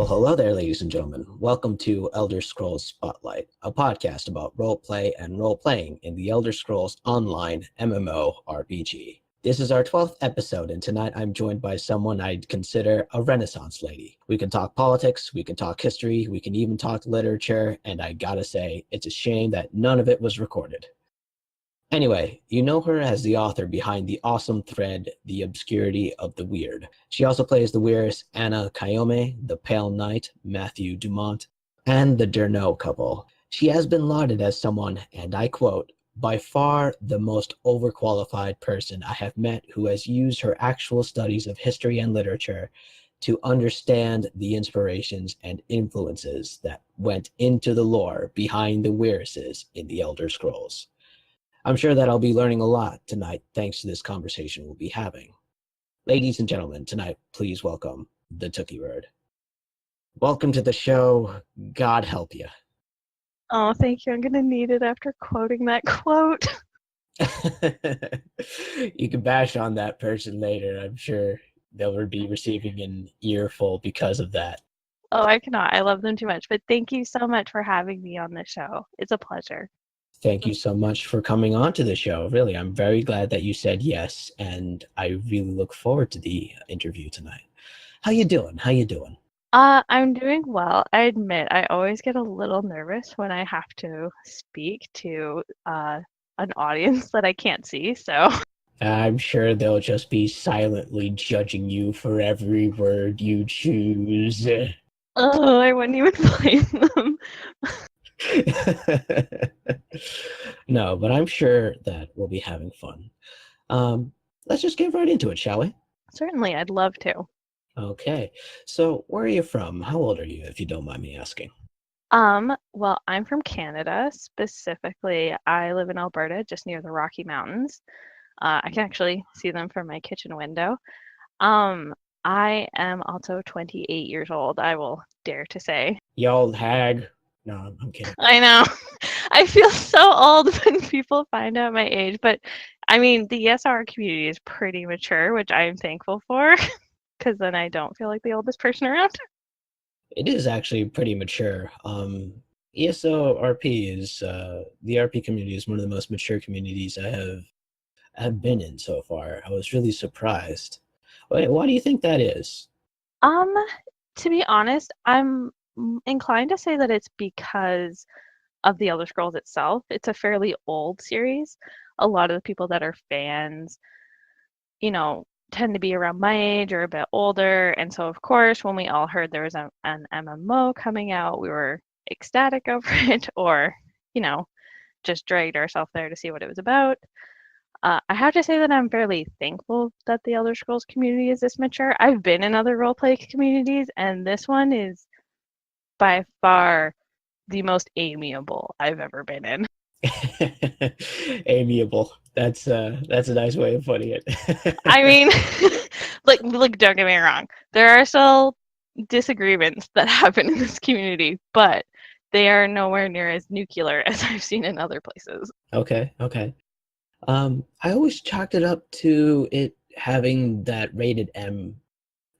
Well, hello there, ladies and gentlemen. Welcome to Elder Scrolls Spotlight, a podcast about roleplay and role-playing in the Elder Scrolls Online MMO-RPG. This is our 12th episode, and tonight I'm joined by someone I'd consider a Renaissance lady. We can talk politics, we can talk history, we can even talk literature, and I gotta say, it's a shame that none of it was recorded. Anyway, you know her as the author behind the awesome thread, The Obscurity of the Wyrd. She also plays the Wyress Anna Kayome, the Pale Knight, Matthew Dumont, and the Durno couple. She has been lauded as someone, and I quote, by far the most overqualified person I have met who has used her actual studies of history and literature to understand the inspirations and influences that went into the lore behind the Wyresses in the Elder Scrolls. I'm sure that I'll be learning a lot tonight thanks to this conversation we'll be having. Ladies and gentlemen, tonight, please welcome the TookyBird. Welcome to the show. God help you. Oh, thank you. I'm going to need it after quoting that quote. You can bash on that person later. I'm sure they'll be receiving an earful because of that. Oh, I cannot. I love them too much. But thank you so much for having me on the show. It's a pleasure. Thank you so much for coming on to the show. Really, I'm very glad that you said yes, and I really look forward to the interview tonight. How you doing? I'm doing well. I admit I always get a little nervous when I have to speak to an audience that I can't see, so. I'm sure they'll just be silently judging you for every word you choose. Oh, I wouldn't even blame them. No, but I'm sure that we'll be having fun. Let's just get right into it, shall we? Certainly, I'd love to. Okay, so where are you from? How old are you, if you don't mind me asking? Well, I'm from Canada. Specifically, I live in Alberta, just near the Rocky Mountains. I can actually see them from my kitchen window. I am also 28 years old, I will dare to say. You old hag. No, I'm kidding. I know. I feel so old when people find out my age, but I mean, the ESO-RP community is pretty mature, which I am thankful for, because then I don't feel like the oldest person around. It is actually pretty mature. ESO-RP is the RP community is one of the most mature communities I have been in so far. I was really surprised. Why do you think that is? To be honest, I'm inclined to say that it's because of the Elder Scrolls itself. It's a fairly old series. A lot of the people that are fans, tend to be around my age or a bit older. And so, of course, when we all heard there was an MMO coming out, we were ecstatic over it or, just dragged ourselves there to see what it was about. I have to say that I'm fairly thankful that the Elder Scrolls community is this mature. I've been in other roleplay communities, and this one is by far the most amiable I've ever been in. Amiable. That's a nice way of putting it. I mean, look, don't get me wrong. There are still disagreements that happen in this community, but they are nowhere near as nuclear as I've seen in other places. Okay. I always chalked it up to it having that rated M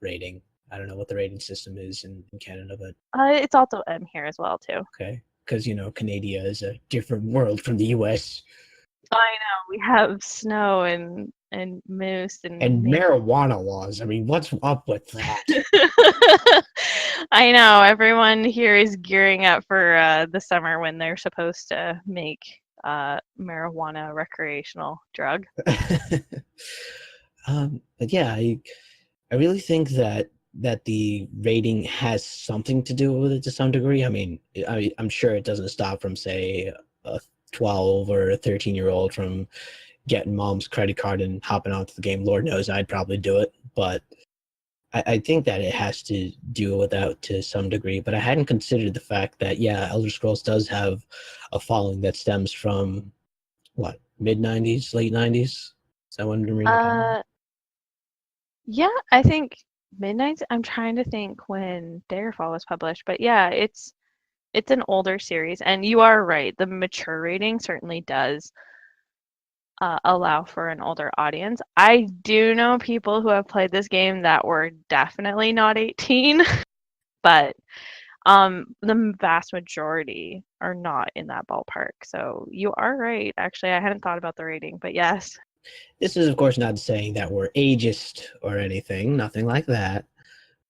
rating. I don't know what the rating system is in Canada, but It's also M here as well, too. okay, because Canada is a different world from the U.S. I know, we have snow and moose and marijuana laws. I mean, what's up with that? I know, everyone here is gearing up for the summer when they're supposed to make marijuana a recreational drug. But yeah, I really think that the rating has something to do with it to some degree. I mean, I'm sure it doesn't stop from, say, a 12 or a 13-year-old from getting mom's credit card and hopping onto the game. Lord knows I'd probably do it, but I think that it has to do with that to some degree. But I hadn't considered the fact that, yeah, Elder Scrolls does have a following that stems from, what, mid-90s, late 90s? Is that when it Yeah, I think Midnight's. I'm trying to think when Daggerfall was published, but yeah, it's an older series, and you are right. The mature rating certainly does allow for an older audience. I do know people who have played this game that were definitely not 18, but the vast majority are not in that ballpark. So you are right. Actually, I hadn't thought about the rating, but yes. This is, of course, not saying that we're ageist or anything, nothing like that.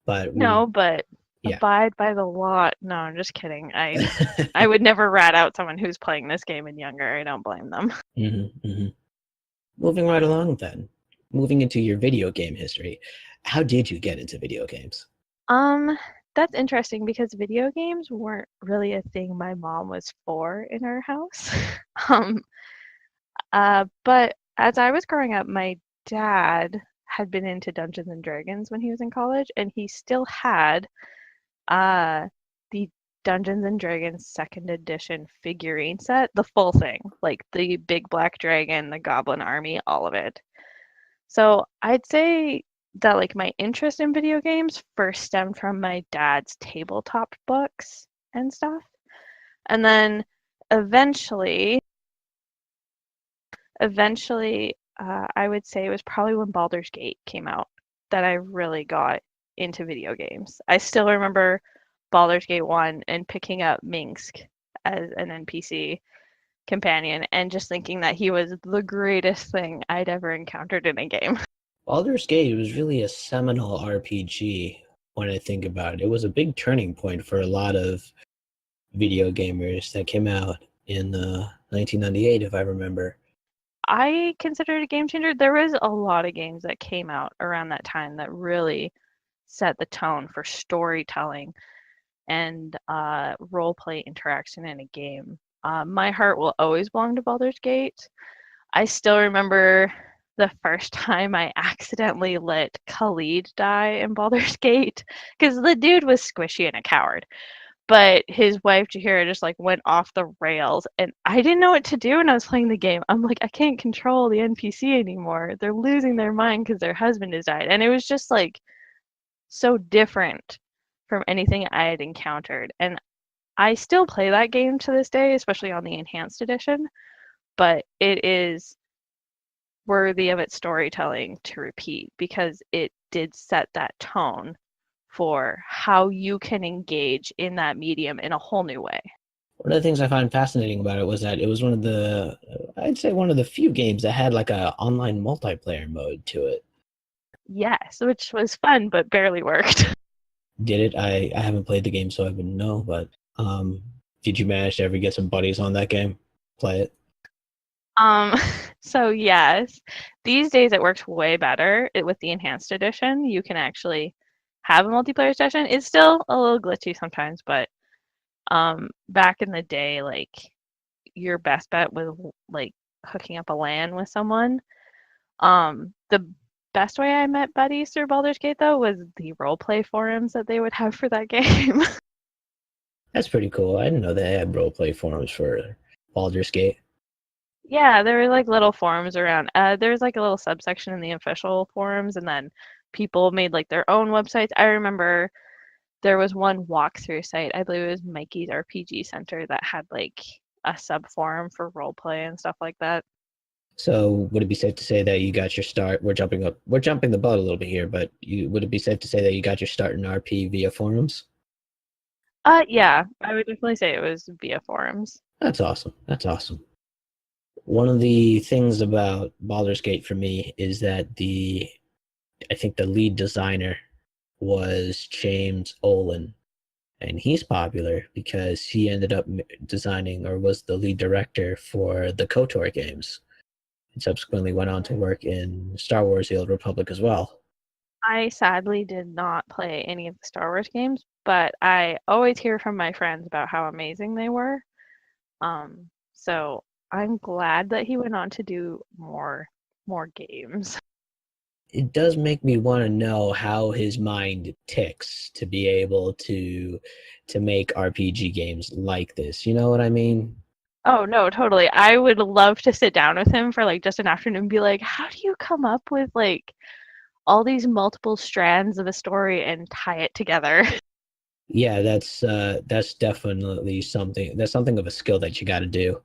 But No, but yeah. abide by the law. No, I'm just kidding. I would never rat out someone who's playing this game and younger. I don't blame them. Moving right along then. Moving into your video game history. How did you get into video games? That's interesting because video games weren't really a thing my mom was for in our house. Um, but as I was growing up, my dad had been into Dungeons and Dragons when he was in college, and he still had the Dungeons and Dragons second edition figurine set, the full thing, like the big black dragon, the goblin army, all of it. So I'd say that like my interest in video games first stemmed from my dad's tabletop books and stuff. And then eventually, I would say it was probably when Baldur's Gate came out that I really got into video games. I still remember Baldur's Gate 1 and picking up Minsk as an NPC companion and just thinking that he was the greatest thing I'd ever encountered in a game. Baldur's Gate was really a seminal RPG when I think about it. It was a big turning point for a lot of video gamers that came out in 1998, if I remember. I consider it a game changer. There was a lot of games that came out around that time that really set the tone for storytelling and role play interaction in a game. My heart will always belong to Baldur's Gate. I still remember the first time I accidentally let Khalid die in Baldur's Gate because the dude was squishy and a coward. But his wife Jahira just like went off the rails, and I didn't know what to do when I was playing the game. I'm like, I can't control the NPC anymore. They're losing their mind because their husband has died, and it was just like so different from anything I had encountered. And I still play that game to this day, especially on the enhanced edition, but it is worthy of its storytelling to repeat because it did set that tone for how you can engage in that medium in a whole new way. One of the things I find fascinating about it was that it was I'd say one of the few games that had like a online multiplayer mode to it. Yes, which was fun, but barely worked. Did it? I haven't played the game, so I wouldn't know, but did you manage to ever get some buddies on that game? Play it? Um, so yes, these days it works way better with the enhanced edition. You can actually have a multiplayer session. It's still a little glitchy sometimes, but back in the day, like your best bet was like hooking up a LAN with someone. The best way I met buddies through Baldur's Gate though was the roleplay forums that they would have for that game. That's pretty cool. I didn't know they had roleplay forums for Baldur's Gate. Yeah, there were like little forums around. There was like a little subsection in the official forums, and then people made like their own websites. I remember there was one walkthrough site, I believe it was Mikey's RPG Center, that had like a sub forum for roleplay and stuff like that. So would it be safe to say that you got your start? We're jumping the boat a little bit here, but would it be safe to say that you got your start in RP via forums? Yeah, I would definitely say it was via forums. That's awesome. That's awesome. One of the things about Baldur's Gate for me is that I think the lead designer was James Olin, and he's popular because he ended up designing or was the lead director for the KOTOR games, and subsequently went on to work in Star Wars: The Old Republic as well. I sadly did not play any of the Star Wars games, but I always hear from my friends about how amazing they were. So I'm glad that he went on to do more games. It does make me want to know how his mind ticks to be able to make RPG games like this. You know what I mean? Oh, no, totally. I would love to sit down with him for like just an afternoon and be like, how do you come up with like all these multiple strands of a story and tie it together? Yeah, that's definitely something. That's something of a skill that you got to do.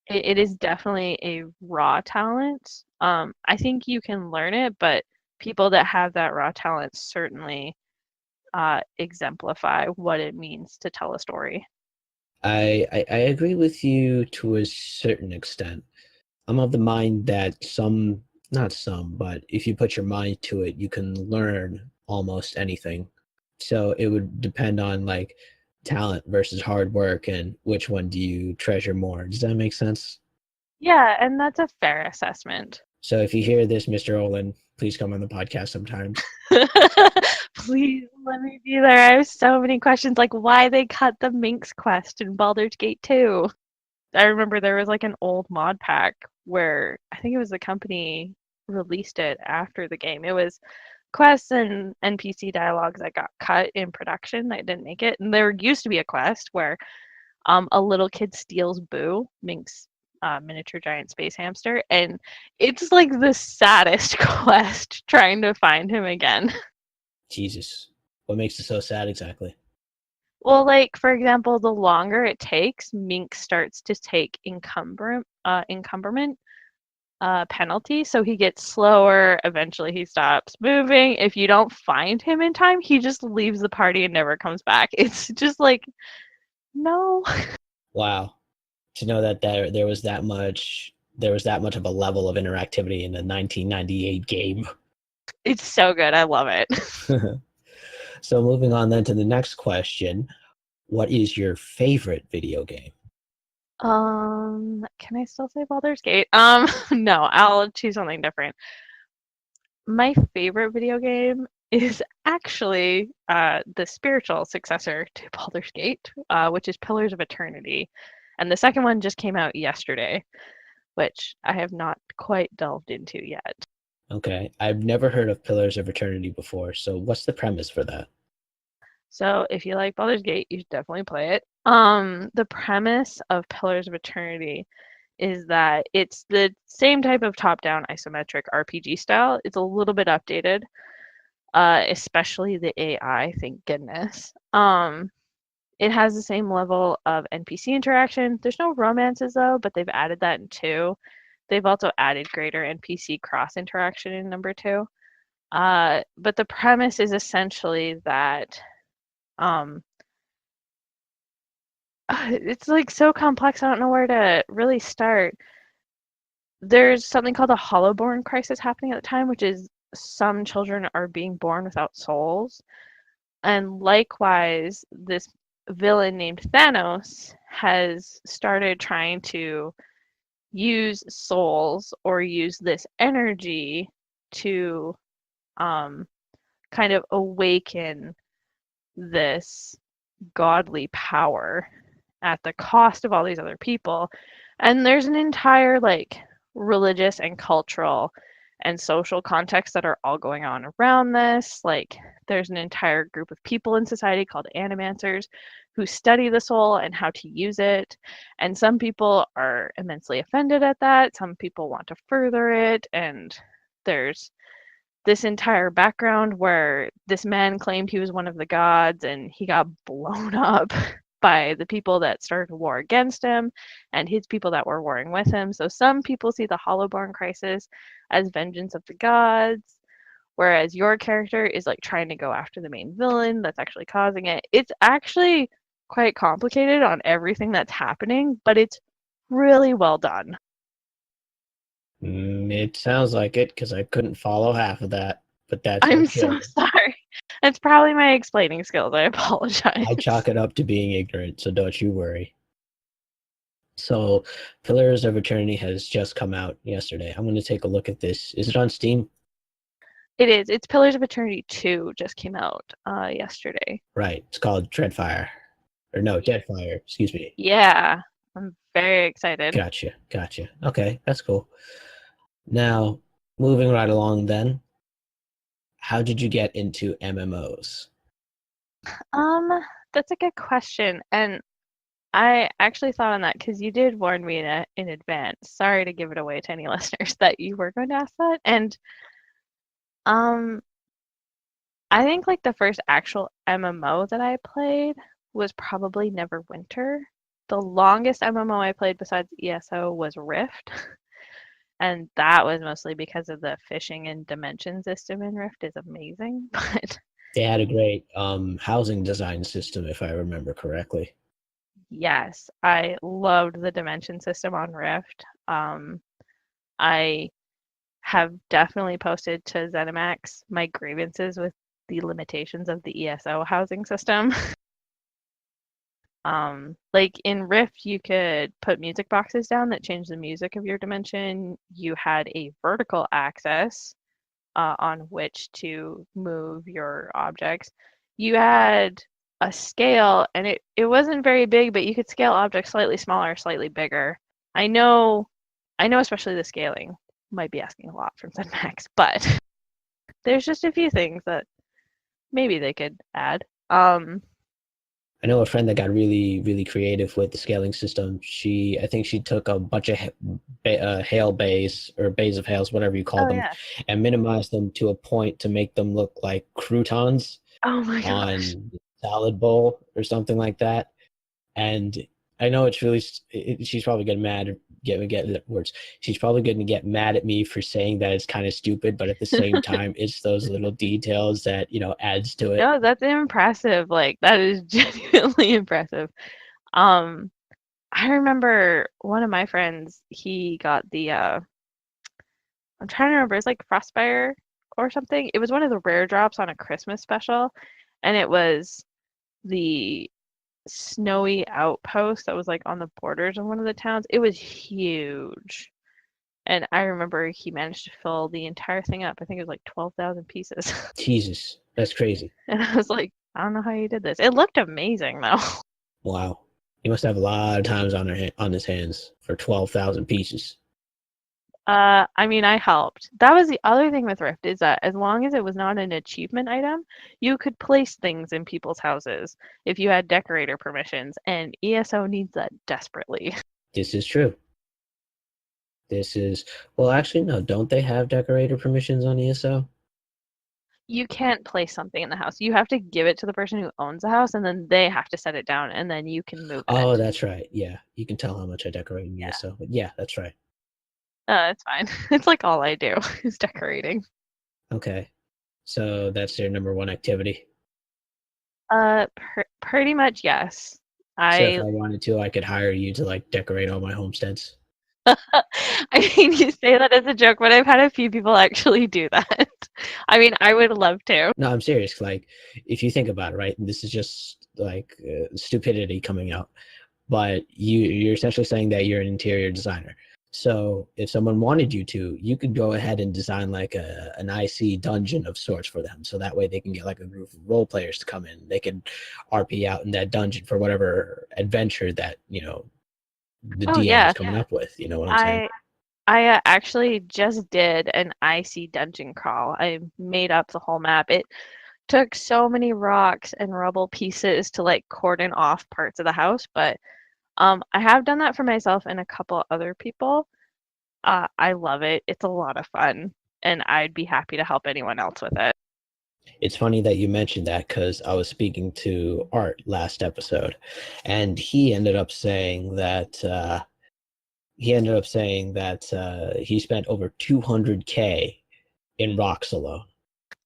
It is definitely a raw talent. I think you can learn it, but people that have that raw talent certainly exemplify what it means to tell a story. I agree with you to a certain extent. I'm of the mind that not some, but if you put your mind to it, you can learn almost anything. So it would depend on like talent versus hard work and which one do you treasure more. Does that make sense? Yeah, and that's a fair assessment. So if you hear this, Mr. Olin, please come on the podcast sometimes. Please let me be there. I have so many questions, like why they cut the Minx quest in Baldur's Gate 2. I remember there was like an old mod pack where I think it was the company released it after the game. It was quests and NPC dialogues that got cut in production that didn't make it. And there used to be a quest where a little kid steals Boo, Mink's miniature giant space hamster, and it's like the saddest quest trying to find him again. Jesus. What makes it so sad exactly? Well, like for example, the longer it takes, Mink starts to take encumberment penalty, so he gets slower. Eventually, he stops moving. If you don't find him in time, he just leaves the party and never comes back. It's just like, no. Wow. To know that there was that much of a level of interactivity in the 1998 game. It's so good. I love it. So moving on then to the next question, what is your favorite video game? Can I still say Baldur's Gate? No, I'll choose something different. My favorite video game is actually the spiritual successor to Baldur's Gate, which is Pillars of Eternity. And the second one just came out yesterday, which I have not quite delved into yet. Okay, I've never heard of Pillars of Eternity before, so what's the premise for that? So if you like Baldur's Gate, you should definitely play it. The premise of Pillars of Eternity is that it's the same type of top-down isometric RPG style. It's a little bit updated, especially the AI, thank goodness. It has the same level of NPC interaction. There's no romances though, but they've added that in 2. They've also added greater NPC cross interaction in number 2. But the premise is essentially that it's like so complex. I don't know where to really start. There's something called a Hollowborn crisis happening at the time, which is some children are being born without souls. And likewise, this villain named Thanos has started trying to use souls or use this energy to kind of awaken this godly power at the cost of all these other people. And there's an entire like religious and cultural and social context that are all going on around this. Like there's an entire group of people in society called animancers who study the soul and how to use it. And some people are immensely offended at that. Some people want to further it. And there's this entire background where this man claimed he was one of the gods and he got blown up by the people that started a war against him and his people that were warring with him. So some people see the Hollowborn crisis as vengeance of the gods, whereas your character is like trying to go after the main villain that's actually causing it. It's actually quite complicated on everything that's happening, but it's really well done. It sounds like it because I couldn't follow half of that, but that's I'm okay. so sorry. It's probably my explaining skills. I apologize. I chalk it up to being ignorant, so don't you worry. So, Pillars of Eternity has just come out yesterday. I'm going to take a look at this. Is it on Steam? It is. It's Pillars of Eternity 2 just came out yesterday. Right. It's called Dreadfire. Or no, Deadfire. Excuse me. Yeah. I'm very excited. Gotcha. Okay, that's cool. Now, moving right along then, how did you get into MMOs? That's a good question. And I actually thought on that because you did warn me in advance. Sorry to give it away to any listeners that you were going to ask that. And I think like the first actual MMO that I played was probably Neverwinter. The longest MMO I played besides ESO was Rift. And that was mostly because of the fishing and dimension system in Rift is amazing. But They had a great housing design system, if I remember correctly. Yes, I loved the dimension system on Rift. I have definitely posted to ZeniMax my grievances with the limitations of the ESO housing system. Like in Rift, you could put music boxes down that change the music of your dimension. You had a vertical axis on which to move your objects. You had a scale, and it wasn't very big, but you could scale objects slightly smaller, slightly bigger. I know, I know, especially the scaling might be asking a lot from ZenMax, but there's just a few things that maybe they could add. I know a friend that got really, really creative with the scaling system. I think she took a bunch of hail bays or bays of hails, whatever you call Oh them, yeah. and minimized them to a point to make them look like croutons Oh my gosh. on the salad bowl or something like that. And I know it's really, she's probably getting mad, get words. She's probably going to get mad at me for saying that it's kind of stupid, but at the same time, it's those little details that, adds to it. No, that's impressive. Like that is genuinely impressive. Um, I remember one of my friends, he got the I'm trying to remember, it's like Frostfire or something. It was one of the rare drops on a Christmas special, and it was the snowy outpost that was like on the borders of one of the towns. It was huge. And I remember he managed to fill the entire thing up. I think it was like 12,000 pieces. Jesus, that's crazy. And I was like, I don't know how you did this. It looked amazing though. Wow. He must have a lot of times on his hands for 12,000 pieces. I mean, I helped. That was the other thing with Rift is that as long as it was not an achievement item, you could place things in people's houses if you had decorator permissions, and ESO needs that desperately. This is true. Well, actually, no, don't they have decorator permissions on ESO? You can't place something in the house. You have to give it to the person who owns the house, and then they have to set it down, and then you can move Oh, it. that's right. Yeah, you can tell how much I decorate in Yeah, ESO. But yeah, that's right. it's fine. It's like all I do is decorating. Okay. So that's your number one activity. Pretty much yes. So if I I wanted to, I could hire you to like decorate all my homesteads. I mean, you say that as a joke, but I've had a few people actually do that. I mean, I would love to. No, I'm serious. Like, if you think about it, right? And this is just like stupidity coming out. But you're essentially saying that you're an interior designer. So if someone wanted you to, you could go ahead and design like an IC dungeon of sorts for them. So that way they can get like a group of role players to come in. They can RP out in that dungeon for whatever adventure that, the Oh DM yeah, is coming up with. You know what I'm saying? I I actually just did an icy dungeon crawl. I made up the whole map. It took so many rocks and rubble pieces to like cordon off parts of the house, but I have done that for myself and a couple other people. I love it. It's a lot of fun, and I'd be happy to help anyone else with it. It's funny that you mentioned that because I was speaking to Art last episode, and he spent over 200K in rocks alone.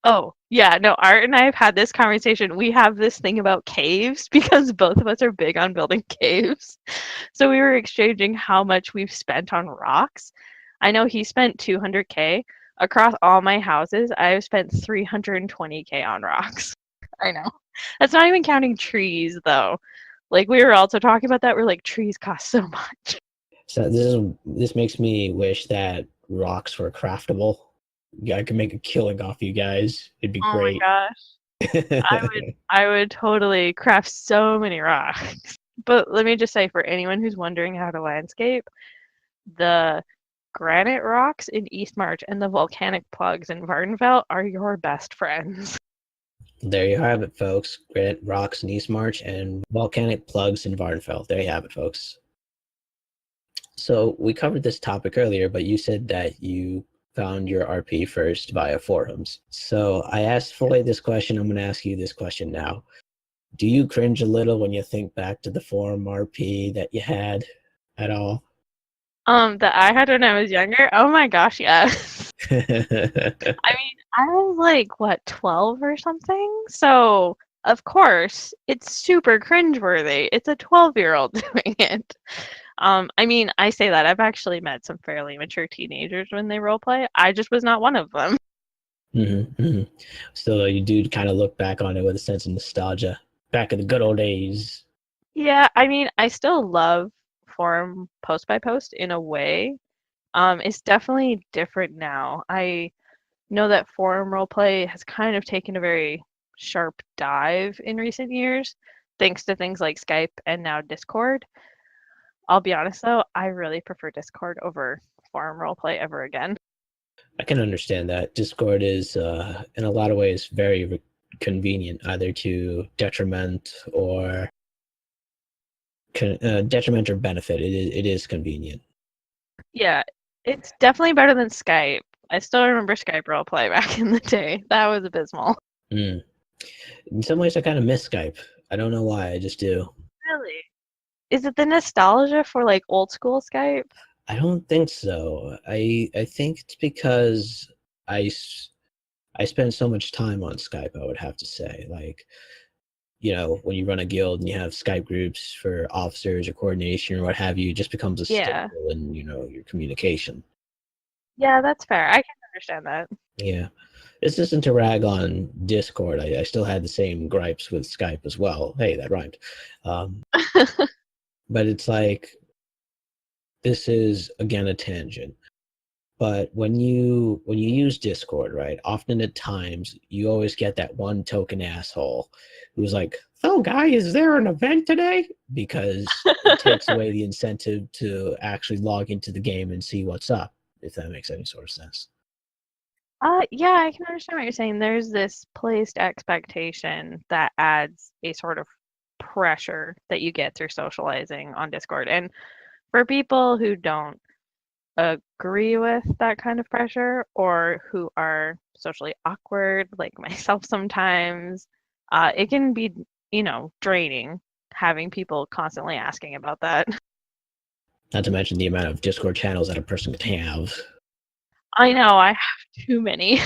Oh, yeah, no, Art and I have had this conversation. We have this thing about caves because both of us are big on building caves. So we were exchanging how much we've spent on rocks. I know he spent 200K. Across all my houses, I've spent 320K on rocks. I know. That's not even counting trees, though. Like, we were also talking about that. We're like, trees cost so much. So this makes me wish that rocks were craftable. Yeah, I could make a killing off you guys. It'd be Oh my great. gosh. I would totally craft so many rocks. But let me just say, for anyone who's wondering how to landscape, the granite rocks in East March and the volcanic plugs in Vardenfell are your best friends. There you have it, folks. Granite rocks in East March and volcanic plugs in Vardenfell. There you have it, folks. So we covered this topic earlier, but you said that you found your RP first via forums. So I asked Floyd this question. I'm going to ask you this question now. Do you cringe a little when you think back to the forum RP that you had at all? That I had when I was younger. Oh my gosh, yes. I mean, I was like, what, 12 or something? So, of course, it's super cringeworthy. It's a 12-year-old doing it. I mean, I say that. I've actually met some fairly mature teenagers when they roleplay. I just was not one of them. So you do kind of look back on it with a sense of nostalgia, back in the good old days. Yeah, I mean, I still love forum post by post in a way. It's definitely different now. I know that forum roleplay has kind of taken a very sharp dive in recent years, thanks to things like Skype and now Discord. I'll be honest though, I really prefer Discord over forum roleplay ever again. I can understand that. Discord is, in a lot of ways, very convenient, either to detriment or detriment or benefit. It is convenient. Yeah, it's definitely better than Skype. I still remember Skype roleplay back in the day. That was abysmal. Mm. In some ways, I kind of miss Skype. I don't know why. I just do. Really? Is it the nostalgia for like old school Skype? I don't think so. I think it's because I I spend so much time on Skype. I would have to say, like, when you run a guild and you have Skype groups for officers or coordination or what have you, it just becomes a Yeah. staple in your communication. Yeah, that's fair. I can understand that. Yeah. This isn't to rag on Discord. I still had the same gripes with Skype as well. Hey, that rhymed. Um, but it's like, this is again a tangent. But when you use Discord, right, often at times you always get that one token asshole who's like, "So, guy, is there an event today?" Because it takes away the incentive to actually log into the game and see what's up, if that makes any sort of sense. Yeah, I can understand what you're saying. There's this placed expectation that adds a sort of pressure that you get through socializing on Discord. And for people who don't agree with that kind of pressure or who are socially awkward, like myself sometimes, it can be, draining having people constantly asking about that. Not to mention the amount of Discord channels that a person can have. I know, I have too many.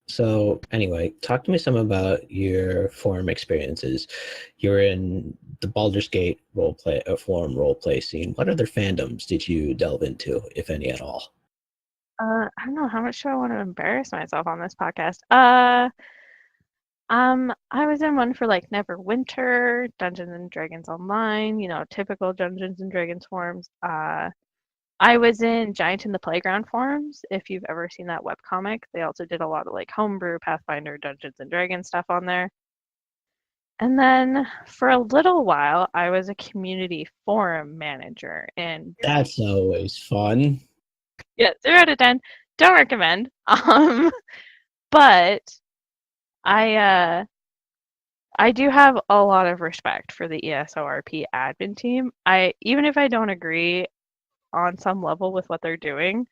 So anyway, talk to me some about your forum experiences. You're in the Baldur's Gate roleplay, forum roleplay scene. What other fandoms did you delve into, if any at all? I don't know how much do I want to embarrass myself on this podcast. I was in one for like Neverwinter, Dungeons and Dragons Online, typical Dungeons and Dragons forums. I was in Giant in the Playground forums, if you've ever seen that webcomic. They also did a lot of like homebrew, Pathfinder, Dungeons and Dragons stuff on there. And then for a little while, I was a community forum manager. And That's always fun. yeah, 0 out of 10, don't recommend. But I I do have a lot of respect for the ESO-RP admin team. Even if I don't agree on some level with what they're doing,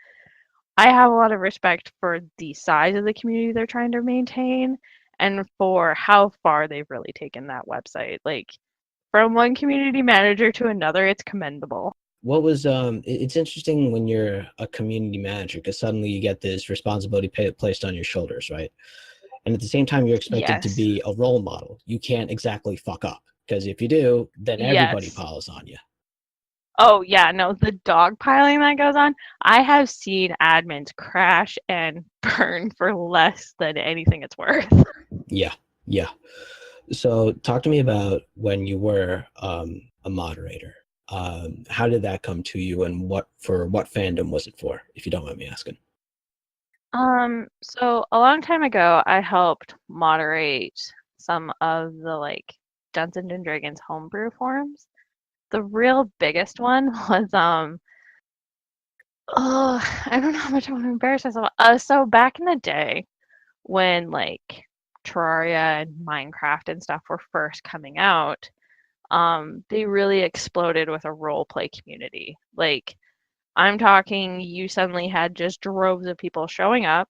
I have a lot of respect for the size of the community they're trying to maintain and for how far they've really taken that website. Like from one community manager to another, it's commendable. What was it's interesting when you're a community manager because suddenly you get this responsibility placed on your shoulders, right? And at the same time, you're expected to Yes. be a role model. You can't exactly fuck up because if you do, then everybody Yes. piles on you. Oh yeah, no, the dogpiling that goes on. I have seen admins crash and burn for less than anything it's worth. Yeah, yeah. So talk to me about when you were a moderator. How did that come to you, and what fandom was it for, if you don't mind me asking? So a long time ago, I helped moderate some of the like Dungeons and Dragons homebrew forums. The real biggest one was oh, I don't know how much I want to embarrass myself. So back in the day when like Terraria and Minecraft and stuff were first coming out, they really exploded with a role play community. Like I'm talking, you suddenly had just droves of people showing up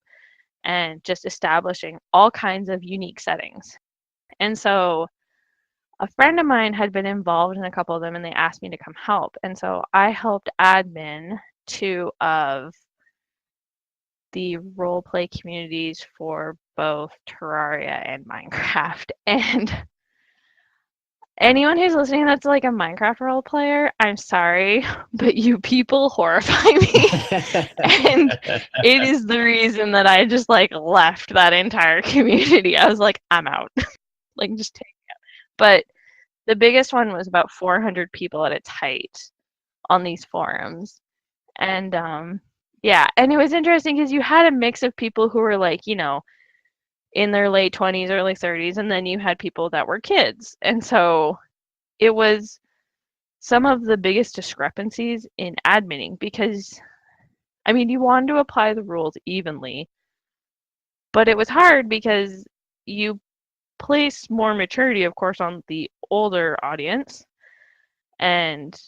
and just establishing all kinds of unique settings. And so a friend of mine had been involved in a couple of them and they asked me to come help. And so I helped admin two of the roleplay communities for both Terraria and Minecraft. And anyone who's listening that's like a Minecraft role player, I'm sorry, but you people horrify me. And it is the reason that I just like left that entire community. I was like, I'm out. Like, just take it out. But the biggest one was about 400 people at its height on these forums. And yeah, and it was interesting because you had a mix of people who were like, you know, in their late 20s, early 30s, and then you had people that were kids. And so it was some of the biggest discrepancies in adminning because, I mean, you wanted to apply the rules evenly, but it was hard because you place more maturity, of course, on the older audience. And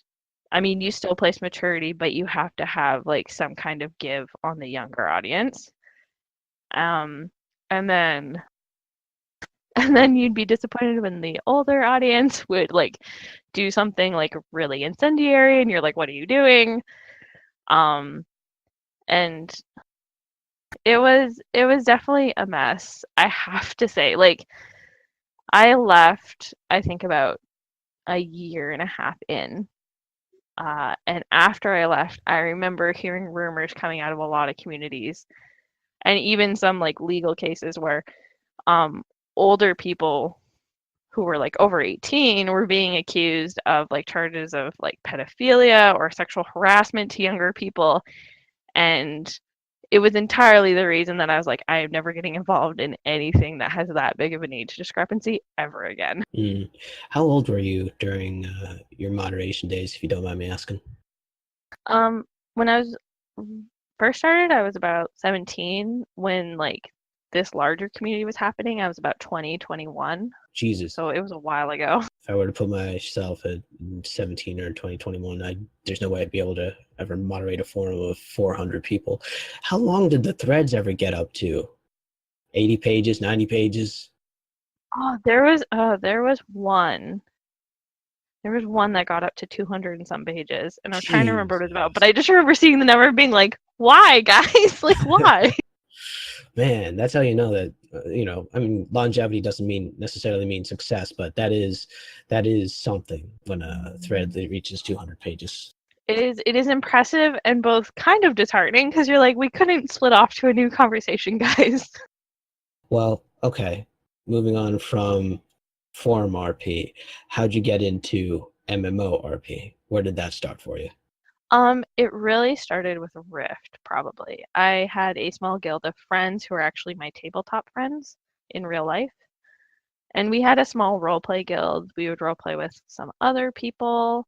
I mean, you still place maturity, but you have to have like some kind of give on the younger audience. And then you'd be disappointed when the older audience would like do something like really incendiary and you're like, what are you doing? And it was definitely a mess, I have to say. Like, I left, I think, about a year and a half in. And after I left, I remember hearing rumors coming out of a lot of communities and even some like legal cases where older people who were like over 18 were being accused of like charges of like pedophilia or sexual harassment to younger people. And it was entirely the reason that I was like, I am never getting involved in anything that has that big of an age discrepancy ever again. How old were you during your moderation days, if you don't mind me asking? When I was first started, I was about 17. When like this larger community was happening, I was about 20, 21. Jesus. So it was a while ago. If I were to put myself at 17 or 2021, there's no way I'd be able to ever moderate a forum of 400 people. How long did the threads ever get up to? 80 pages, 90 pages? Oh, there was one. There was one that got up to 200 and some pages, and I was trying to remember what it was about, but I just remember seeing the number and being like, why, guys? Like, why? Man, that's how you know that, I mean, longevity doesn't necessarily mean success, but that is something when a thread that reaches 200 pages. It is impressive and both kind of disheartening because you're like, we couldn't split off to a new conversation, guys. Well, okay. Moving on from forum RP, how'd you get into MMO-RP? Where did that start for you? It really started with Rift, probably. I had a small guild of friends who were actually my tabletop friends in real life. And we had a small roleplay guild. We would roleplay with some other people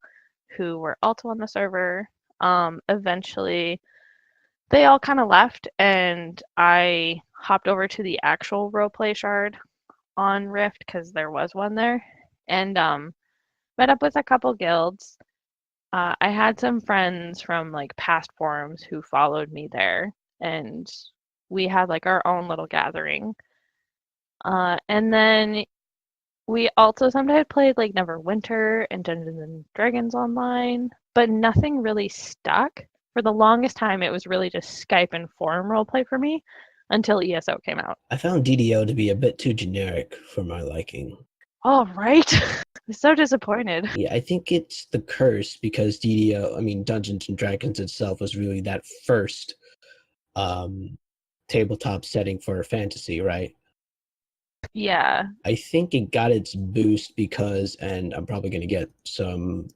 who were also on the server. Eventually, they all kind of left, and I hopped over to the actual roleplay shard on Rift because there was one there, and met up with a couple guilds. I had some friends from like past forums who followed me there, and we had like our own little gathering. And then we also sometimes played like Neverwinter and Dungeons and Dragons online, but nothing really stuck. For the longest time, it was really just Skype and forum roleplay for me until ESO came out. I found DDO to be a bit too generic for my liking. Oh, right. I'm so disappointed. Yeah, I think it's the curse because DDO, I mean, Dungeons and Dragons itself was really that first tabletop setting for fantasy, right? Yeah. I think it got its boost because, and I'm probably going to get some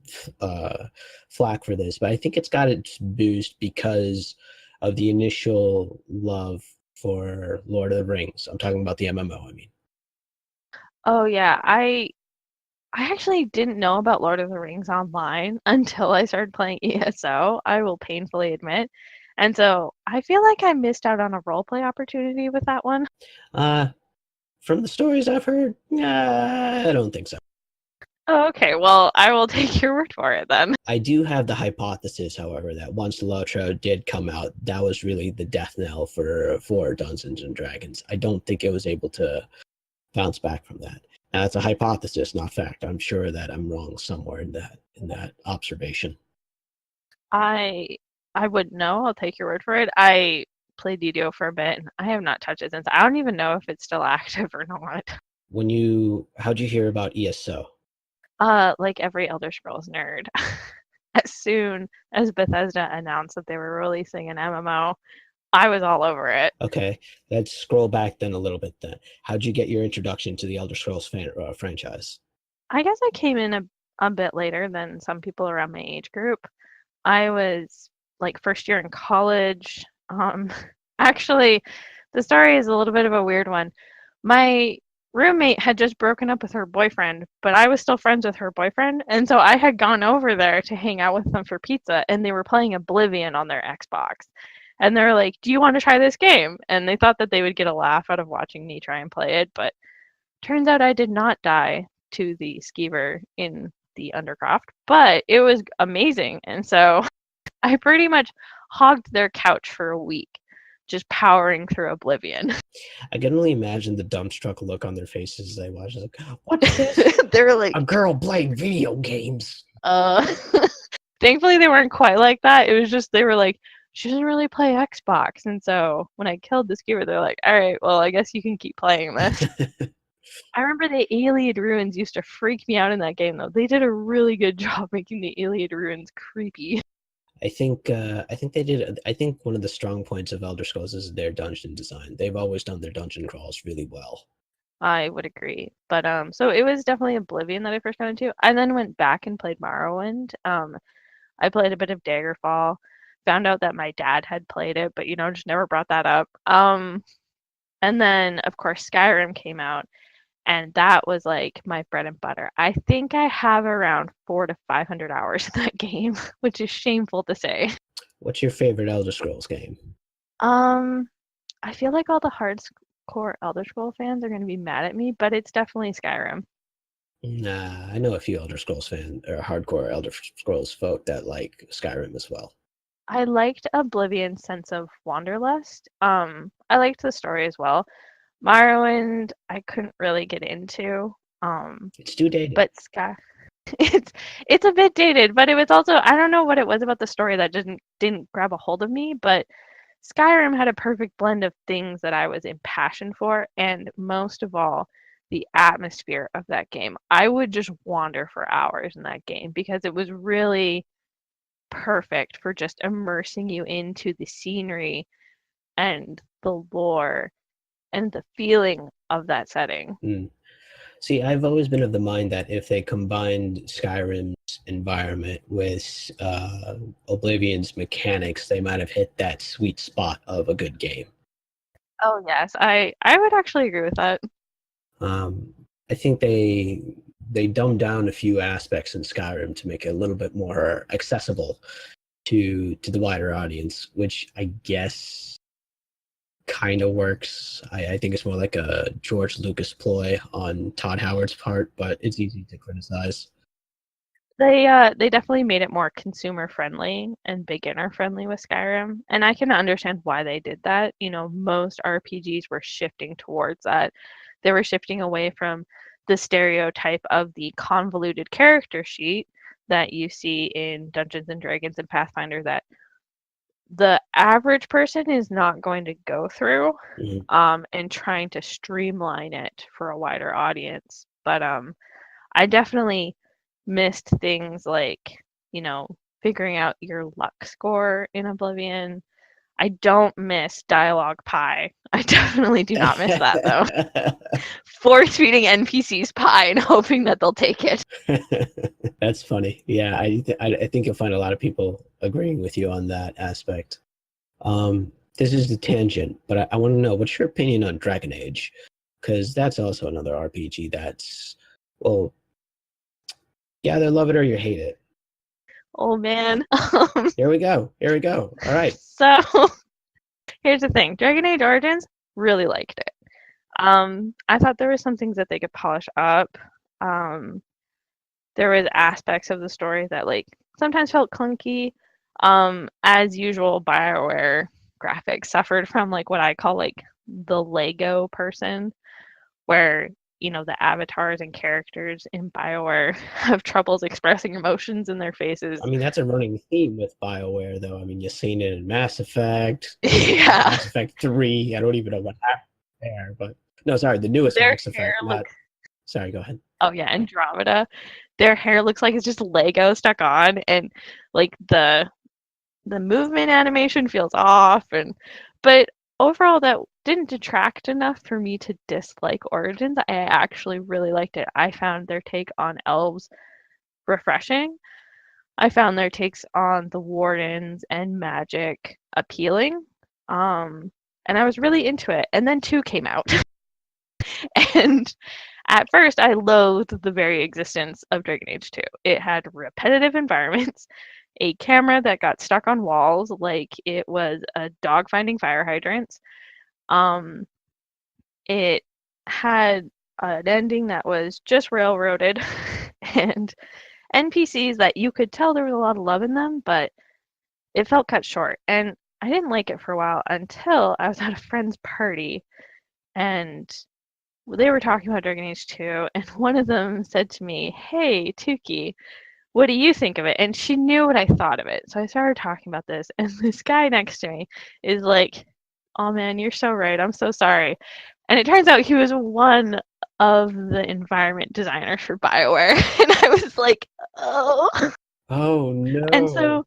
flack for this, but I think it's got its boost because of the initial love for Lord of the Rings. I'm talking about the MMO, I mean. Oh, yeah. I actually didn't know about Lord of the Rings online until I started playing ESO, I will painfully admit. And so I feel like I missed out on a roleplay opportunity with that one. From the stories I've heard, I don't think so. Oh, okay, well, I will take your word for it then. I do have the hypothesis, however, that once the Lotro did come out, that was really the death knell for Dungeons and Dragons. I don't think it was able to bounce back from that. Now, that's a hypothesis, not fact. I'm sure that I'm wrong somewhere in that observation. I wouldn't know. I'll take your word for it. I played DDO for a bit, and I have not touched it since. I don't even know if it's still active or not. How'd you hear about ESO? Like every Elder Scrolls nerd. As soon as Bethesda announced that they were releasing an MMO, I was all over it. Okay, let's scroll back then a little bit then. How'd you get your introduction to the Elder Scrolls franchise? I guess I came in a bit later than some people around my age group. I was like first year in college. Actually, the story is a little bit of a weird one. My roommate had just broken up with her boyfriend, but I was still friends with her boyfriend, and so I had gone over there to hang out with them for pizza, and they were playing Oblivion on their Xbox. And they're like, "Do you want to try this game?" And they thought that they would get a laugh out of watching me try and play it, but turns out I did not die to the skeever in the Undercroft, but it was amazing. And so I pretty much hogged their couch for a week, just powering through Oblivion. I can only imagine the dumbstruck look on their faces as they watch. Like, what's this? They were like, A girl playing video games. Thankfully they weren't quite like that. It was just they were like, she doesn't really play Xbox. And so when I killed the skeever, they're like, all right, well, I guess you can keep playing this. I remember the Iliad ruins used to freak me out in that game, though. They did a really good job making the Iliad ruins creepy. I think they did. I think one of the strong points of Elder Scrolls is their dungeon design. They've always done their dungeon crawls really well. I would agree. But so it was definitely Oblivion that I first got into. I then went back and played Morrowind. I played a bit of Daggerfall. Found out that my dad had played it, but just never brought that up. And then of course Skyrim came out, and that was like my bread and butter. I think I have around 400 to 500 hours in that game, which is shameful to say. What's your favorite Elder Scrolls game? I feel like all the hardcore Elder Scroll fans are going to be mad at me, but it's definitely Skyrim. Nah, I know a few Elder Scrolls fans or hardcore Elder Scrolls folk that like Skyrim as well. I liked Oblivion's sense of wanderlust. I liked the story as well. Morrowind, I couldn't really get into. It's too dated. But Sky, it's a bit dated, but it was also, I don't know what it was about the story that didn't grab a hold of me, but Skyrim had a perfect blend of things that I was impassioned for, and most of all, the atmosphere of that game. I would just wander for hours in that game because it was really perfect for just immersing you into the scenery and the lore and the feeling of that setting. See, I've always been of the mind that if they combined Skyrim's environment with Oblivion's mechanics, they might have hit that sweet spot of a good game. Oh yes, I would actually agree with that. I think they dumbed down a few aspects in Skyrim to make it a little bit more accessible to the wider audience, which I guess kind of works. I think it's more like a George Lucas ploy on Todd Howard's part, but it's easy to criticize. They definitely made it more consumer friendly and beginner friendly with Skyrim, and I can understand why they did that. Most RPGs were shifting towards that. They were shifting away from the stereotype of the convoluted character sheet that you see in Dungeons and Dragons and Pathfinder that the average person is not going to go through, and trying to streamline it for a wider audience. But I definitely missed things like, figuring out your luck score in Oblivion. I don't miss dialogue pie. I definitely do not miss that, though. Force feeding NPCs pie and hoping that they'll take it. That's funny. Yeah, I think you'll find a lot of people agreeing with you on that aspect. This is the tangent, but I want to know, what's your opinion on Dragon Age? Because that's also another RPG that's, well, you either love it or you hate it. Oh, man. Here we go. All right. So, here's the thing. Dragon Age Origins, really liked it. I thought there were some things that they could polish up. There was aspects of the story that sometimes felt clunky. As usual, BioWare graphics suffered from what I call the Lego person, where the avatars and characters in BioWare have troubles expressing emotions in their faces. I mean, that's a running theme with BioWare, though. I mean, you've seen it in Mass Effect, Yeah. Mass Effect 3. I don't even know what happened there, but no, sorry, the newest Their Mass Effect. Sorry, go ahead. Oh yeah, Andromeda. Their hair looks like it's just Lego stuck on, and like the movement animation feels off, but overall that didn't detract enough for me to dislike Origins. I actually really liked it. I found their take on elves refreshing. I found their takes on the wardens and magic appealing. And I was really into it. And then 2 came out. And at first, I loathed the very existence of Dragon Age 2. It had repetitive environments, a camera that got stuck on walls like it was a dog finding fire hydrants. It had an ending that was just railroaded and NPCs that you could tell there was a lot of love in them, but it felt cut short. And I didn't like it for a while until I was at a friend's party and they were talking about Dragon Age 2, and one of them said to me, "Hey, Tooky, what do you think of it?" And she knew what I thought of it. So I started talking about this, and this guy next to me is like, "Oh man, you're so right. I'm so sorry." And it turns out he was one of the environment designers for BioWare. And I was like, "Oh." Oh, no. And so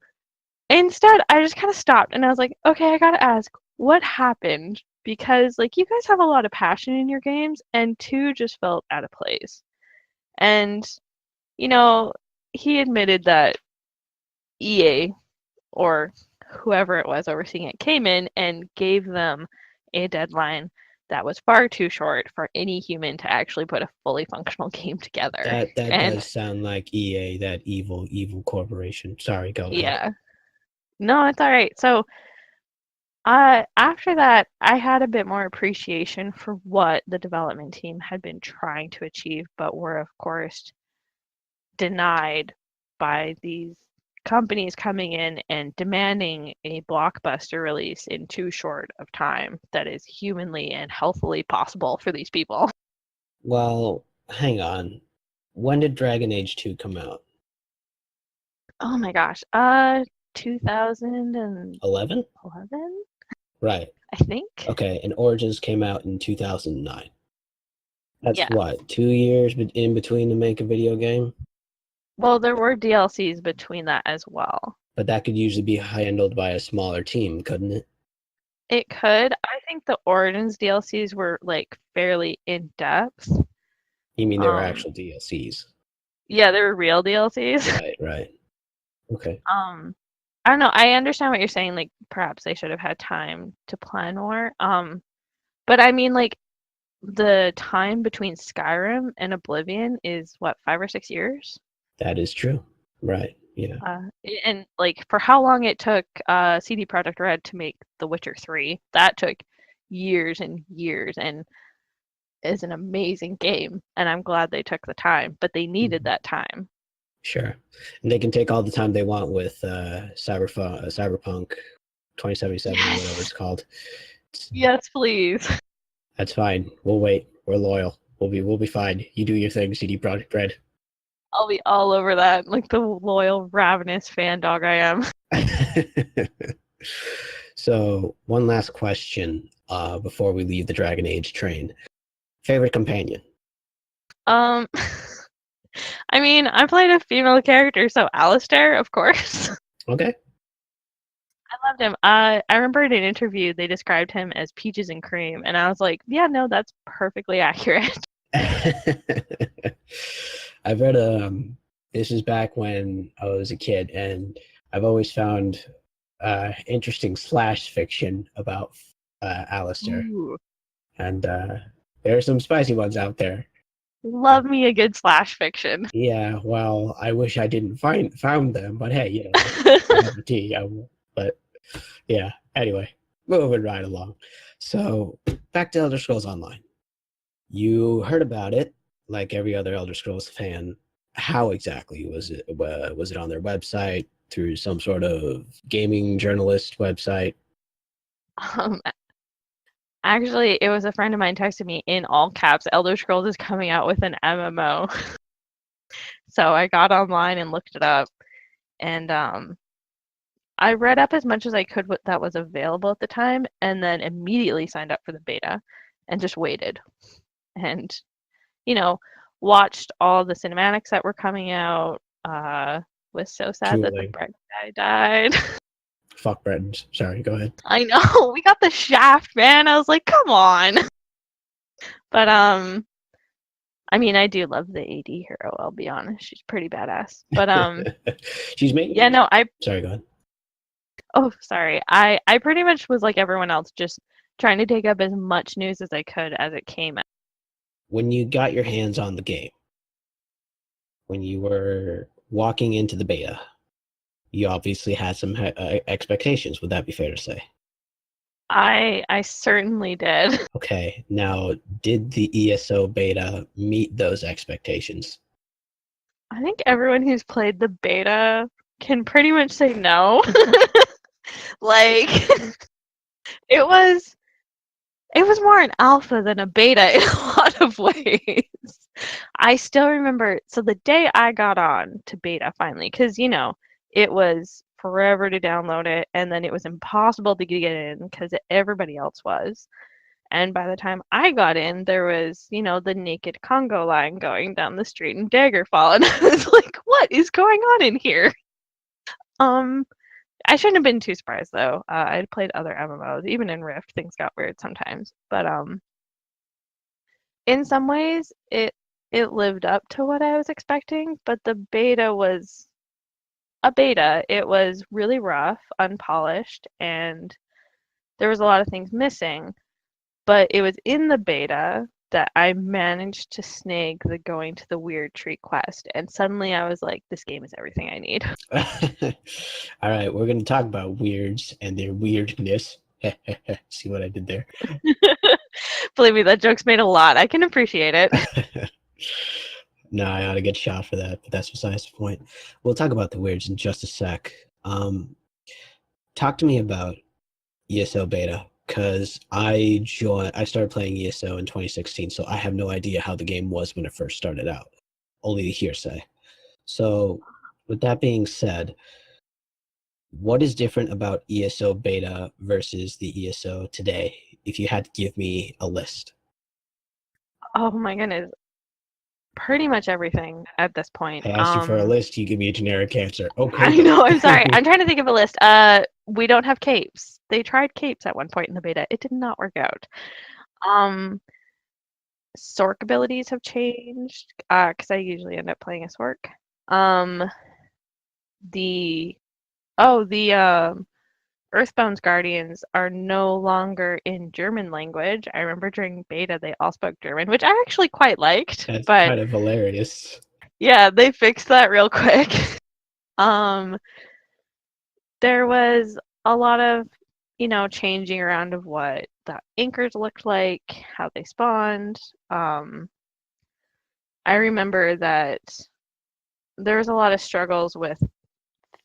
instead, I just kind of stopped and I was like, "Okay, I got to ask, what happened?" Because like you guys have a lot of passion in your games and 2 just felt out of place. And he admitted that EA or whoever it was overseeing it came in and gave them a deadline that was far too short for any human to actually put a fully functional game together. That And does sound like EA, that evil corporation. Sorry, go ahead. yeah. No, it's all right. So after that, I had a bit more appreciation for what the development team had been trying to achieve, but were, of course, denied by these companies coming in and demanding a blockbuster release in too short of time that is humanly and healthily possible for these people. Well, hang on. When did Dragon Age 2 come out? Oh my gosh. 2011, 11? Right. I think. Okay, and Origins came out in 2009. That's Yeah. what, 2 years in between to make a video game? Well, there were DLCs between that as well. But that could usually be handled by a smaller team, couldn't it? It could. I think the Origins DLCs were like fairly in depth. You mean they were actual DLCs? Yeah, they were real DLCs. Right. Okay. I don't know. I understand what you're saying. Like, perhaps they should have had time to plan more. But I mean, like, the time between Skyrim and Oblivion is what, 5 or 6 years? That is true. Right. Yeah. And like, for how long it took CD Projekt Red to make The Witcher 3, that took years and years, and is an amazing game. And I'm glad they took the time, but they needed that time. Sure. And they can take all the time they want with Cyberpunk 2077 or whatever it's called. Yes, please. That's fine. We'll wait. We're loyal. We'll be fine. You do your thing, CD Projekt Red. I'll be all over that, like the loyal, ravenous fan dog I am. So, one last question before we leave the Dragon Age train. Favorite companion? I mean, I played a female character, so Alistair, of course. Okay. I loved him. I remember in an interview they described him as peaches and cream, and I was like, yeah, no, that's perfectly accurate. I've read this is back when I was a kid, and I've always found interesting slash fiction about Alistair. Ooh. And there are some spicy ones out there. Love me a good slash fiction. Yeah, well, I wish I didn't found them, but hey, but yeah, anyway, moving right along. So back to Elder Scrolls Online. You heard about it, like every other Elder Scrolls fan. How exactly was it? Was it on their website, through some sort of gaming journalist website? Actually, it was a friend of mine texted me in all caps, Elder Scrolls is coming out with an MMO. So I got online and looked it up, and I read up as much as I could what that was available at the time, and then immediately signed up for the beta and just waited. And, you know, watched all the cinematics that were coming out. Was so sad that the Drooling. Brett guy died. Fuck Bretons. Sorry, go ahead. I know, we got the shaft, man. I was like, come on. But I mean, I do love the AD hero, I'll be honest. She's pretty badass. But She's making. yeah, no, Sorry, go ahead. oh, sorry. I pretty much was like everyone else, just trying to take up as much news as I could as it came out. When you got your hands on the game, when you were walking into the beta, you obviously had some expectations. Would that be fair to say? I certainly did. Okay, now did the ESO beta meet those expectations? I think everyone who's played the beta can pretty much say no. Like it was more an alpha than a beta in a lot of ways. I still remember, so the day I got on to beta finally, because it was forever to download it, and then it was impossible to get in because everybody else was. And by the time I got in, there was, the naked Congo line going down the street in Daggerfall, and I was like, what is going on in here? I shouldn't have been too surprised though. I'd played other MMOs, even in Rift, things got weird sometimes. But in some ways, it lived up to what I was expecting. But the beta was a beta. It was really rough, unpolished, and there was a lot of things missing. But it was in the beta that I managed to snag the going to the Wyrd tree quest, and suddenly I was like, this game is everything I need. All right, we're going to talk about weirds and their weirdness. See what I did there? Believe me, that joke's made a lot. I can appreciate it. No, I ought to get shot for that, but that's besides the point. We'll talk about the weirds in just a sec. Talk to me about ESO beta, because I started playing ESO in 2016, so I have no idea how the game was when it first started out. Only the hearsay. So, with that being said, what is different about ESO beta versus the ESO today, if you had to give me a list? Oh my goodness. Pretty much everything at this point. I asked you for a list, you give me a generic answer. Okay. I know, I'm sorry. I'm trying to think of a list. We don't have capes. They tried capes at one point in the beta. It did not work out. Sork abilities have changed, because I usually end up playing a Sork. The Earthbound's Guardians are no longer in German language. I remember during beta they all spoke German, which I actually quite liked. That's but kind of hilarious. yeah, they fixed that real quick. There was a lot of, changing around of what the anchors looked like, how they spawned. I remember that there was a lot of struggles with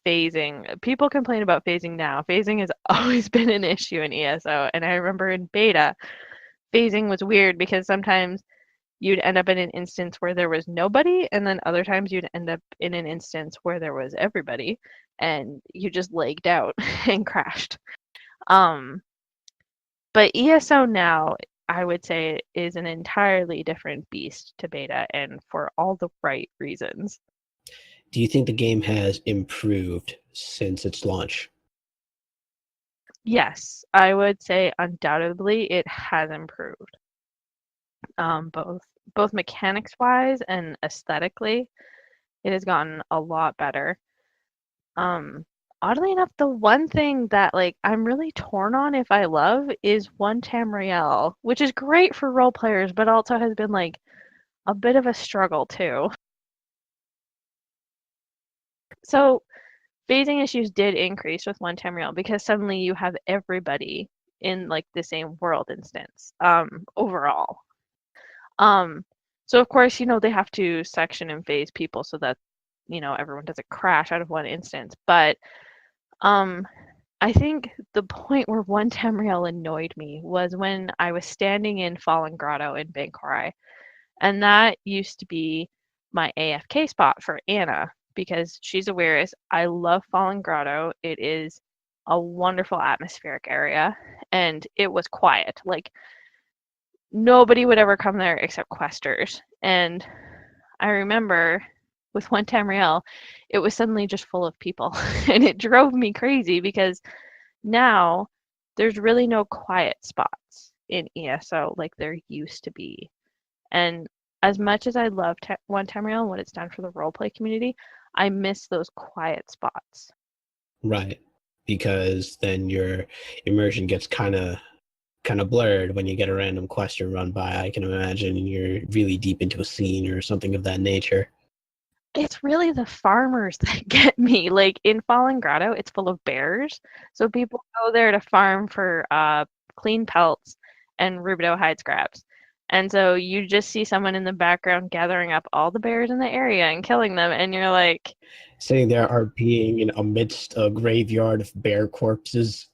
phasing. People complain about phasing now. Phasing has always been an issue in ESO, and I remember in beta, phasing was weird because sometimes you'd end up in an instance where there was nobody, and then other times you'd end up in an instance where there was everybody, and you just lagged out and crashed. But ESO now, I would say, is an entirely different beast to beta, and for all the right reasons. Do you think the game has improved since its launch? Yes, I would say undoubtedly it has improved. Both mechanics wise and aesthetically, it has gotten a lot better. Oddly enough, the one thing that I'm really torn on if I love is one Tamriel, which is great for role players, but also has been a bit of a struggle too. So phasing issues did increase with one Tamriel because suddenly you have everybody in the same world instance overall. So of course, they have to section and phase people so that, everyone doesn't crash out of one instance. But I think the point where one Tamriel annoyed me was when I was standing in Fallen Grotto in Bankorai, and that used to be my AFK spot for Anna because she's a Wyress. I love Fallen Grotto. It is a wonderful atmospheric area, and it was quiet. Like nobody would ever come there except questers. And I remember with one Tamriel, it was suddenly just full of people, and it drove me crazy because now there's really no quiet spots in ESO like there used to be. And as much as I love One Tamriel and what it's done for the roleplay community, I miss those quiet spots. Right. Because then your immersion gets kind of blurred when you get a random question run by. I can imagine you're really deep into a scene or something of that nature. It's really the farmers that get me. Like in Fallen Grotto, it's full of bears. So people go there to farm for clean pelts and rubido hide scraps. And so you just see someone in the background gathering up all the bears in the area and killing them, and you're like, Sitting there RPing in amidst a graveyard of bear corpses.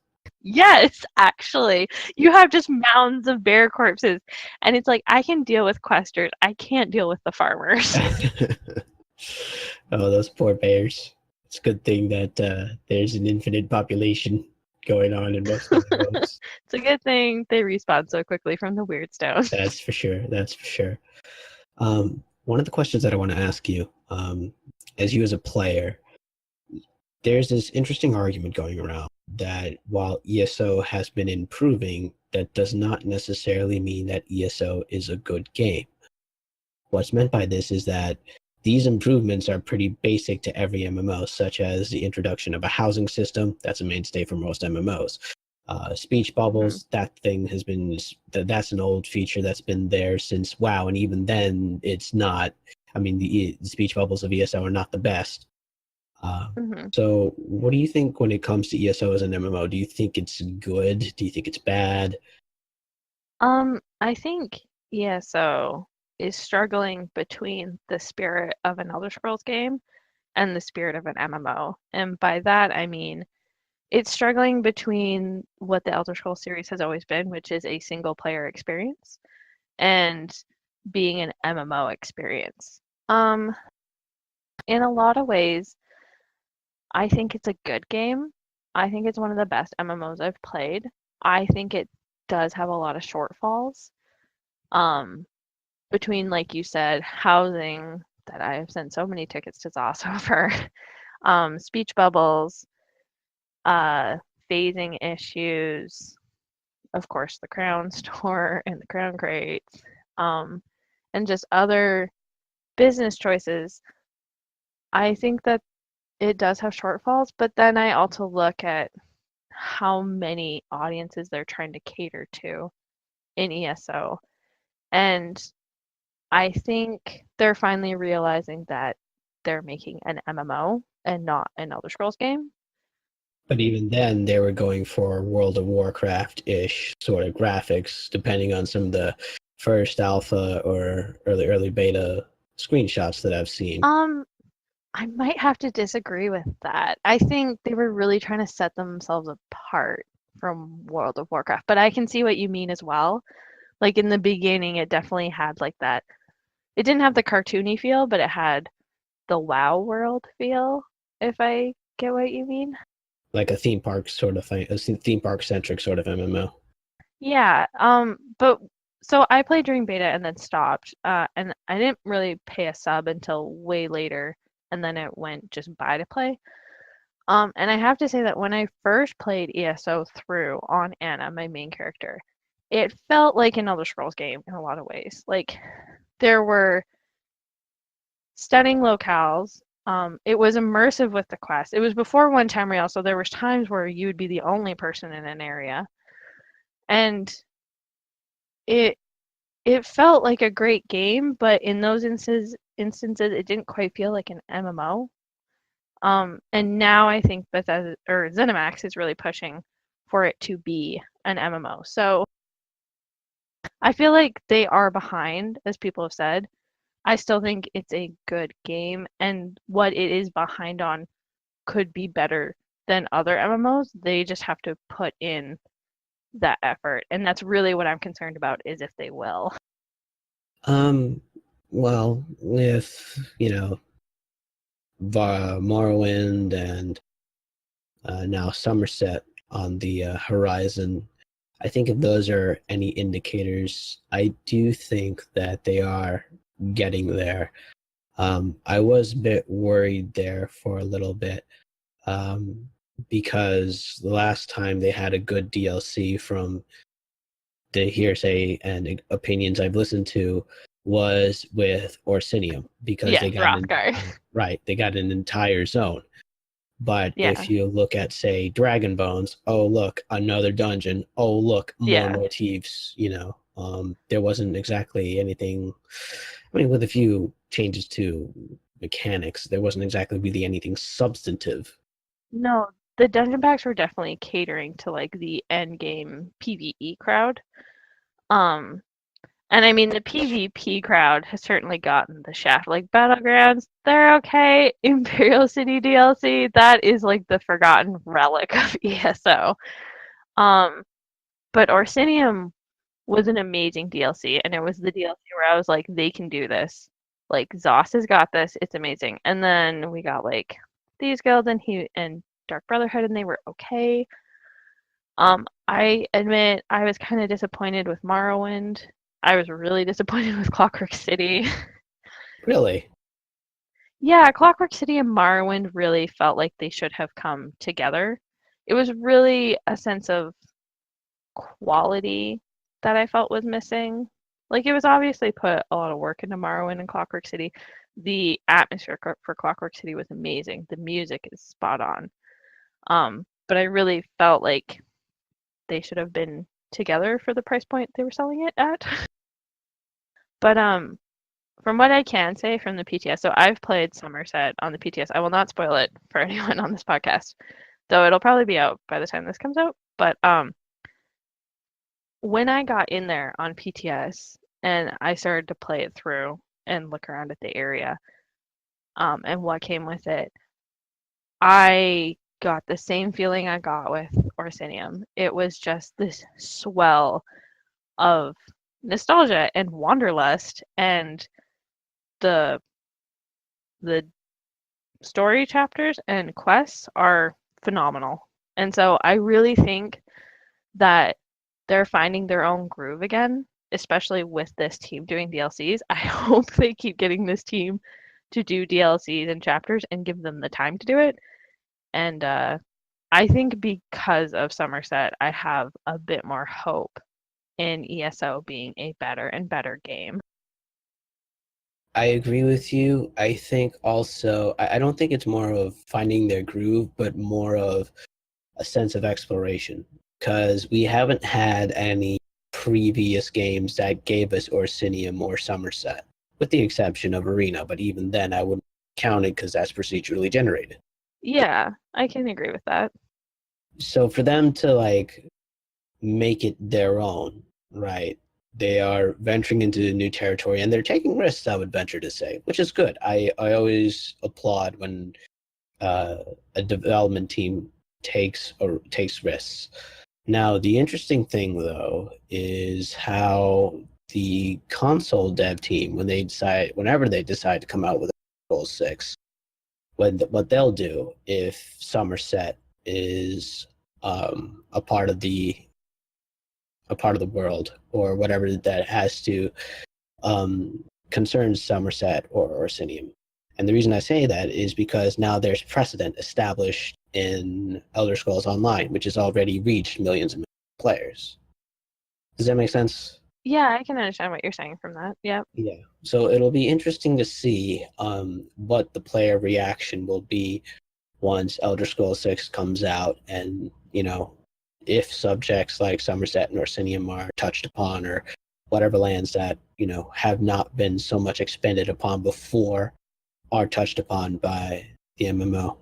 yes, actually. You have just mounds of bear corpses. And it's like, I can deal with questers. I can't deal with the farmers. Oh, those poor bears. It's a good thing that there's an infinite population going on in most of those. It's a good thing they respawn so quickly from the weird stone. That's for sure. That's for sure. One of the questions that I want to ask you, as you as a player, there's this interesting argument going around that while ESO has been improving, that does not necessarily mean that ESO is a good game. What's meant by this is that these improvements are pretty basic to every MMO, such as the introduction of a housing system. That's a mainstay for most MMOs. Speech bubbles, that thing has been, that's an old feature that's been there since WoW, and even then it's not, I mean, the speech bubbles of ESO are not the best. So what do you think when it comes to ESO as an MMO? Do you think it's good? Do you think it's bad? I think ESO is struggling between the spirit of an Elder Scrolls game and the spirit of an MMO. And by that, I mean it's struggling between what the Elder Scrolls series has always been, which is a single player experience, and being an MMO experience. In a lot of ways, I think it's a good game. I think it's one of the best MMOs I've played. I think it does have a lot of shortfalls. Between, like you said, housing that I have sent so many tickets to ZOS over, speech bubbles, phasing issues, of course, the crown store and the crown crates, and just other business choices. I think that it does have shortfalls, but then I also look at how many audiences they're trying to cater to in ESO. And I think they're finally realizing that they're making an MMO and not an Elder Scrolls game. But even then, they were going for World of Warcraft-ish sort of graphics, depending on some of the first alpha or early beta screenshots that I've seen. I might have to disagree with that. I think they were really trying to set themselves apart from World of Warcraft, but I can see what you mean as well. Like in the beginning, it definitely had like that. It didn't have the cartoony feel, but it had the WoW world feel, if I get what you mean. Like a theme park sort of thing, a theme park centric sort of MMO. Yeah, but so I played during beta and then stopped, and I didn't really pay a sub until way later, and then it went just buy to play. And I have to say that when I first played ESO through on Anna, my main character, it felt like an Elder Scrolls game in a lot of ways. Like there were stunning locales. It was immersive with the quest. It was before One Tamriel, so there was times where you would be the only person in an area. And it felt like a great game, but in those instances it didn't quite feel like an MMO. And now I think Bethesda or ZeniMax is really pushing for it to be an MMO. So I feel like they are behind, as people have said. I still think it's a good game, and what it is behind on could be better than other MMOs. They just have to put in that effort, and that's really what I'm concerned about, is if they will. Well, with, Morrowind and now Somerset on the horizon, I think if those are any indicators, I do think that they are getting there. I was a bit worried there for a little bit, because the last time they had a good DLC, from the hearsay and opinions I've listened to, was with Orsinium, because Yes, Rothgar. they got an entire zone. But Yeah. if you look at, say, Dragon Bones, oh look, another dungeon, oh look, more motifs, there wasn't exactly anything. I mean, with a few changes to mechanics, there wasn't exactly really anything substantive. No, the dungeon packs were definitely catering to like the end game PvE crowd. And I mean, the PvP crowd has certainly gotten the shaft. Like Battlegrounds, they're okay. Imperial City DLC, that is like the forgotten relic of ESO. But Orsinium was an amazing DLC, and it was the DLC where I was like, they can do this. Like Zoss has got this. It's amazing. And then we got like these guilds and Dark Brotherhood, and they were okay. I admit I was kind of disappointed with Morrowind. I was really disappointed with Clockwork City. Really? Yeah, Clockwork City and Morrowind really felt like they should have come together. It was really a sense of quality that I felt was missing. Like, it was obviously put a lot of work into Morrowind and Clockwork City. The atmosphere for Clockwork City was amazing. The music is spot on. But I really felt like they should have been together for the price point they were selling it at. But from what I can say from the PTS, so I've played Somerset on the PTS. I will not spoil it for anyone on this podcast, though it'll probably be out by the time this comes out. But when I got in there on PTS and I started to play it through and look around at the area, and what came with it, I got the same feeling I got with Orsinium. It was just this swell of nostalgia and wanderlust, and the story chapters and quests are phenomenal. And so I really think that they're finding their own groove again, especially with this team doing DLCs. I hope they keep getting this team to do DLCs and chapters and give them the time to do it. And I think because of Somerset, I have a bit more hope in ESO being a better and better game. I agree with you. I think also, I don't think it's more of finding their groove, but more of a sense of exploration, because we haven't had any previous games that gave us Orsinium or Somerset, with the exception of Arena, but even then I wouldn't count it because that's procedurally generated. Yeah, I can agree with that. So for them to like make it their own, right? They are venturing into new territory and they're taking risks, I would venture to say, which is good. I always applaud when a development team takes risks. Now, the interesting thing though is how the console dev team, whenever they decide to come out with Goal 6, what they'll do if Somerset is a part of the world, or whatever that has to concerns Somerset or Orsinium. And the reason I say that is because now there's precedent established in Elder Scrolls Online, which has already reached millions of players. Does that make sense? Yeah, I can understand what you're saying from that. Yep. Yeah. So it'll be interesting to see what the player reaction will be once Elder Scrolls 6 comes out, and if subjects like Somerset and Orsinium are touched upon, or whatever lands that have not been so much expanded upon before are touched upon by the MMO.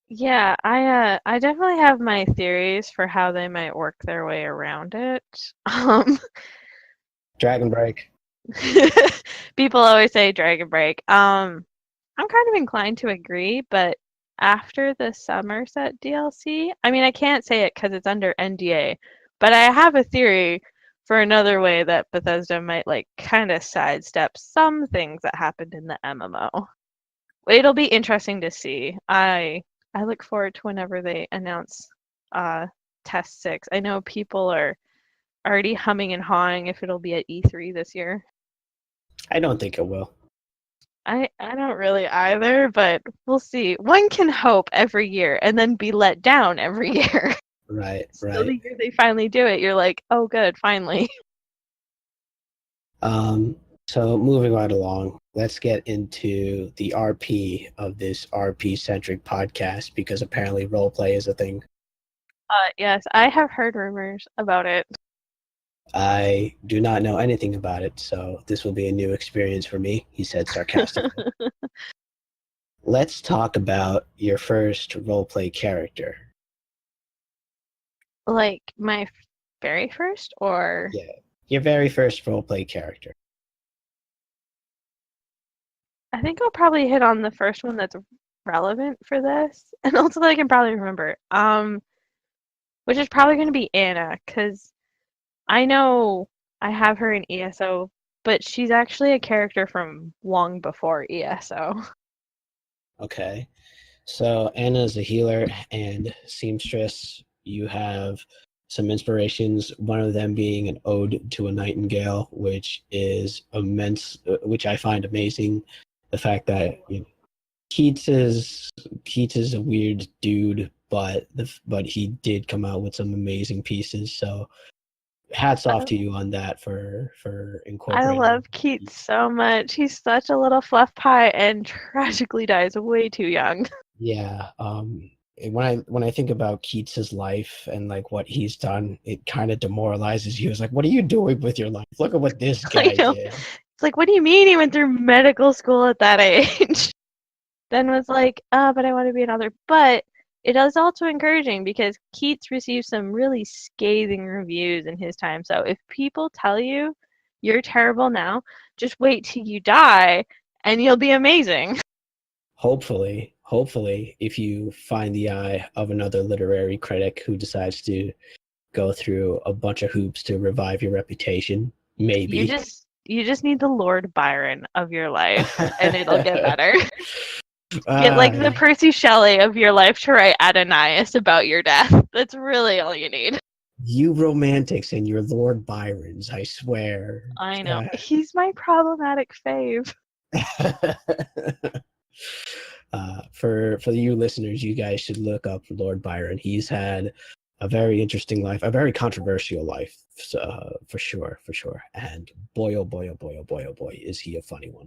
Yeah, I definitely have my theories for how they might work their way around it. Dragon Break. People always say Dragon Break. I'm kind of inclined to agree, but after the Somerset DLC. I mean, I can't say it because it's under NDA, but I have a theory for another way that Bethesda might like kind of sidestep some things that happened in the MMO. It'll be interesting to see. I look forward to whenever they announce Test 6. I know people are already humming and hawing if it'll be at E3 this year. I don't think it will. I don't really either, but we'll see. One can hope every year and then be let down every year. Right, So right. the year they finally do it, you're like, oh, good, finally. So moving right along, let's get into the RP of this RP-centric podcast, because apparently roleplay is a thing. Yes, I have heard rumors about it. I do not know anything about it, so this will be a new experience for me, he said sarcastically. Let's talk about your first roleplay character. Like my very first, or Yeah, your very first roleplay character. I think I'll probably hit on the first one that's relevant for this, and also that I can probably remember. Which is probably going to be Anna, because I know I have her in ESO, but she's actually a character from long before ESO. Okay. So Anna's a healer and seamstress. You have some inspirations, one of them being an ode to a nightingale, which is immense, which I find amazing. The fact that Keats is a weird dude, but he did come out with some amazing pieces. So hats off to you on that for I incorporating. love Keats so much. He's such a little fluff pie and tragically dies way too young. Yeah. When I think about Keats's life and like what he's done, it kind of demoralizes you. It's like, what are you doing with your life? Look at what this I guy know. did. It's like, what do you mean he went through medical school at that age? Then was like, but I want to be another. But it is also encouraging because Keats received some really scathing reviews in his time. So if people tell you you're terrible now, just wait till you die and you'll be amazing. Hopefully, if you find the eye of another literary critic who decides to go through a bunch of hoops to revive your reputation, maybe. You just need the Lord Byron of your life and it'll get better. Get like the Percy Shelley of your life to write Adonais about your death. That's really all you need. You romantics and your Lord Byrons, I swear. I know. He's my problematic fave. For you listeners, you guys should look up Lord Byron. He's had a very interesting life, a very controversial life, for sure. And boy, oh boy, oh boy, oh boy, oh boy, is he a funny one.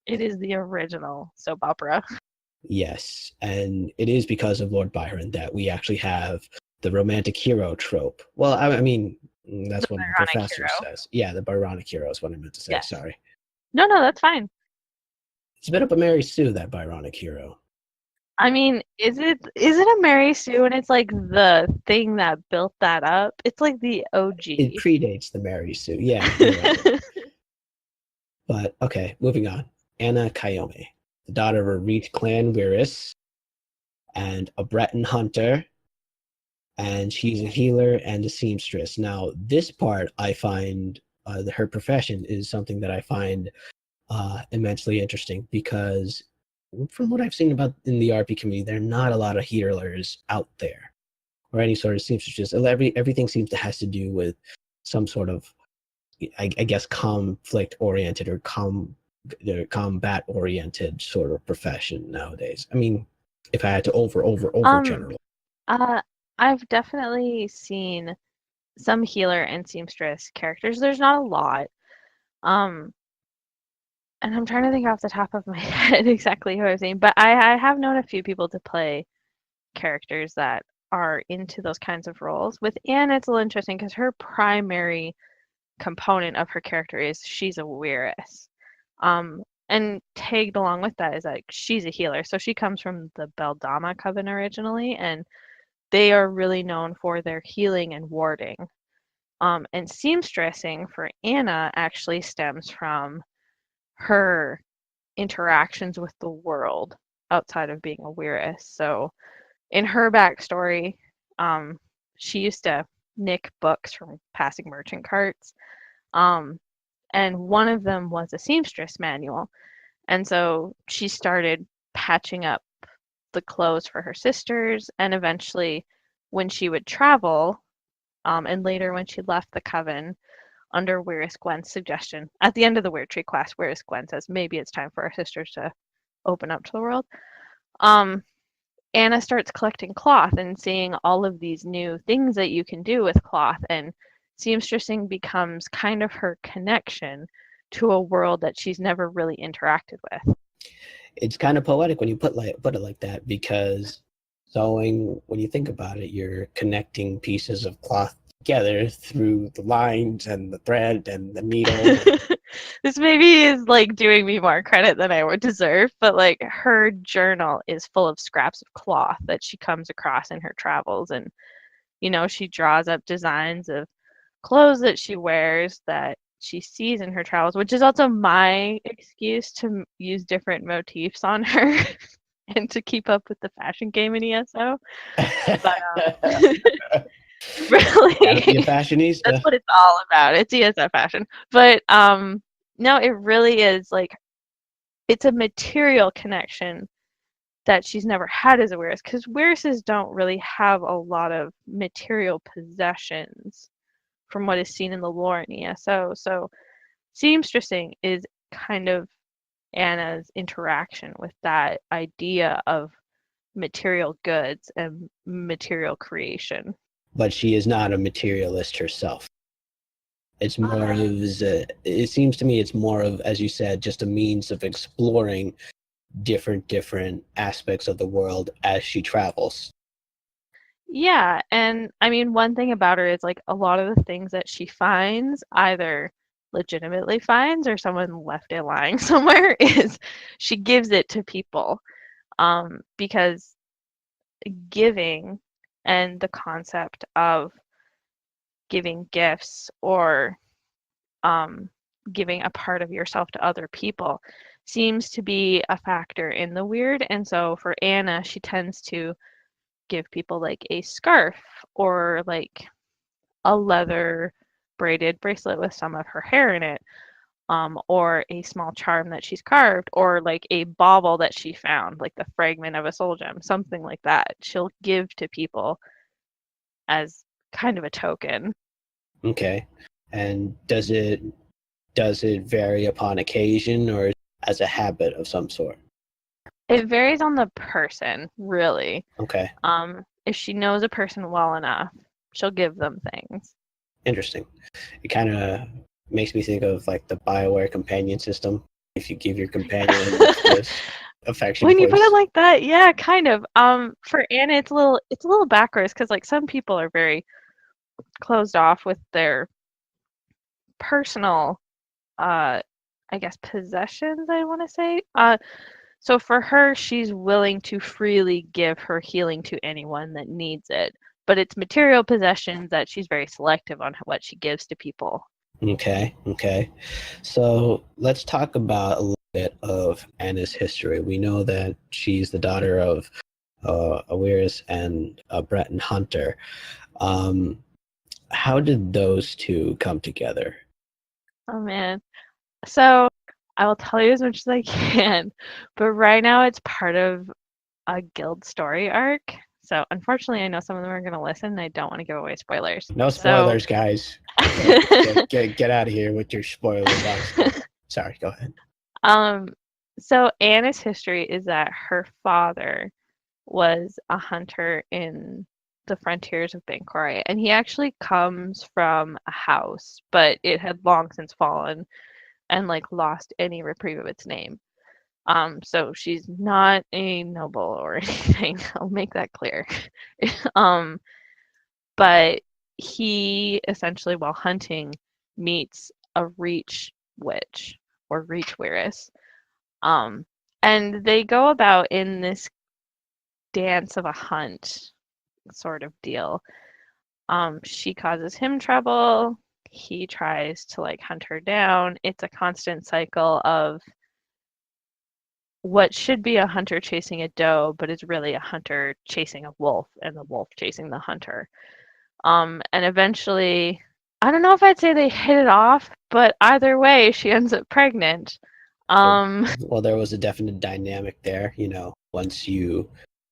It is the original soap opera. Yes, and it is because of Lord Byron that we actually have the romantic hero trope. Well, I mean, that's what the professor says. Yeah, the Byronic hero is what I meant to say. Yes. Sorry. No, that's fine. It's a bit up a Mary Sue, that Byronic hero. I mean, is it a Mary Sue and it's like the thing that built that up? It's like the OG. It predates the Mary Sue. Yeah, you're right. But okay, moving on. Anna Kayome, the daughter of a Reach clan Wyress and a Breton hunter, and she's a healer and a seamstress. Now, this part I find, her profession is something that I find immensely interesting, because from what I've seen about in the RP community, there are not a lot of healers out there, or any sort of seamstress. Everything seems to has to do with some sort of, I guess, conflict-oriented or combat-oriented sort of profession nowadays. I mean, if I had to over generalize. I've definitely seen some healer and seamstress characters. There's not a lot. And I'm trying to think off the top of my head exactly who I've seen, but I have known a few people to play characters that are into those kinds of roles. With Anne, it's a little interesting because her primary component of her character is she's a Wyress. And tagged along with that is that she's a healer. So she comes from the Beldama Coven originally, and they are really known for their healing and warding. And seamstressing for Anna actually stems from her interactions with the world. outside of being a Wyress. So in her backstory, she used to nick books from passing merchant carts. And one of them was a seamstress manual. And so she started patching up the clothes for her sisters, and eventually when she would travel, and later when she left the coven under Wyress Gwen's suggestion, at the end of the Weird Tree quest, Wyress Gwen says maybe it's time for our sisters to open up to the world. Anna starts collecting cloth and seeing all of these new things that you can do with cloth, and seamstressing becomes kind of her connection to a world that she's never really interacted with. It's kind of poetic when you put it like that, because sewing, when you think about it, you're connecting pieces of cloth together through the lines and the thread and the needle. This maybe is like doing me more credit than I would deserve, but like her journal is full of scraps of cloth that she comes across in her travels, and she draws up designs of clothes that she wears that she sees in her travels, which is also my excuse to use different motifs on her and to keep up with the fashion game in ESO. But really, Gotta be a fashionista. that's what it's all about. It's ESO fashion. But no, it really is like it's a material connection that she's never had as a Wyress, because Wyrresses don't really have a lot of material possessions from what is seen in the lore in ESO. So seamstressing is kind of Anna's interaction with that idea of material goods and material creation. But she is not a materialist herself. It's more of, it seems to me it's more of, as you said, just a means of exploring different aspects of the world as she travels. Yeah, and I mean, one thing about her is like a lot of the things that she finds, either legitimately finds or someone left it lying somewhere, is she gives it to people. Because giving and the concept of giving gifts or giving a part of yourself to other people seems to be a factor in the Wyrd. And so for Anna, she tends to give people like a scarf or like a leather braided bracelet with some of her hair in it, or a small charm that she's carved, or like a bauble that she found, like the fragment of a soul gem, something like that. She'll give to people as kind of a token. Okay. And does it vary upon occasion, or as a habit of some sort? It varies on the person, really. Okay. If she knows a person well enough, she'll give them things. Interesting. It kind of makes me think of like the BioWare companion system. If you give your companion this affection, when you put it like that, yeah, kind of. For Anna, it's a little backwards, because like some people are very closed off with their personal, I guess, possessions, I want to say. So for her, she's willing to freely give her healing to anyone that needs it, but it's material possessions that she's very selective on what she gives to people. Okay. So let's talk about a little bit of Anna's history. We know that she's the daughter of a Wyress and a Breton hunter. How did those two come together? Oh man. So I will tell you as much as I can, but right now it's part of a guild story arc. So unfortunately, I know some of them are going to listen, and I don't want to give away spoilers. No spoilers, guys. Get out of here with your spoiler box. Sorry, go ahead. So Anna's history is that her father was a hunter in the frontiers of Bancory, and he actually comes from a house, but it had long since fallen and like lost any reprieve of its name. So she's not a noble or anything. I'll make that clear. But he essentially, while hunting, meets a reach witch or reach Wyress. And they go about in this dance of a hunt sort of deal. She causes him trouble. He tries to like hunt her down. It's a constant cycle of what should be a hunter chasing a doe, but is really a hunter chasing a wolf and the wolf chasing the hunter. And eventually, I don't know if I'd say they hit it off, but either way, she ends up pregnant. Well, there was a definite dynamic there, once you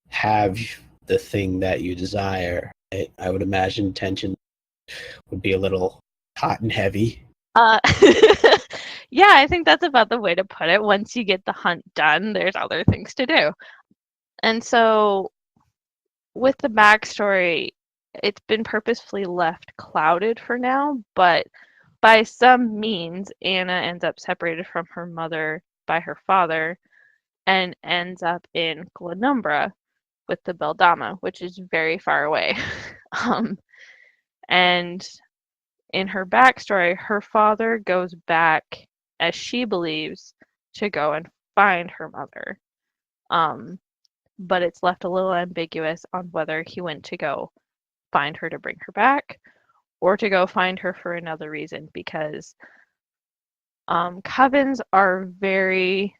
have the thing that you desire, I would imagine tension would be a little hot and heavy. Yeah, I think that's about the way to put it. Once you get the hunt done, there's other things to do. And so with the backstory, it's been purposefully left clouded for now, but by some means, Anna ends up separated from her mother by her father and ends up in Glenumbra with the Beldama, which is very far away. And in her backstory, her father goes back, as she believes, to go and find her mother. But it's left a little ambiguous on whether he went to go find her to bring her back or to go find her for another reason, because covens are very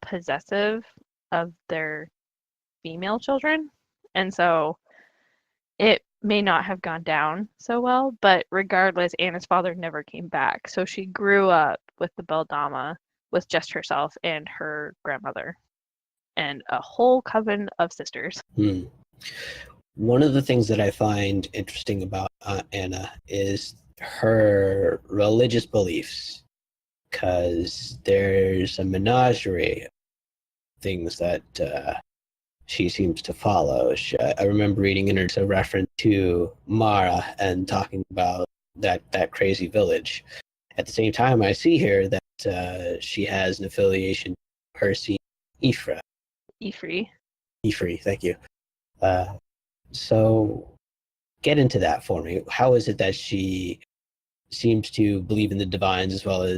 possessive of their female children, and so it may not have gone down so well, but regardless, Anna's father never came back, so she grew up with the Beldama with just herself and her grandmother and a whole coven of sisters. One of the things that I find interesting about Anna is her religious beliefs, because there's a menagerie of things that she seems to follow. I remember reading in her a reference to Mara and talking about that crazy village. At the same time, I see here that she has an affiliation to Percy Ifra. Ifri, thank you. So get into that for me. How is it that she seems to believe in the divines as well as,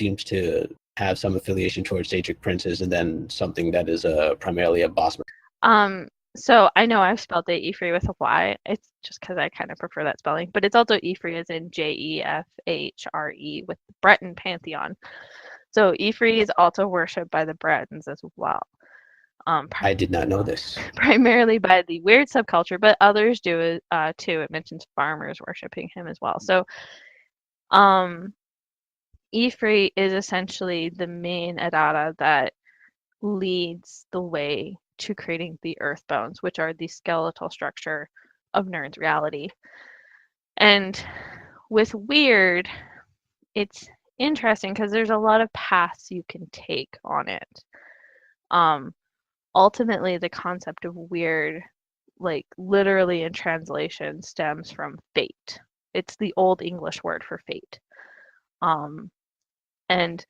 seems to have some affiliation towards Daedric princes, and then something that is primarily a bossman? So I know I've spelled it Ifri with a Y. It's just because I kind of prefer that spelling. But it's also Ifri as in Jefhre with the Breton pantheon. So Ifri is also worshipped by the Bretons as well. I did not know this. Primarily by the Wyrd subculture, but others do it too. It mentions farmers worshipping him as well. So Ifri is essentially the main Adara that leads the way to creating the earth bones, which are the skeletal structure of Nirn's reality. And with Wyrd, it's interesting because there's a lot of paths you can take on it. Ultimately, the concept of Wyrd, like literally in translation, stems from fate. It's the old English word for fate. And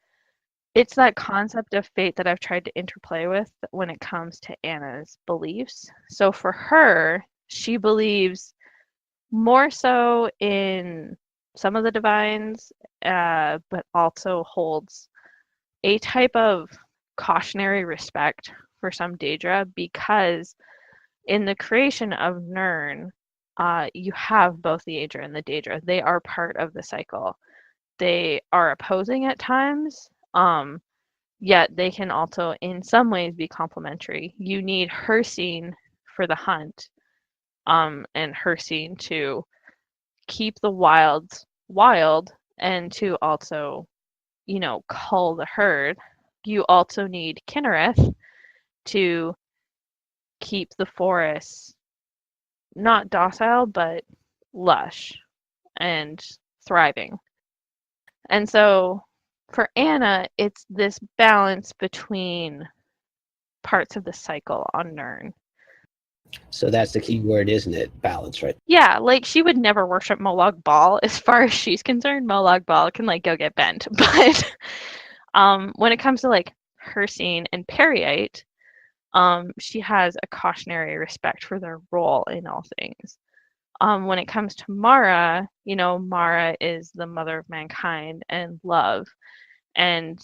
it's that concept of fate that I've tried to interplay with when it comes to Anna's beliefs. So for her, she believes more so in some of the divines, but also holds a type of cautionary respect for some Daedra, because in the creation of Nirn, you have both the Aedra and the Daedra. They are part of the cycle. They are opposing at times, yet they can also in some ways be complementary. You need Hircine for the hunt, and Hircine to keep the wilds wild and to also, cull the herd. You also need Kinnereth to keep the forests not docile, but lush and thriving. And so for Anna, it's this balance between parts of the cycle on Nirn. So that's the key word, isn't it? Balance, right? Yeah, like she would never worship Molag Bal. As far as she's concerned, Molag Bal can go get bent. But when it comes to Hircine and Periite, she has a cautionary respect for their role in all things. When it comes to Mara, Mara is the mother of mankind and love. And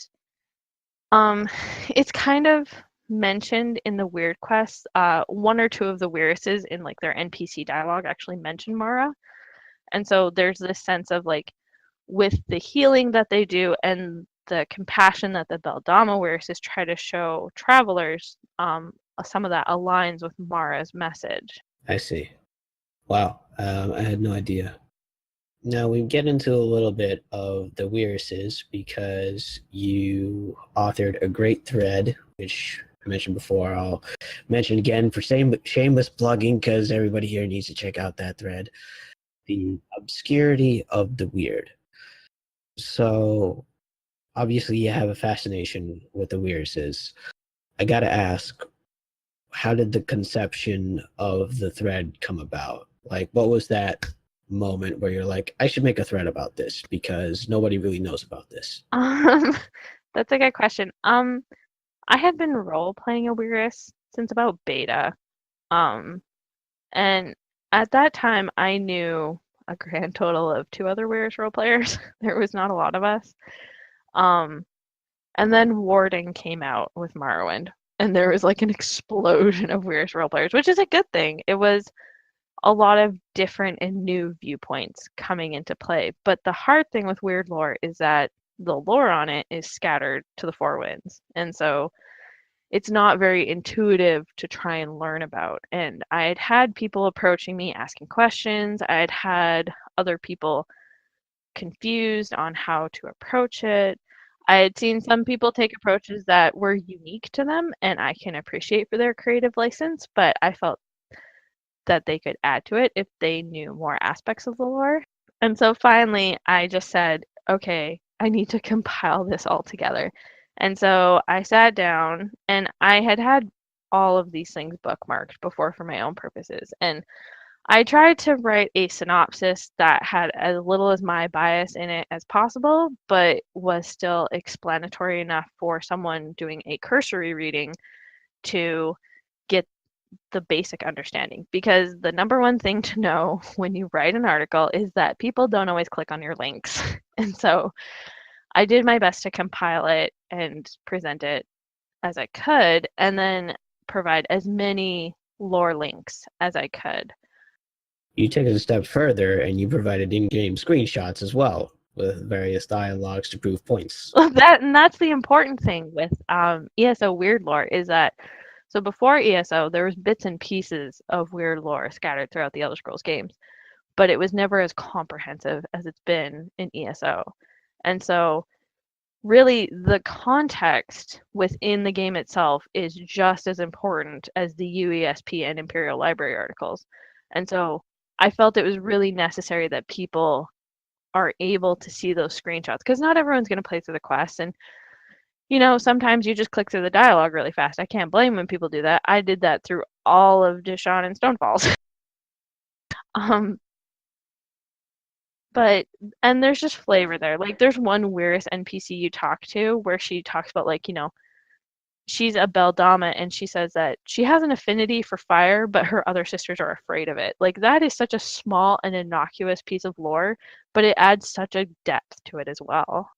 it's kind of mentioned in the Wyrd quests. One or two of the Wyresses in their NPC dialogue actually mention Mara. And so there's this sense of with the healing that they do and the compassion that the Beldama Wyress is trying to show travelers, some of that aligns with Mara's message. I see. Wow, I had no idea. Now we get into a little bit of the Wyresses because you authored a great thread, which I mentioned before. I'll mention again for shameless plugging because everybody here needs to check out that thread. The obscurity of the weird. So obviously you have a fascination with the Wyresses. I gotta ask, how did the conception of the thread come about? Like, what was that moment where you're like, I should make a thread about this because nobody really knows about this? That's a good question. I had been role playing a Wyress since about beta. And at that time I knew a grand total of 2 other Wyress role players. There was not a lot of us. And then Warden came out with Morrowind, and there was like an explosion of Wyress role players, which is a good thing. It was a lot of different and new viewpoints coming into play. But the hard thing with weird lore is that the lore on it is scattered to the 4 winds. And so it's not very intuitive to try and learn about. And I had had people approaching me asking questions. I had had other people confused on how to approach it. I had seen some people take approaches that were unique to them, and I can appreciate for their creative license, but I felt that they could add to it if they knew more aspects of the lore. And so finally, I just said, okay, I need to compile this all together. And so I sat down, and I had had all of these things bookmarked before for my own purposes. And I tried to write a synopsis that had as little as my bias in it as possible, but was still explanatory enough for someone doing a cursory reading to get the basic understanding. Because the number one thing to know when you write an article is that people don't always click on your links. And so I did my best to compile it and present it as I could, and then provide as many lore links as I could. You take it a step further and you provided in-game screenshots as well with various dialogues to prove points. That's the important thing with ESO weird lore is that, so before ESO there was bits and pieces of weird lore scattered throughout the Elder Scrolls games, but it was never as comprehensive as it's been in ESO. And so really the context within the game itself is just as important as the UESP and Imperial Library articles. And so I felt it was really necessary that people are able to see those screenshots, because not everyone's going to play through the quests, and sometimes you just click through the dialogue really fast. I can't blame when people do that. I did that through all of Dishon and Stonefalls. And there's just flavor there. Like, there's one Wyress NPC you talk to where she talks about, like, she's a Beldama, and she says that she has an affinity for fire, but her other sisters are afraid of it. Like, that is such a small and innocuous piece of lore, but it adds such a depth to it as well.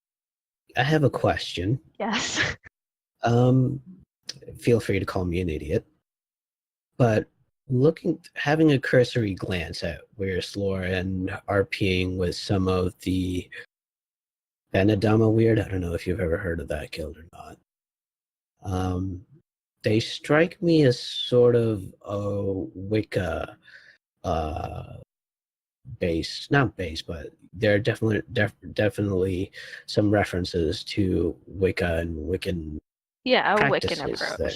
I have a question. Yes. Feel free to call me an idiot. But having a cursory glance at Wyress lore and RPing with some of the Benedama weird, I don't know if you've ever heard of that guild or not. They strike me as sort of a Wicca base, not base, but there are definitely some references to Wicca and Wiccan Yeah, a Wiccan practices approach. there.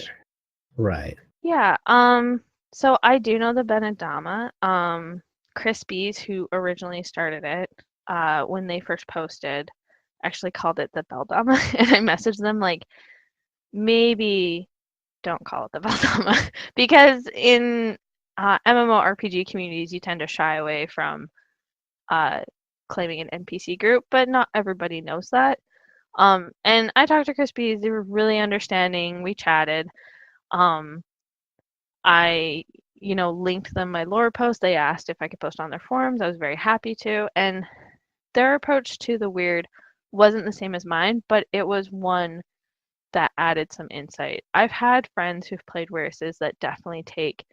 Right. Yeah, so I do know the Benedama. Crispies, who originally started it, when they first posted, actually called it the Beldama, and I messaged them like, maybe don't call it the Beldama, because in MMO-RPG communities, you tend to shy away from claiming an NPC group, but not everybody knows that. And I talked to Crispies, they were really understanding, we chatted. I, linked them my lore post. They asked if I could post on their forums. I was very happy to. And their approach to the weird wasn't the same as mine, but it was one that added some insight. I've had friends who've played Wyresses that definitely take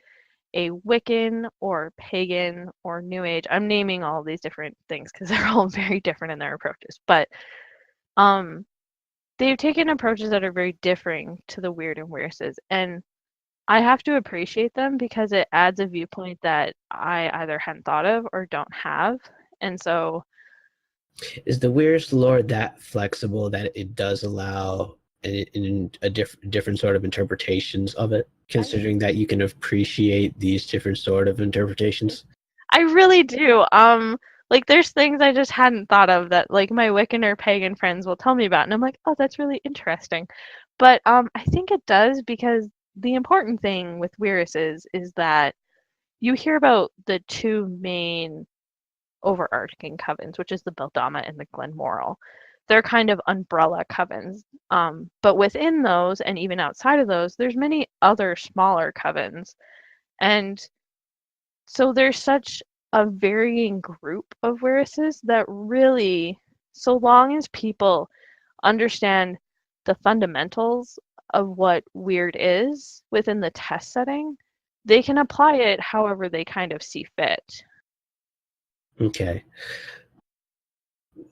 a Wiccan or pagan or New Age. I'm naming all these different things because they're all very different in their approaches. But they've taken approaches that are very differing to the Wyrd and Wyrresses, and I have to appreciate them because it adds a viewpoint that I either hadn't thought of or don't have. And so Is the Wyress lore that flexible that it does allow in a different sort of interpretations of it, considering that you can appreciate these different sort of interpretations? I really do. Like there's things I just hadn't thought of that like my Wiccan or pagan friends will tell me about, and I'm like, oh, that's really interesting. But I think it does because the important thing with Wyress is that you hear about the two main overarching covens, which is the Beldama and the Glenmoral. They're kind of umbrella covens. But within those, and even outside of those, there's many other smaller covens. And so there's such a varying group of Wyrresses that really, so long as people understand the fundamentals of what Wyrd is within the test setting, they can apply it however they kind of see fit. Okay.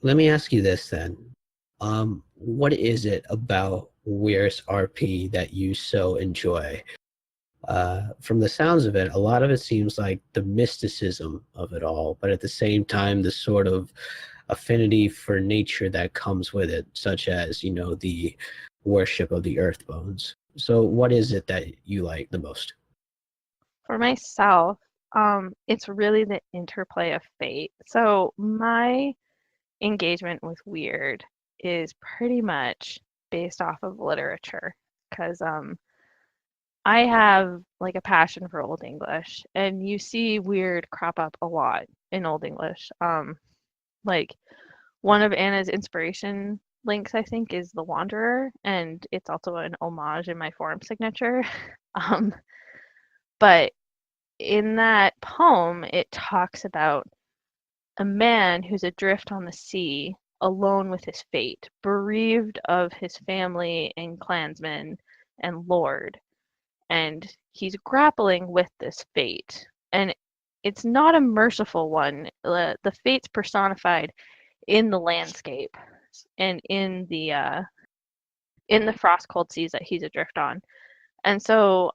Let me ask you this then. What is it about Wyress-RP that you so enjoy? From the sounds of it, a lot of it seems like the mysticism of it all, but at the same time, the sort of affinity for nature that comes with it, such as, the worship of the earth bones. So what is it that you like the most? For myself, it's really the interplay of fate. So my engagement with Wyrd is pretty much based off of literature because I have like a passion for Old English, and you see Wyrd crop up a lot in Old English. Like one of Anna's inspiration links, I think, is The Wanderer, and it's also an homage in my forum signature. um, but in that poem, it talks about a man who's adrift on the sea, alone with his fate, bereaved of his family and clansmen and lord. And he's grappling with this fate. And it's not a merciful one. The fate's personified in the landscape and in the frost cold seas that he's adrift on. And so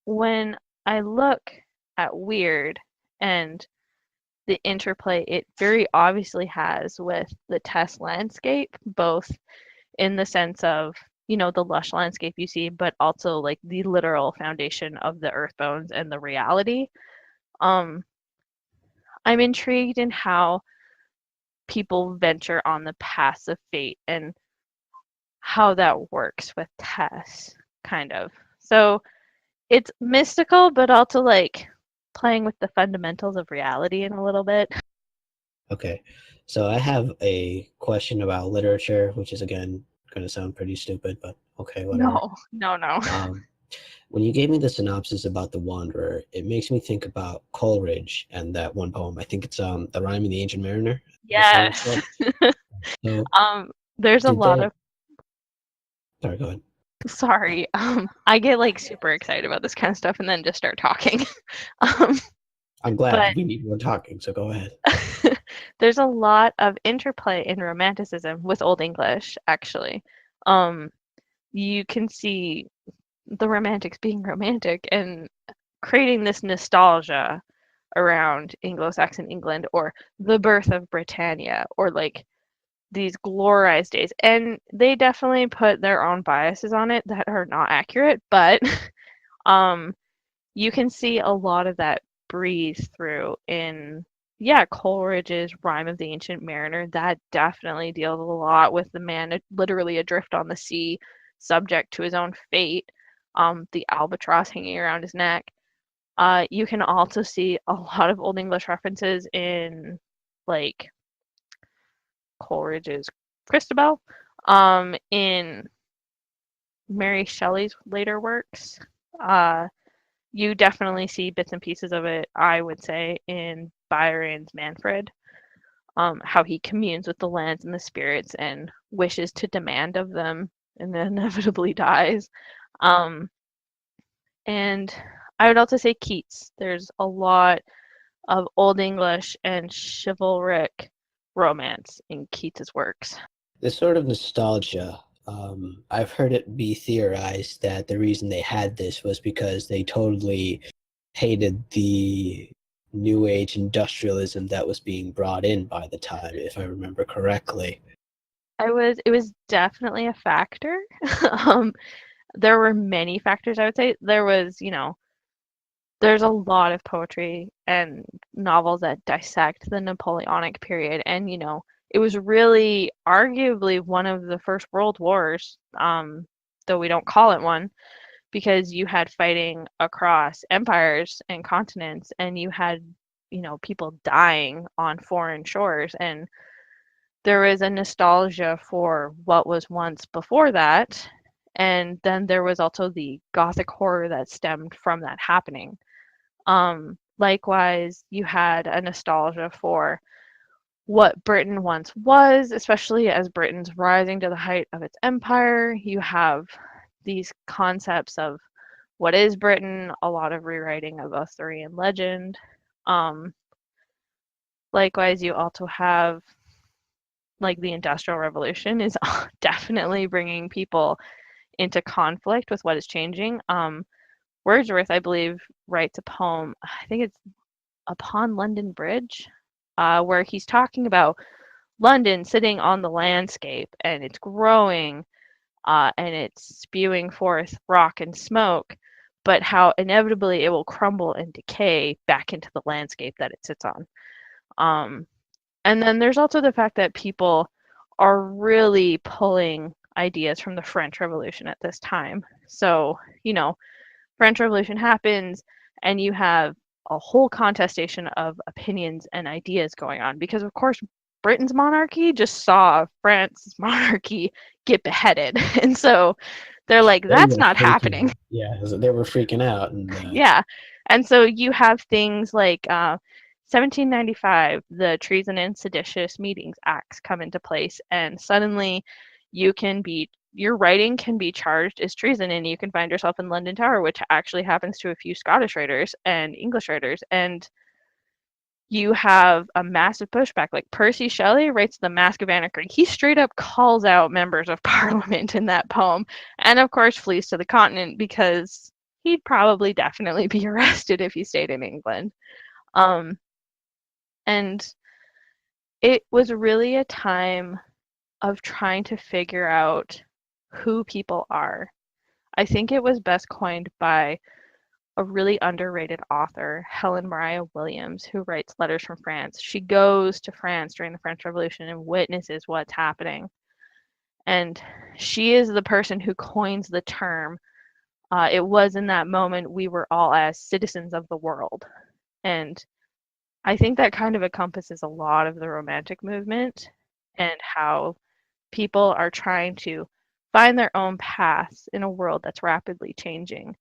when I look at Wyrd and the interplay it very obviously has with the test landscape, both in the sense of, the lush landscape you see, but also like the literal foundation of the earth bones and the reality. I'm intrigued in how people venture on the paths of fate and how that works with Tess, kind of. So it's mystical, but also like playing with the fundamentals of reality in a little bit. Okay, so I have a question about literature, which is again going to sound pretty stupid, but okay, whatever. No. When you gave me the synopsis about the Wanderer, it makes me think about Coleridge and that one poem. I think it's The Rime of the Ancient Mariner. That's what it's Yes. called. So There's a did lot they? of Sorry, go ahead. sorry. I get like super excited about this kind of stuff and then just start talking. um, I'm glad but we need more talking, so go ahead. there's a lot of interplay in romanticism with Old English, actually. Um, you can see the romantics being romantic and creating this nostalgia around Anglo-Saxon England or the birth of Britannia or like these glorious days. And they definitely put their own biases on it that are not accurate, but um you can see a lot of that breathe through in Coleridge's Rime of the Ancient Mariner. That definitely deals a lot with the man literally adrift on the sea, subject to his own fate, the albatross hanging around his neck. You can also see a lot of Old English references in like Coleridge's Christabel, in Mary Shelley's later works. You definitely see bits and pieces of it, I would say, in Byron's Manfred, how he communes with the lands and the spirits and wishes to demand of them and then inevitably dies. Um, and I would also say Keats. There's a lot of Old English and chivalric romance in Keats's works. This sort of nostalgia I've heard it be theorized that the reason they had this was because they totally hated the new age industrialism that was being brought in by the time, if I remember correctly. It was definitely a factor. um, there were many factors, I would say. There was, there's a lot of poetry and novels that dissect the Napoleonic period, and it was really arguably one of the first world wars, though we don't call it one, because you had fighting across empires and continents, and you had people dying on foreign shores, and there was a nostalgia for what was once before that, and then there was also the gothic horror that stemmed from that happening. Likewise, you had a nostalgia for what Britain once was, especially as Britain's rising to the height of its empire. You have these concepts of what is Britain, a lot of rewriting of Arthurian legend. Likewise, you also have like the Industrial Revolution is definitely bringing people into conflict with what is changing. Wordsworth, I believe, writes a poem, I think it's Upon London Bridge, where he's talking about London sitting on the landscape and it's growing and it's spewing forth rock and smoke, but how inevitably it will crumble and decay back into the landscape that it sits on. And then there's also the fact that people are really pulling ideas from the French Revolution at this time. So, French Revolution happens and you have a whole contestation of opinions and ideas going on because of course Britain's monarchy just saw France's monarchy get beheaded. And so they're like, that's not happening. Yeah, they were freaking out. And Yeah. And so you have things like 1795, the Treason and Seditious Meetings Acts come into place, and suddenly your writing can be charged as treason, and you can find yourself in London Tower, which actually happens to a few Scottish writers and English writers. And you have a massive pushback. Like Percy Shelley writes The Mask of Anarchy. He straight up calls out members of Parliament in that poem, and of course flees to the continent because he'd probably definitely be arrested if he stayed in England. And it was really a time of trying to figure out who people are. I think it was best coined by a really underrated author, Helen Maria Williams, who writes Letters from France. She goes to France during the French Revolution and witnesses what's happening. And she is the person who coins the term. It was in that moment we were all as citizens of the world. And I think that kind of encompasses a lot of the Romantic movement and how people are trying to find their own paths in a world that's rapidly changing.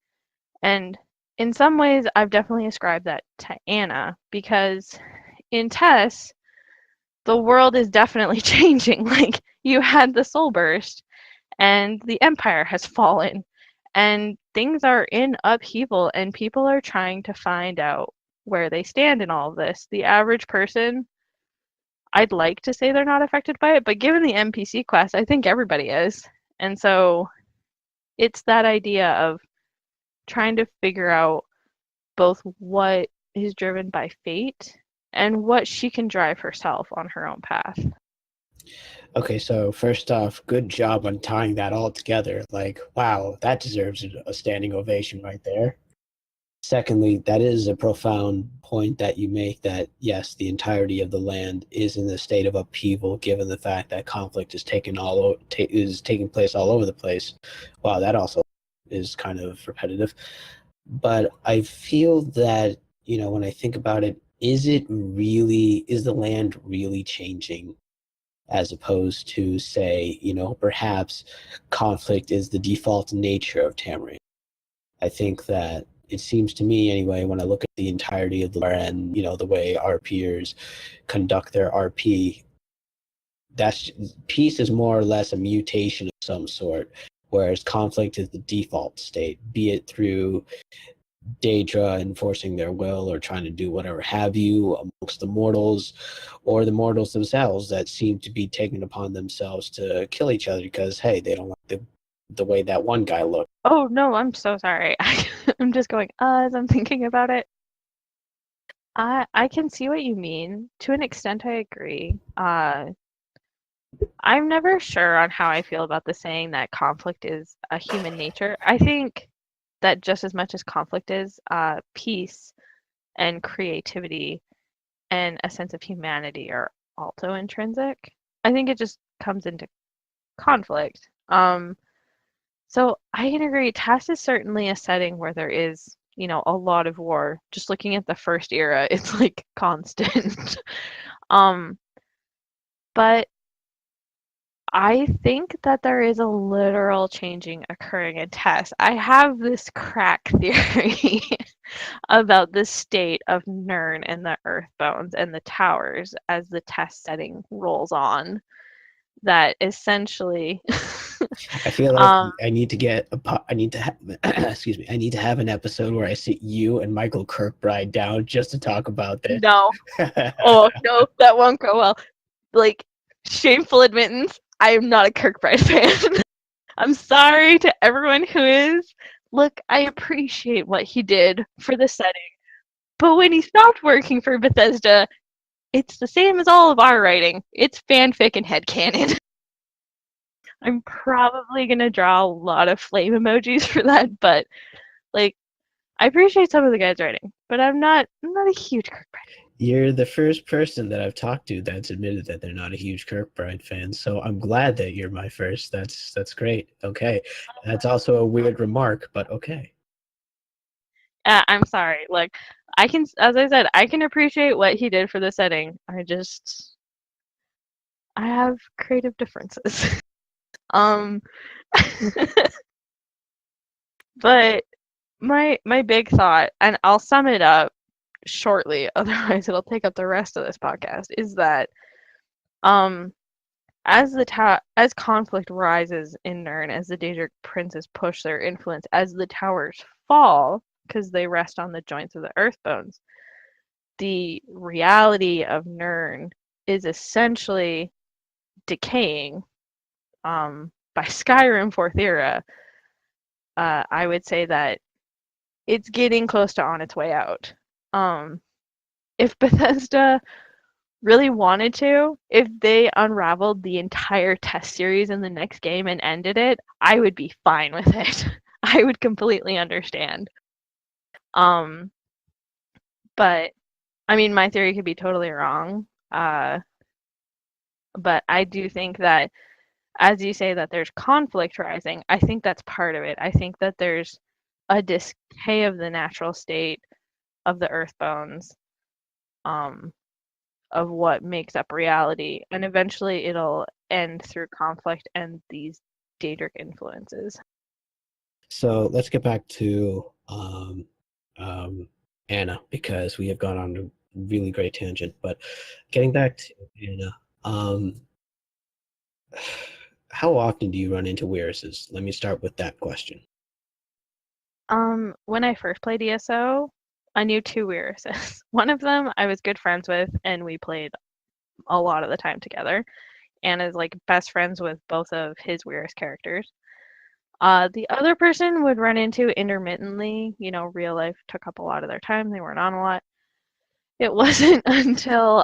And in some ways, I've definitely ascribed that to Anna because in Tess, the world is definitely changing. Like, you had the soul burst, and the empire has fallen, and things are in upheaval, and people are trying to find out where they stand in all of this. The average person, I'd like to say they're not affected by it, but given the NPC quest, I think everybody is. And so it's that idea of trying to figure out both what is driven by fate and what she can drive herself on her own path. Okay, so first off, good job on tying that all together. Like, wow, that deserves a standing ovation right there. Secondly, that is a profound point that you make that, yes, the entirety of the land is in a state of upheaval given the fact that conflict is taking place all over the place. Wow, that also is kind of repetitive. But I feel that, when I think about it, is the land really changing as opposed to, say, perhaps conflict is the default nature of Tamriel? I think that it seems to me anyway, when I look at the entirety of the lore and, the way RPers conduct their RP, peace is more or less a mutation of some sort, whereas conflict is the default state, be it through Daedra enforcing their will or trying to do whatever have you amongst the mortals, or the mortals themselves that seem to be taking upon themselves to kill each other because, hey, they don't like the way that one guy looked. Oh, no, I'm so sorry. I'm just going, as I'm thinking about it. I can see what you mean. To an extent, I agree. I'm never sure on how I feel about the saying that conflict is a human nature. I think that just as much as conflict is, peace and creativity and a sense of humanity are also intrinsic. I think it just comes into conflict. So I can agree. TAS is certainly a setting where there is, a lot of war. Just looking at the first era, it's like constant. um, but I think that there is a literal changing occurring in TAS. I have this crack theory about the state of Nirn and the Earthbones and the towers as the test setting rolls on. That essentially I feel like I need to get I need to have excuse me, I need to have an episode where I sit you and Michael Kirkbride down just to talk about this. no. Oh no, that won't go well. Like, shameful admittance, I am not a Kirkbride fan. I'm sorry to everyone who is. Look, I appreciate what he did for the setting, but when he stopped working for Bethesda, it's the same as all of our writing. It's fanfic and headcanon. I'm probably gonna draw a lot of flame emojis for that, but like, I appreciate some of the guys' writing, but I'm not a huge Kirkbride. You're the first person that I've talked to that's admitted that they're not a huge Kirkbride fan, so I'm glad that you're my first. That's great. Okay, that's also a weird remark, but okay. I'm sorry. Like, I can, as I said, I can appreciate what he did for the setting. I have creative differences. um, but my big thought, and I'll sum it up shortly, otherwise it'll take up the rest of this podcast, is that as conflict rises in Nirn, as the Daedric princes push their influence, as the towers fall because they rest on the joints of the Earthbones, the reality of Nirn is essentially decaying. By Skyrim 4th era, I would say that it's getting close to on its way out. If Bethesda really wanted to, if they unraveled the entire test series in the next game and ended it, I would be fine with it. I would completely understand. But I mean, my theory could be totally wrong. But I do think that, as you say, that there's conflict rising, I think that's part of it. I think that there's a decay of the natural state of the Earthbones, of what makes up reality, and eventually it'll end through conflict and these Daedric influences. So let's get back to Anna, because we have gone on a really great tangent. But getting back to Anna, how often do you run into Wyrresses? Let me start with that question. When I first played ESO, I knew 2 Wyresses. One of them I was good friends with, and we played a lot of the time together. Anna's like best friends with both of his Wyress characters. The other person would run into intermittently. Real life took up a lot of their time. They weren't on a lot. It wasn't until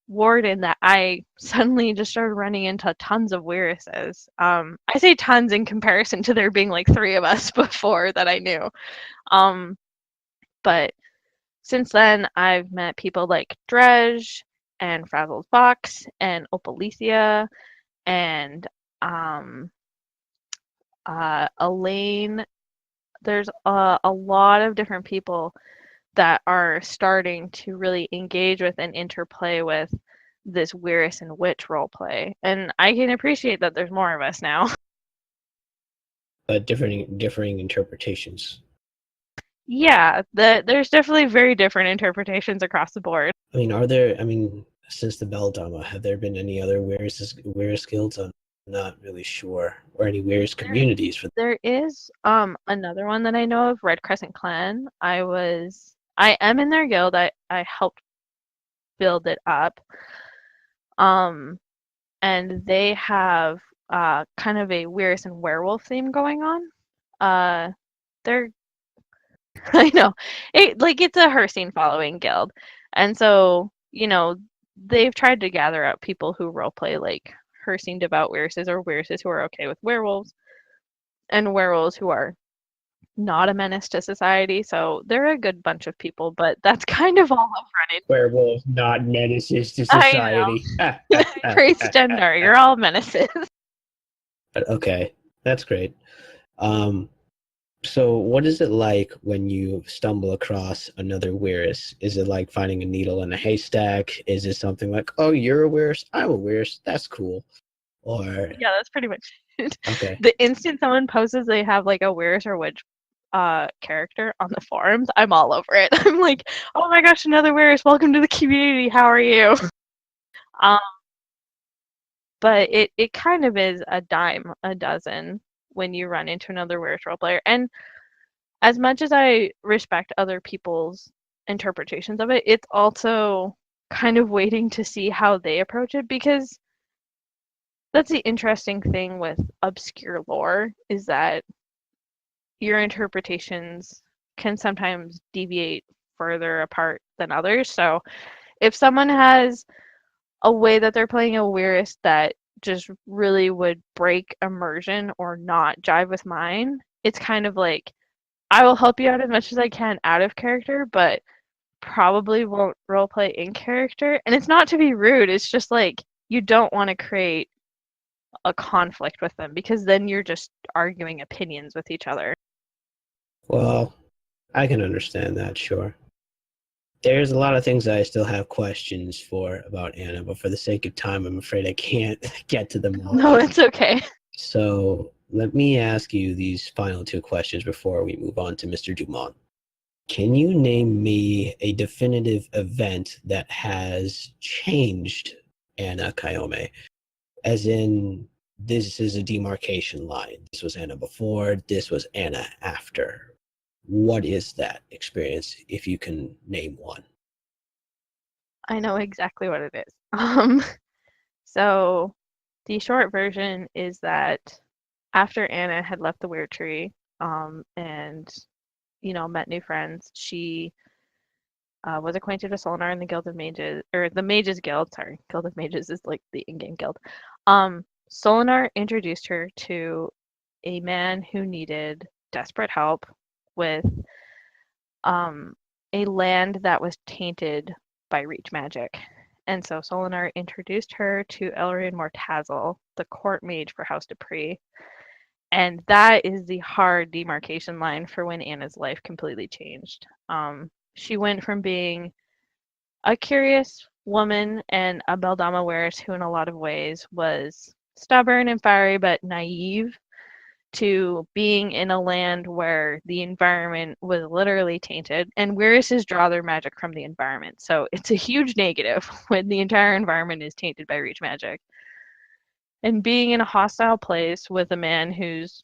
Warden that I suddenly just started running into tons of Wyresses. I say tons in comparison to there being like 3 of us before that I knew. But since then, I've met people like Dredge and Frazzled Fox and Opalicia and Elaine. There's a lot of different people that are starting to really engage with and interplay with this Wyress and Witch roleplay. And I can appreciate that there's more of us now. Differing interpretations. Yeah, there's definitely very different interpretations across the board. Since the Belldama, have there been any other Wyress guilds on Not really sure. Or any Wyress communities for There is another one that I know of, Red Crescent Clan. I am in their guild. I helped build it up. And they have kind of a Wyress and werewolf theme going on. They're I know. It's a Herstein following guild. And so, they've tried to gather up people who roleplay like Herstein devout Wyrresses or Wyrresses who are okay with werewolves and werewolves who are not a menace to society. So they're a good bunch of people, but that's kind of all I've run into. werewolves, not menaces to I society. know. Priest and Nar, you're all menaces. But okay, that's great. So what is it like when you stumble across another Wyress? Is it like finding a needle in a haystack? Is it something like, oh, you're a Wyress, I'm a Wyress, that's cool? Or Yeah, that's pretty much it. okay. The instant someone poses they have like a Wyress or witch character on the forums, I'm all over it. I'm like, oh my gosh, another Wyress, welcome to the community, how are you? Um, but it kind of is a dime a dozen when you run into another Wyress role player. And as much as I respect other people's interpretations of it, it's also kind of waiting to see how they approach it, because that's the interesting thing with obscure lore, is that your interpretations can sometimes deviate further apart than others. So if someone has a way that they're playing a Wyress that just really would break immersion or not jive with mine, it's kind of like, I will help you out as much as I can out of character, but probably won't roleplay in character. And it's not to be rude, it's just like you don't want to create a conflict with them, because then you're just arguing opinions with each other. Well, I can understand that, sure. There's a lot of things that I still have questions for about Anna, but for the sake of time, I'm afraid I can't get to them all. No, it's okay. So let me ask you these final two questions before we move on to Mr. Dumont. Can you name me a definitive event that has changed Anna Kayome? As in, this is a demarcation line. This was Anna before, this was Anna after. What is that experience, if you can name one? I know exactly what it is. So the short version is that after Anna had left the Weird Tree, and met new friends, she was acquainted with Solinar in the Guild of Mages, or the Mages Guild. Sorry, Guild of Mages is like the in-game guild. Solinar introduced her to a man who needed desperate help with a land that was tainted by reach magic. And so Solinar introduced her to Elrian Mortazel, the court mage for House Dupree. And that is the hard demarcation line for when Anna's life completely changed. She went from being a curious woman and a Beldama Wyress who in a lot of ways was stubborn and fiery but naive, to being in a land where the environment was literally tainted, and Wyrresses draw their magic from the environment. So it's a huge negative when the entire environment is tainted by reach magic. And being in a hostile place with a man who's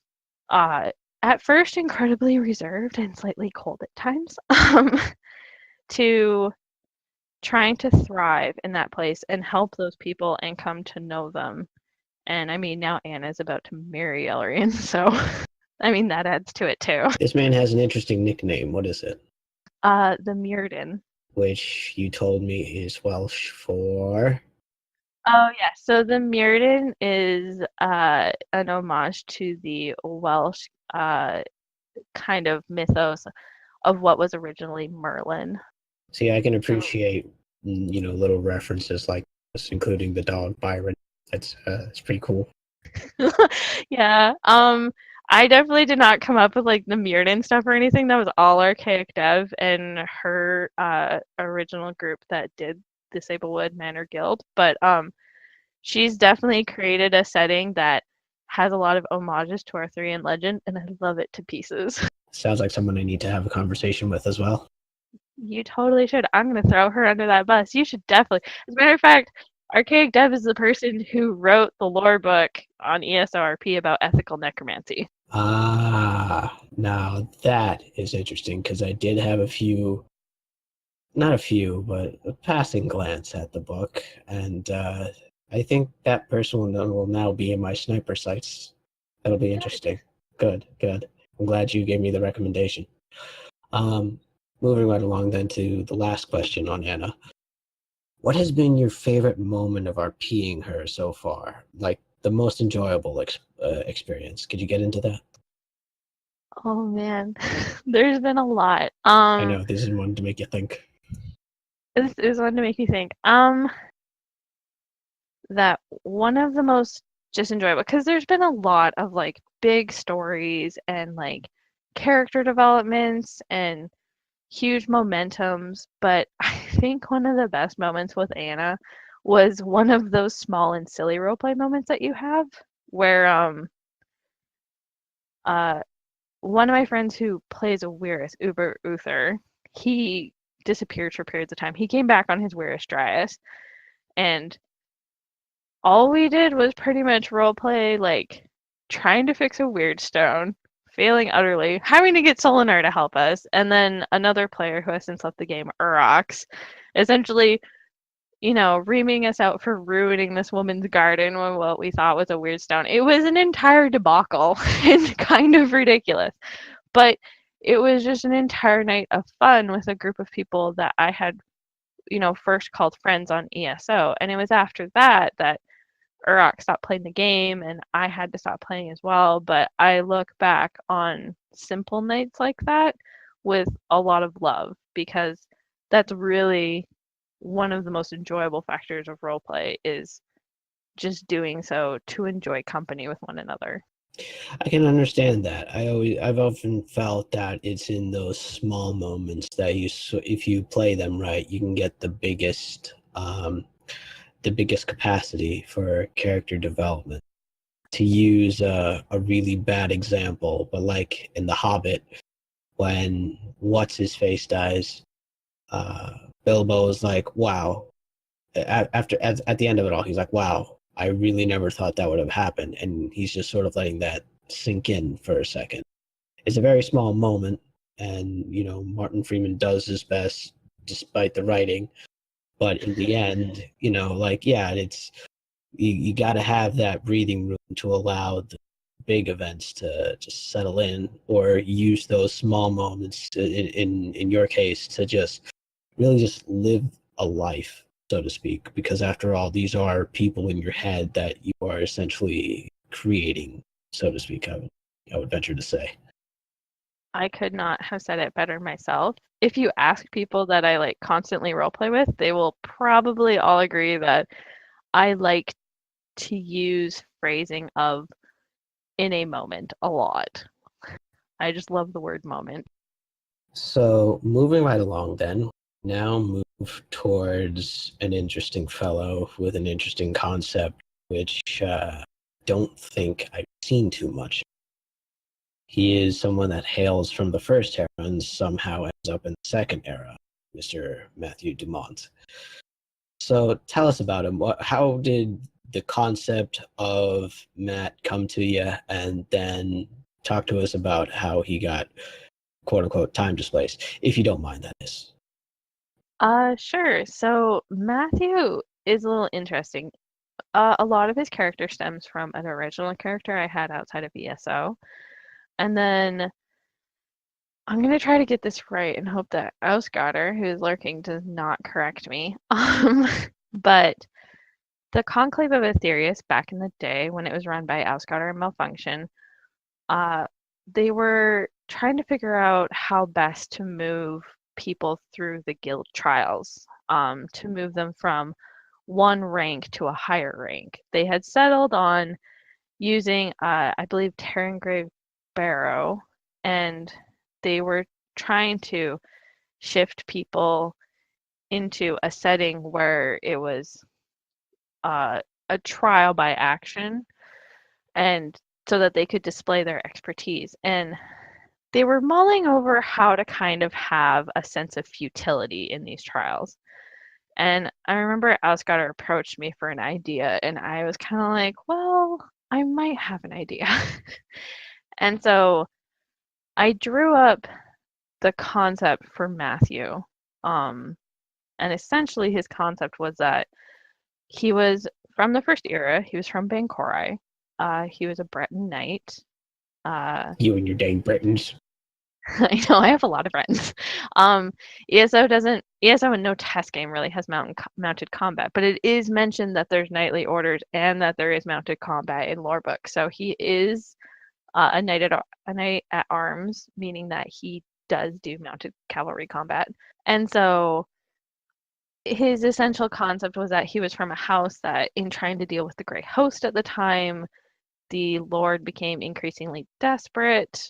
at first incredibly reserved and slightly cold at times, to trying to thrive in that place and help those people and come to know them. And I mean, now Anna's about to marry Elrian, so I mean, that adds to it too. This man has an interesting nickname. What is it? The Myrden. Which you told me is Welsh for? Oh yeah, so the Myrden is an homage to the Welsh kind of mythos of what was originally Merlin. See, I can appreciate, little references like this, including the dog Byron. It's pretty cool. Yeah. I definitely did not come up with like the Myrden stuff or anything. That was all Archaic Dev and her original group that did the Sablewood Manor Guild. But she's definitely created a setting that has a lot of homages to Arthurian legend, and I love it to pieces. Sounds like someone I need to have a conversation with as well. You totally should. I'm gonna throw her under that bus. You should definitely. As a matter of fact, Archaic Dev is the person who wrote the lore book on ESO-RP about ethical necromancy. Now that is interesting because I did have not a few, but a passing glance at the book, and I think that person will now be in my sniper sights. That'll be interesting. Good. I'm glad you gave me the recommendation. Moving right along then to the last question on Anna. What has been your favorite moment of RPing her so far? Like the most enjoyable experience? Could you get into that? Oh man, there's been a lot. I know this is one to make you think. This is one to make me think. That one of the most just enjoyable, because there's been a lot of like big stories and like character developments and huge momentums, but I think one of the best moments with Anna was one of those small and silly roleplay moments that you have where uh one of my friends who plays a Wyress, Uber Uther, he disappeared for periods of time. He came back on his Wyress Dryas, and all we did was pretty much roleplay like trying to fix a weird stone, failing utterly, having to get Solinar to help us, and then another player who has since left the game, Urox, essentially, reaming us out for ruining this woman's garden with what we thought was a weird stone. It was an entire debacle and kind of ridiculous. But it was just an entire night of fun with a group of people that I had, first called friends on ESO. And it was after that that Urok stopped playing the game and I had to stop playing as well. But I look back on simple nights like that with a lot of love because that's really one of the most enjoyable factors of roleplay is just doing so to enjoy company with one another. I can understand that. I've often felt that it's in those small moments that if you play them right, you can get the biggest capacity for character development. To use a really bad example, but like in The Hobbit, when what's his face dies, Bilbo is like, "Wow." At the end of it all, he's like, "Wow, I really never thought that would have happened," and he's just sort of letting that sink in for a second. It's a very small moment, and Martin Freeman does his best despite the writing, but in the end, it's you got to have that breathing room to allow the big events to just settle in, or use those small moments in your case to just really just live a life, so to speak, because after all, these are people in your head that you are essentially creating, so to speak. I would venture to say. I could not have said it better myself. If you ask people that I like constantly roleplay with, they will probably all agree that I like to use phrasing of in a moment a lot. I just love the word moment. So moving right along then, now move towards an interesting fellow with an interesting concept, which don't think I've seen too much. He is someone that hails from the first era and somehow ends up in the second era, Mr. Matthew Dumont. So tell us about him. How did the concept of Matt come to you, and then talk to us about how he got quote unquote time displaced, if you don't mind, that is. Sure. So Matthew is a little interesting. A lot of his character stems from an original character I had outside of ESO. And then I'm going to try to get this right and hope that Ausgatter, who is lurking, does not correct me. But the Conclave of Aetherius back in the day when it was run by Ausgatter and Malfunction, they were trying to figure out how best to move people through the guild trials, to move them from one rank to a higher rank. They had settled on using, I believe, Terrangrave Barrow, and they were trying to shift people into a setting where it was a trial by action, and so that they could display their expertise. And they were mulling over how to kind of have a sense of futility in these trials. And I remember Asgard approached me for an idea, and I was kind of like, well, I might have an idea. And so I drew up the concept for Matthew. And essentially his concept was that he was from the first era. He was from Bancorai. He was a Breton knight. You and your dang Britons. I know, I have a lot of friends. ESO in no test game really has mounted combat, but it is mentioned that there's knightly orders and that there is mounted combat in lorebook. So he is a knight at arms, meaning that he does do mounted cavalry combat. And so his essential concept was that he was from a house that, in trying to deal with the Grey Host at the time, the Lord became increasingly desperate.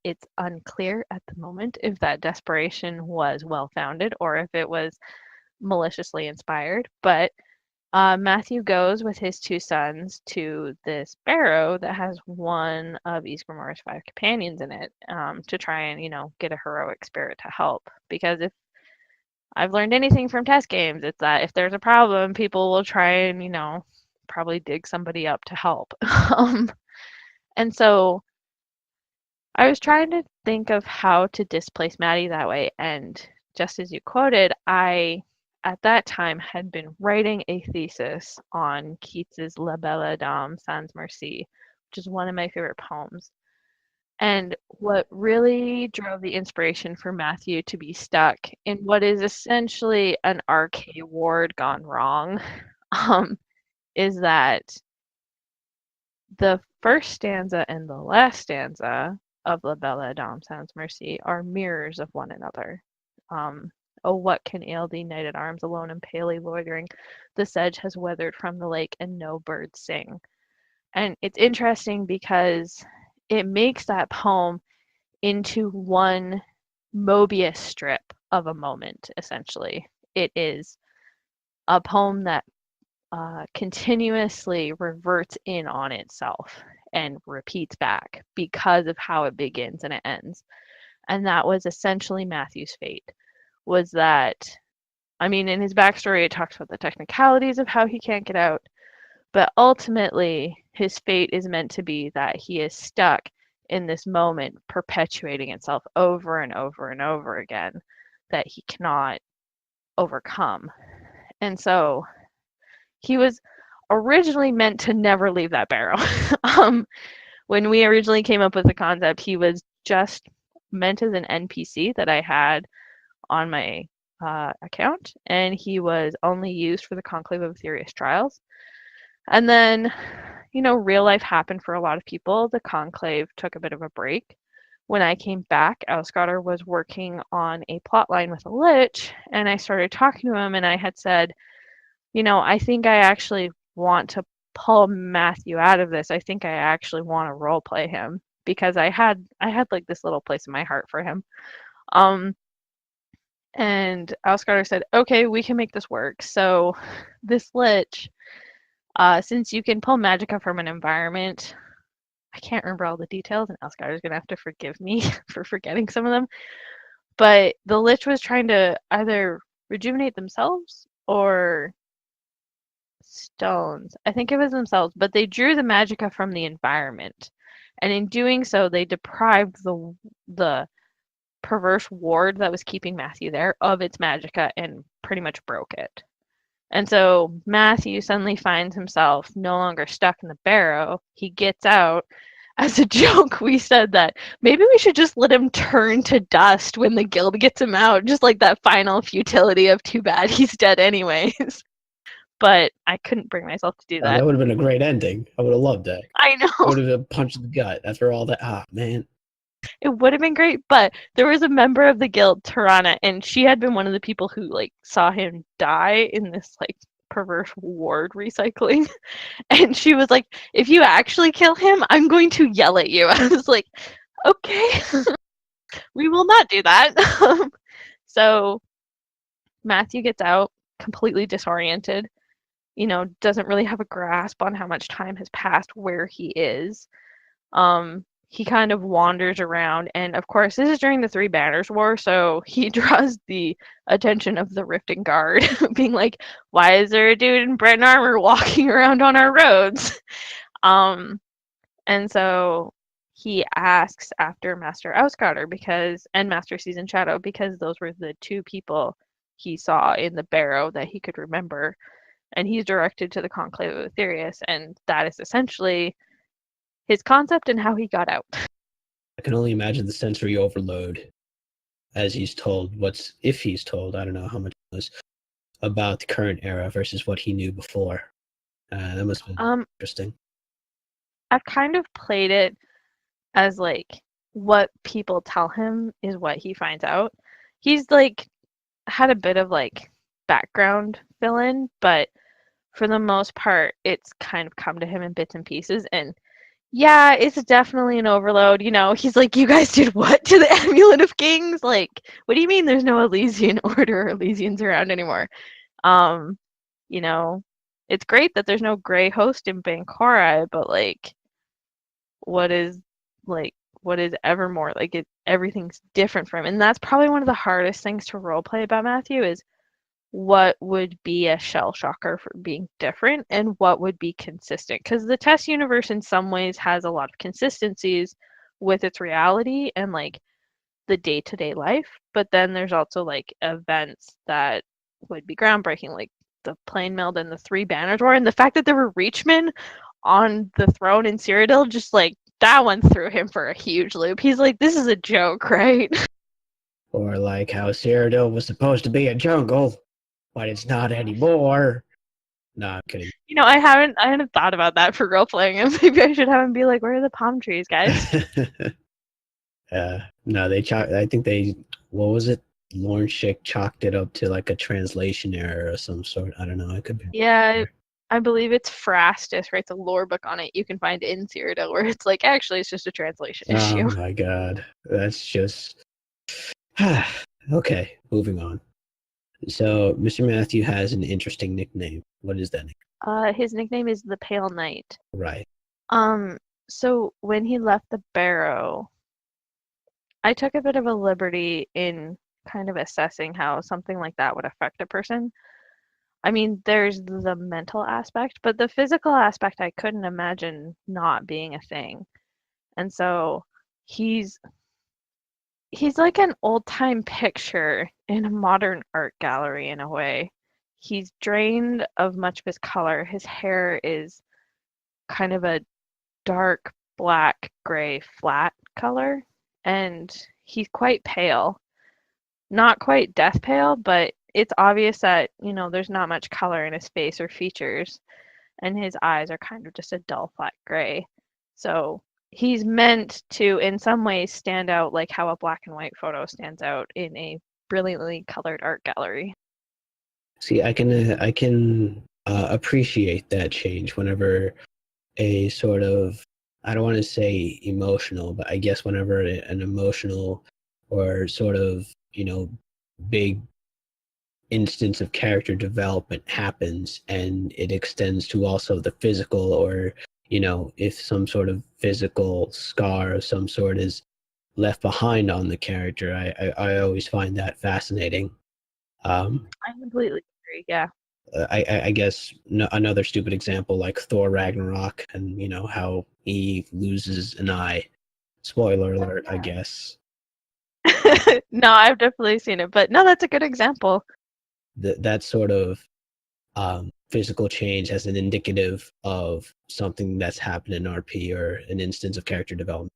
It's unclear at the moment if that desperation was well-founded or if it was maliciously inspired. But Matthew goes with his two sons to this barrow that has one of Ysgrimmar's 5 companions in it, to try and, get a heroic spirit to help. Because if I've learned anything from test games, it's that if there's a problem, people will try and, probably dig somebody up to help. And so I was trying to think of how to displace Maddie that way. And just as you quoted, I, at that time, had been writing a thesis on Keats's La Belle Dame sans Merci, which is one of my favorite poems. And what really drove the inspiration for Matthew to be stuck in what is essentially an RK ward gone wrong, is that the first stanza and the last stanza of La Belle Dame sans Merci are mirrors of one another. Oh, what can ail thee, knight at arms, alone and palely loitering? The sedge has weathered from the lake, and no birds sing. And it's interesting because it makes that poem into one Mobius strip of a moment, essentially. It is a poem that continuously reverts in on itself and repeats back because of how it begins and it ends. And that was essentially Matthew's fate, was that, in his backstory, it talks about the technicalities of how he can't get out, but ultimately his fate is meant to be that he is stuck in this moment, perpetuating itself over and over and over again, that he cannot overcome. And so he was originally meant to never leave that barrow. When we originally came up with the concept, he was just meant as an NPC that I had on my account, and he was only used for the Conclave of Serious Trials. And then, real life happened for a lot of people. The Conclave took a bit of a break. When I came back, Ausgatter was working on a plot line with a lich, and I started talking to him, and I had said, I think I actually want to pull Matthew out of this. I think I actually want to role play him, because I had like this little place in my heart for him. And Ausgatter said, okay, we can make this work. So this lich, since you can pull magicka from an environment, I can't remember all the details, and Ausgatter is going to have to forgive me for forgetting some of them. But the lich was trying to either rejuvenate themselves or stones. I think it was themselves, but they drew the magicka from the environment. And in doing so, they deprived the perverse ward that was keeping Matthew there of its magicka and pretty much broke it. And so Matthew suddenly finds himself no longer stuck in the barrow. He gets out. As a joke, we said that maybe we should just let him turn to dust when the guild gets him out, just like that final futility of too bad he's dead anyways. But I couldn't bring myself to do that. That would have been a great ending. I would have loved that. I know. I would have been punched in the gut after all that. Man. It would have been great, but there was a member of the guild, Tirana, and she had been one of the people who saw him die in this perverse ward recycling. And she was like, if you actually kill him, I'm going to yell at you. I was like, okay, we will not do that. So Matthew gets out completely disoriented, doesn't really have a grasp on how much time has passed, where he is. he kind of wanders around, and of course this is during the Three Banners War, so he draws the attention of the Riften Guard, being like, why is there a dude in Breton armor walking around on our roads? And so he asks after Master Outscouter and Master Season Shadow, because those were the two people he saw in the barrow that he could remember, and he's directed to the Conclave of Aetherius, and that is essentially his concept and how he got out. I can only imagine the sensory overload as he's told if he's told, I don't know how much it was, about the current era versus what he knew before. That must have been interesting. I've kind of played it as like what people tell him is what he finds out. He's like had a bit of like background fill in, but for the most part it's kind of come to him in bits and pieces, and yeah, it's definitely an overload. He's like, you guys did what to the Amulet of Kings? Like, what do you mean there's no Elysian Order or Elysians around anymore? You know, it's great that there's no Grey Host in Bankora, but like, what is Evermore? Like, everything's different from him. And that's probably one of the hardest things to roleplay about Matthew is what would be a shell shocker for being different and what would be consistent, because the test universe in some ways has a lot of consistencies with its reality and like the day-to-day life, but then there's also like events that would be groundbreaking, like the plane meld and the Three Banners War, and the fact that there were Reachmen on the throne in Cyrodiil, just like that one threw him for a huge loop. He's like, this is a joke, right? Or like how Cyrodiil was supposed to be a jungle, but it's not anymore. No, I'm kidding. I hadn't thought about that for role playing, and maybe I should have him be like, where are the palm trees, guys? No, I think what was it? Lorne Schick chalked it up to like a translation error of some sort. I don't know. It could be. Yeah, I believe it's Phrastus writes a lore book on it you can find in Cyrodiil, where it's like, actually, it's just a translation issue. Oh my god. That's just... Okay, moving on. So, Mr. Matthew has an interesting nickname. What is that nickname? His nickname is the Pale Knight. Right. So when he left the barrow, I took a bit of a liberty in kind of assessing how something like that would affect a person. I mean, there's the mental aspect, but the physical aspect I couldn't imagine not being a thing. And so he's like an old-time picture in a modern art gallery in a way. He's drained of much of his color. His hair is kind of a dark black gray flat color, and he's quite pale. Not quite death pale, but it's obvious that, there's not much color in his face or features, and his eyes are kind of just a dull flat gray. So he's meant to, in some ways, stand out like how a black and white photo stands out in a brilliantly colored art gallery. See, I can appreciate that change whenever a sort of, I don't want to say emotional, but I guess whenever an emotional or sort of, big instance of character development happens and it extends to also the physical, or if some sort of physical scar of some sort is left behind on the character, I always find that fascinating. I completely agree. Yeah. I guess another stupid example, like Thor Ragnarok, and how he loses an eye. Spoiler alert, I guess. No, I've definitely seen it, but no, that's a good example. That sort of physical change as an indicative of something that's happened in RP or an instance of character development.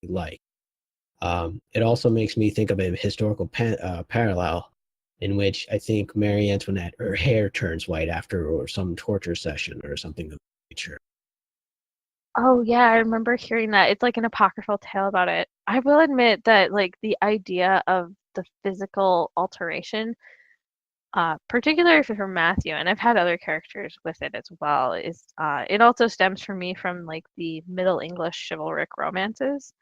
It also makes me think of a historical parallel in which I think Marie Antoinette, her hair turns white after or some torture session or something of that nature. Oh yeah, I remember hearing that. It's like an apocryphal tale about it. I will admit that like the idea of the physical alteration, particularly for Matthew, and I've had other characters with it as well, is it also stems for me from like the Middle English chivalric romances,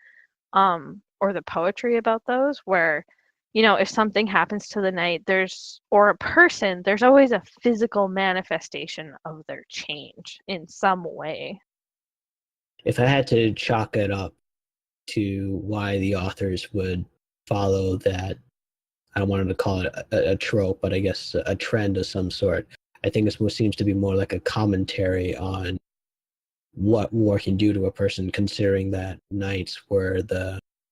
or the poetry about those, where if something happens to the knight, or a person, there's always a physical manifestation of their change in some way. If I had to chalk it up to why the authors would follow that. I don't want to call it a trope, but I guess a trend of some sort. I think it seems to be more like a commentary on what war can do to a person, considering that knights were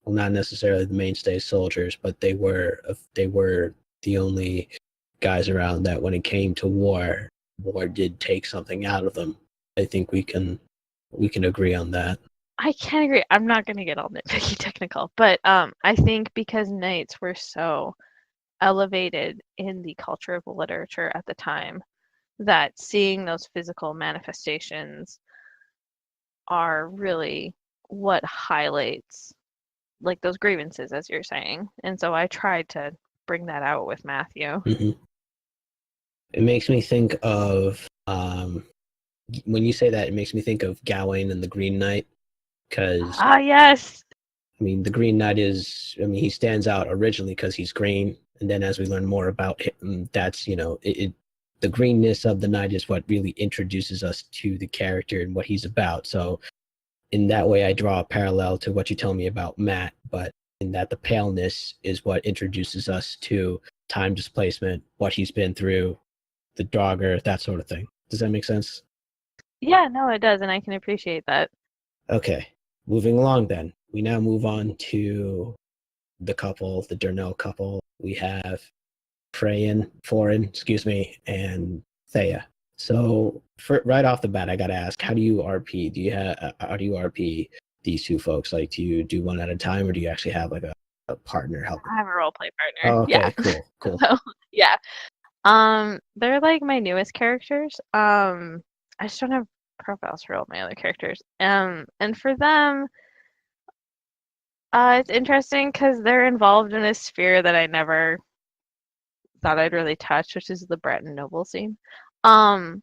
not necessarily the mainstay soldiers, but they were the only guys around that when it came to war did take something out of them. I think we can agree on that. I can agree. I'm not going to get all nitpicky technical, but I think because knights were so elevated in the culture of literature at the time, that seeing those physical manifestations are really what highlights like those grievances, as you're saying. And so I tried to bring that out with Matthew. Mm-hmm. It makes me think of when you say that, it makes me think of Gawain and the Green Knight, because Yes. I mean, the Green Knight he stands out originally because he's green, and then as we learn more about him, that's the greenness of the knight is what really introduces us to the character and what he's about. So in that way, I draw a parallel to what you tell me about Matt, but in that the paleness is what introduces us to time displacement, what he's been through, the dogger, that sort of thing. Does that make sense? Yeah, no, it does, and I can appreciate that. Okay, moving along then. We now move on to the couple, the Durnell couple. We have Foreign, and Thea. So right off the bat, I gotta ask, how do you RP? How do you RP these two folks? Like, do you do one at a time, or do you actually have like a partner helping? I have a role play partner. Oh, okay, Yeah. cool. So, yeah. They're like my newest characters. I just don't have profiles for all my other characters. And for them, it's interesting because they're involved in a sphere that I never thought I'd really touch, which is the Breton noble scene. But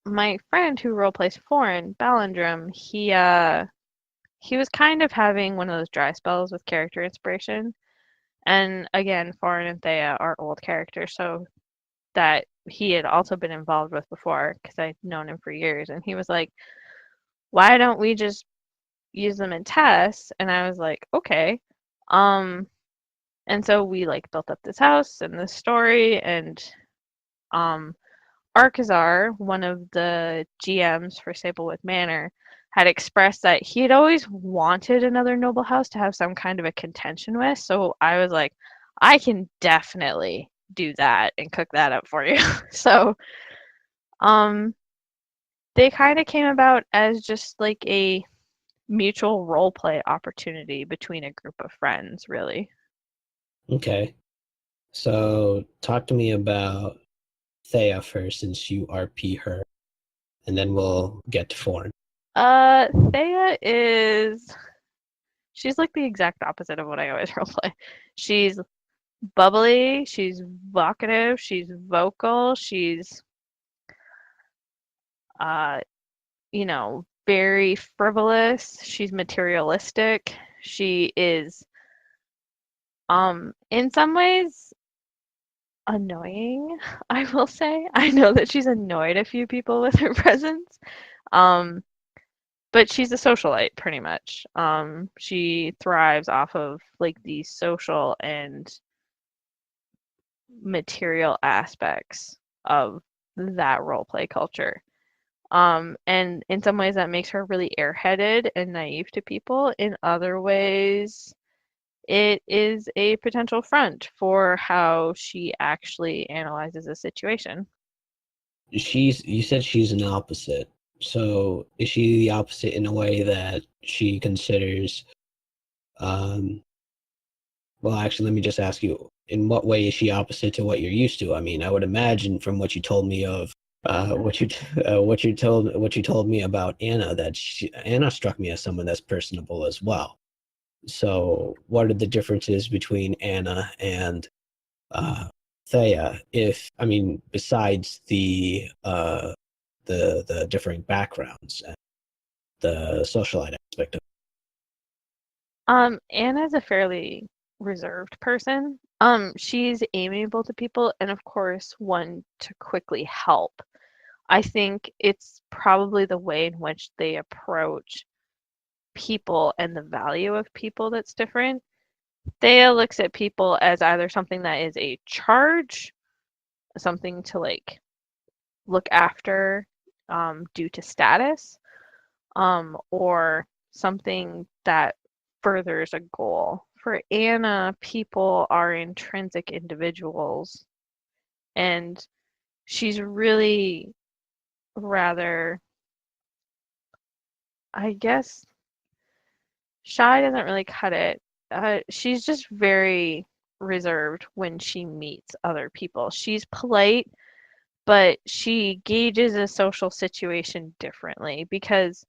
my friend who roleplays Foreign, Ballandrum, he was kind of having one of those dry spells with character inspiration. And again, Foreign and Thea are old characters, so that he had also been involved with before because I'd known him for years. And he was like, why don't we just use them in tests? And I was like, okay. And so we like built up this house and this story, and Arcazar, one of the GMs for Sablewood Manor, had expressed that he had always wanted another noble house to have some kind of a contention with. So I was like, I can definitely do that and cook that up for you. So they kind of came about as just like a mutual role play opportunity between a group of friends, really. Okay. So talk to me about Thea first, since you RP her, and then we'll get to Foreign. Thea she's like the exact opposite of what I always roleplay. She's bubbly, she's vocative, she's vocal, she's uh very frivolous, she's materialistic, she is in some ways annoying, I will say. I know that she's annoyed a few people with her presence. But she's a socialite pretty much. She thrives off of like the social and material aspects of that roleplay culture. And in some ways that makes her really airheaded and naive to people. In other ways, it is a potential front for how she actually analyzes a situation. You said she's an opposite. So is she the opposite in a way that she considers well, actually, let me just ask you, in what way is she opposite to what you're used to? I mean, I would imagine from what you told me of what you told me about Anna, that Anna struck me as someone that's personable as well. So what are the differences between Anna and Thea? If I mean, besides the differing backgrounds and the socialite aspect of Anna's a fairly reserved person. She's amiable to people and of course one to quickly help. I think it's probably the way in which they approach people and the value of people that's different. Thea looks at people as either something that is a charge, something to like look after due to status, or something that furthers a goal. For Anna, people are intrinsic individuals, and she's really rather, I guess, shy doesn't really cut it. She's just very reserved when she meets other people. She's polite, but she gauges a social situation differently because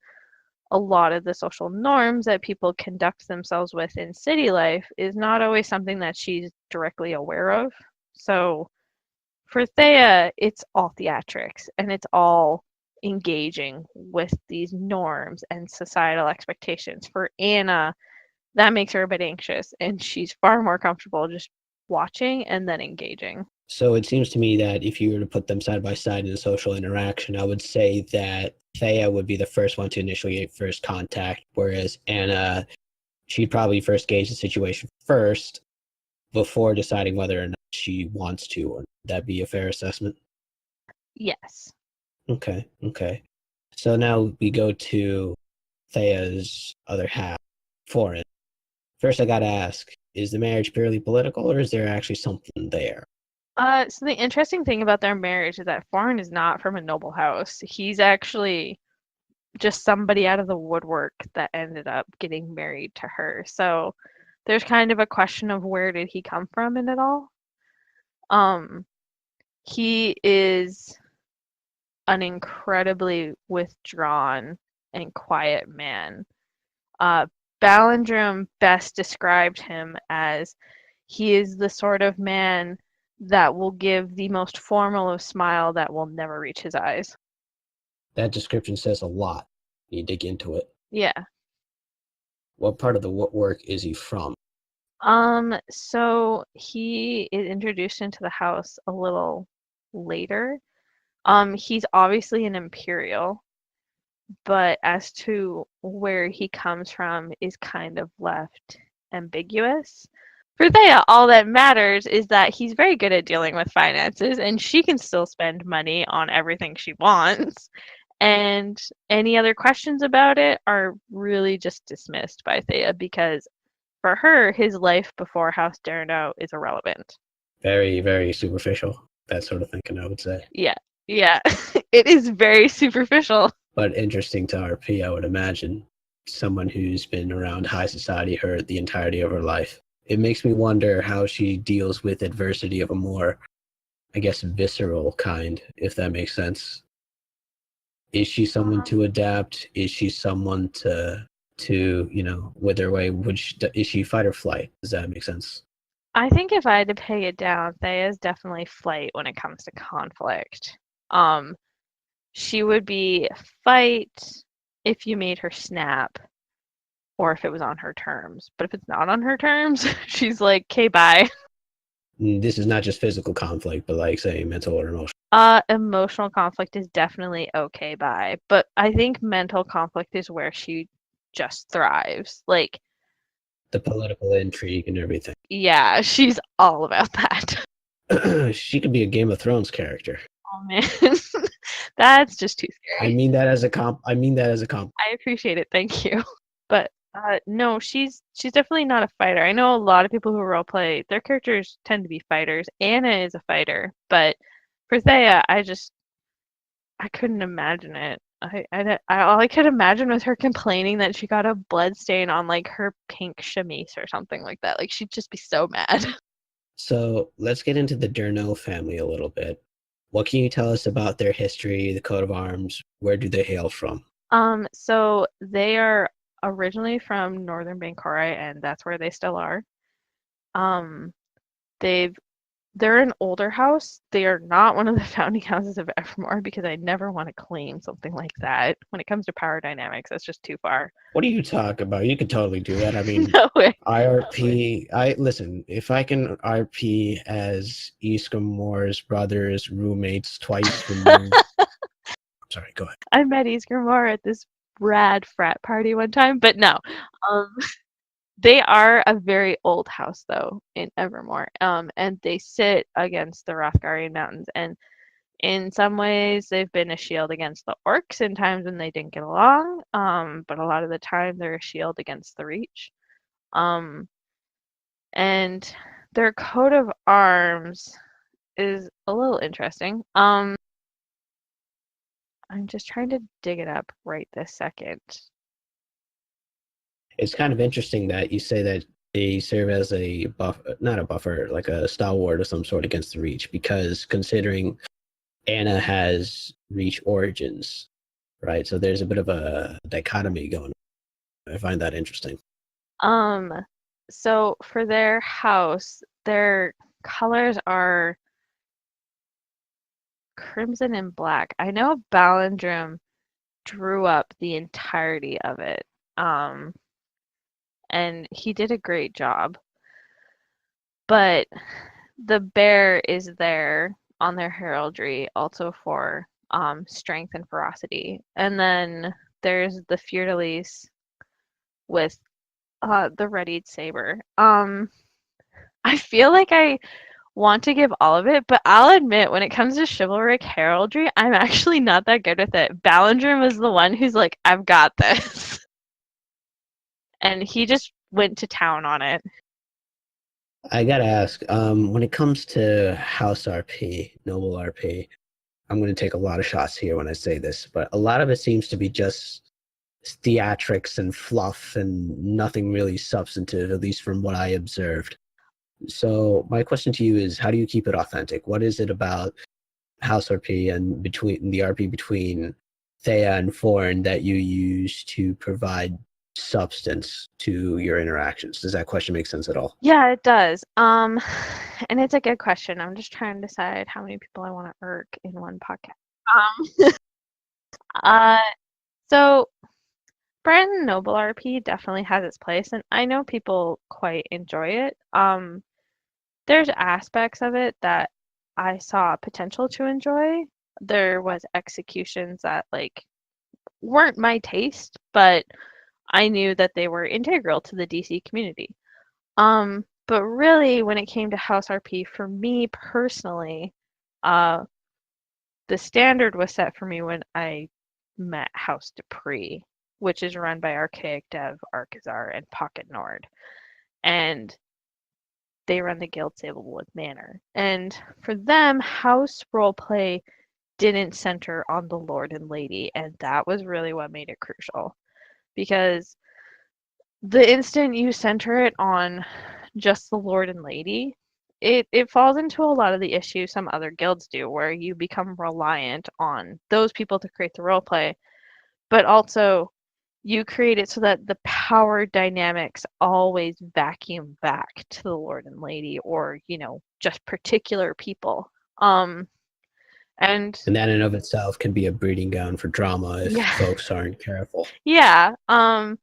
a lot of the social norms that people conduct themselves with in city life is not always something that she's directly aware of. So for Thea, it's all theatrics and it's all engaging with these norms and societal expectations. For Anna, that makes her a bit anxious and she's far more comfortable just watching and then engaging. So it seems to me that if you were to put them side by side in a social interaction, I would say that Thea would be the first one to initiate first contact, whereas Anna, she'd probably first gauge the situation first before deciding whether or not she wants to. Or would that be a fair assessment? Yes. Okay. So now we go to Thea's other half, Foreign. First, I gotta ask, is the marriage purely political or is there actually something there? So the interesting thing about their marriage is that Foreign is not from a noble house. He's actually just somebody out of the woodwork that ended up getting married to her. So there's kind of a question of where did he come from in it all. He is an incredibly withdrawn and quiet man. Ballandrum best described him as he is the sort of man that will give the most formal of smile that will never reach his eyes. That description says a lot. You dig into it. Yeah. What part of the woodwork is he from? So he is introduced into the house a little later. He's obviously an imperial, but as to where he comes from is kind of left ambiguous. For Thea, all that matters is that he's very good at dealing with finances and she can still spend money on everything she wants. And any other questions about it are really just dismissed by Thea because for her, his life before House Darno is irrelevant. Very, very superficial. That sort of thinking, I would say. Yeah. It is very superficial. But interesting to RP, I would imagine. Someone who's been around high society her the entirety of her life. It makes me wonder how she deals with adversity of a more, I guess, visceral kind, if that makes sense. Is she someone to adapt? Is she someone to wither away? Is she fight or flight? Does that make sense? I think if I had to peg it down, Thea is definitely flight when it comes to conflict. She would be fight if you made her snap or if it was on her terms. But if it's not on her terms, she's like, okay, bye. This is not just physical conflict, but like, say, mental or emotional. Emotional conflict is definitely okay, bye. But I think mental conflict is where she just thrives. Like, the political intrigue and everything. Yeah, she's all about that. She could be a Game of Thrones character. Oh man, that's just too scary. I mean that as a comp. I appreciate it, thank you. But no, she's definitely not a fighter. I know a lot of people who roleplay, their characters tend to be fighters. Anna is a fighter, but for Thea, I couldn't imagine it. All I could imagine was her complaining that she got a blood stain on like her pink chemise or something like that. Like she'd just be so mad. So let's get into the Durno family a little bit. What can you tell us about their history, the coat of arms? Where do they hail from? So they are originally from northern Bancorai, and that's where they still are. They're an older house. They are not one of the founding houses of Evermore because I never want to claim something like that. When it comes to power dynamics, that's just too far. What do you talk about? You could totally do that. I mean, No way. IRP. Listen. If I can RP as Iskamor's brothers, roommates twice removed. Sorry, go ahead. I met Iskamor at this rad frat party one time, but no. Um, they are a very old house though in Evermore. And they sit against the Rothgarian Mountains, and in some ways they've been a shield against the orcs in times when they didn't get along. But a lot of the time they're a shield against the Reach. Um, and their coat of arms is a little interesting. I'm just trying to dig it up right this second. It's kind of interesting that you say that they serve as a buffer, not a buffer, like a stalwart of some sort against the Reach, because considering Anna has Reach origins, right? So there's a bit of a dichotomy going on. I find that interesting. So for their house, their colors are crimson and black. I know Ballandrim drew up the entirety of it. And he did a great job. But the bear is there on their heraldry also for strength and ferocity. And then there's the Fiordalis with the readied saber. I feel like I want to give all of it, but I'll admit when it comes to chivalric heraldry, I'm actually not that good with it. Ballandrim was the one who's like, I've got this. And he just went to town on it. I gotta ask, when it comes to House RP, Noble RP, I'm going to take a lot of shots here when I say this, but a lot of it seems to be just theatrics and fluff and nothing really substantive, at least from what I observed. So my question to you is, how do you keep it authentic? What is it about House RP and between the RP between Thea and Forn that you use to provide substance to your interactions? Does that question make sense at all? Yeah, it does. And it's a good question. I'm just trying to decide how many people I want to irk in one podcast. Uh, so Brand Noble RP definitely has its place, and I know people quite enjoy it. There's aspects of it that I saw potential to enjoy. There was executions that like weren't my taste, but I knew that they were integral to the DC community. But really, when it came to House RP, for me personally, the standard was set for me when I met House Dupree, which is run by Archaic Dev, Archazar, and Pocket Nord. And they run the Guild Sablewood Manor. And for them, House Roleplay didn't center on the Lord and Lady, and that was really what made it crucial. Because the instant you center it on just the Lord and Lady, it falls into a lot of the issues some other guilds do, where you become reliant on those people to create the roleplay, but also you create it so that the power dynamics always vacuum back to the Lord and Lady, or just particular people. And that in and of itself can be a breeding ground for drama if yeah, folks aren't careful. yeah. And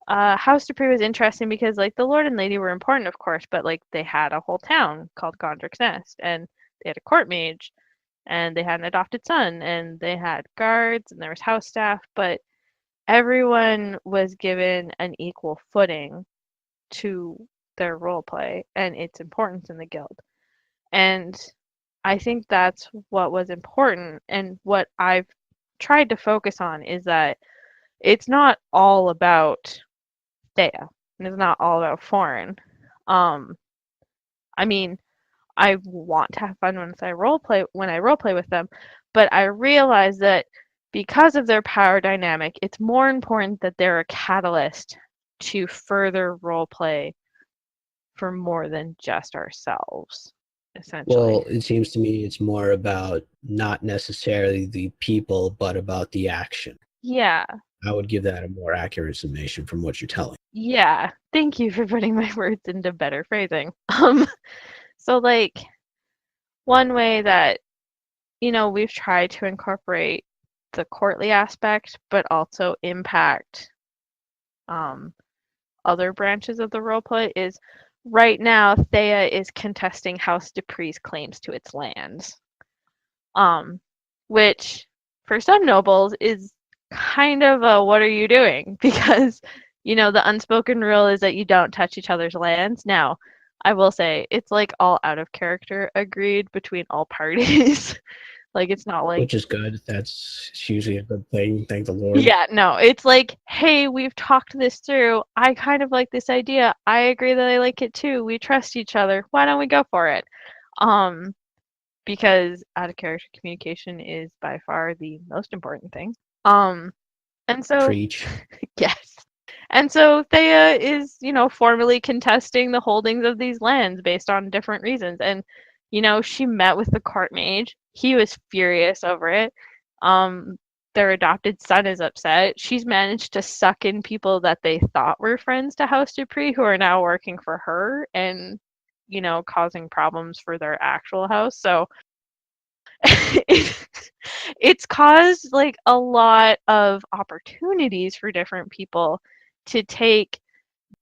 House Dupree was interesting because like the Lord and Lady were important, of course, but like they had a whole town called Gondrick's Nest, and they had a court mage, and they had an adopted son, and they had guards, and there was house staff, but everyone was given an equal footing to their role play and its importance in the guild. And I think that's what was important, and what I've tried to focus on is that it's not all about Thea, and it's not all about Foreign. I mean, I want to have fun when I roleplay with them, but I realize that because of their power dynamic, it's more important that they're a catalyst to further roleplay for more than just ourselves, essentially. Well, it seems to me it's more about not necessarily the people, but about the action. Yeah. I would give that a more accurate summation from what you're telling. Yeah. Thank you for putting my words into better phrasing. So like one way that we've tried to incorporate the courtly aspect, but also impact other branches of the roleplay is right now Thea is contesting House Dupree's claims to its lands. Which for some nobles is kind of a what are you doing? Because, the unspoken rule is that you don't touch each other's lands. Now, I will say it's like all out of character agreed between all parties. Like it's not like Which is good. That's usually a good thing. Thank the Lord. yeah, no, it's like, hey, we've talked this through. I kind of like this idea. I agree that I like it too. We trust each other. Why don't we go for it? Because out of character communication is by far the most important thing. And so Preach. yes. And so Thea is, formally contesting the holdings of these lands based on different reasons. And, she met with the court mage. He was furious over it. Their adopted son is upset. She's managed to suck in people that they thought were friends to House Dupree who are now working for her and, causing problems for their actual house. So it's caused like a lot of opportunities for different people to take.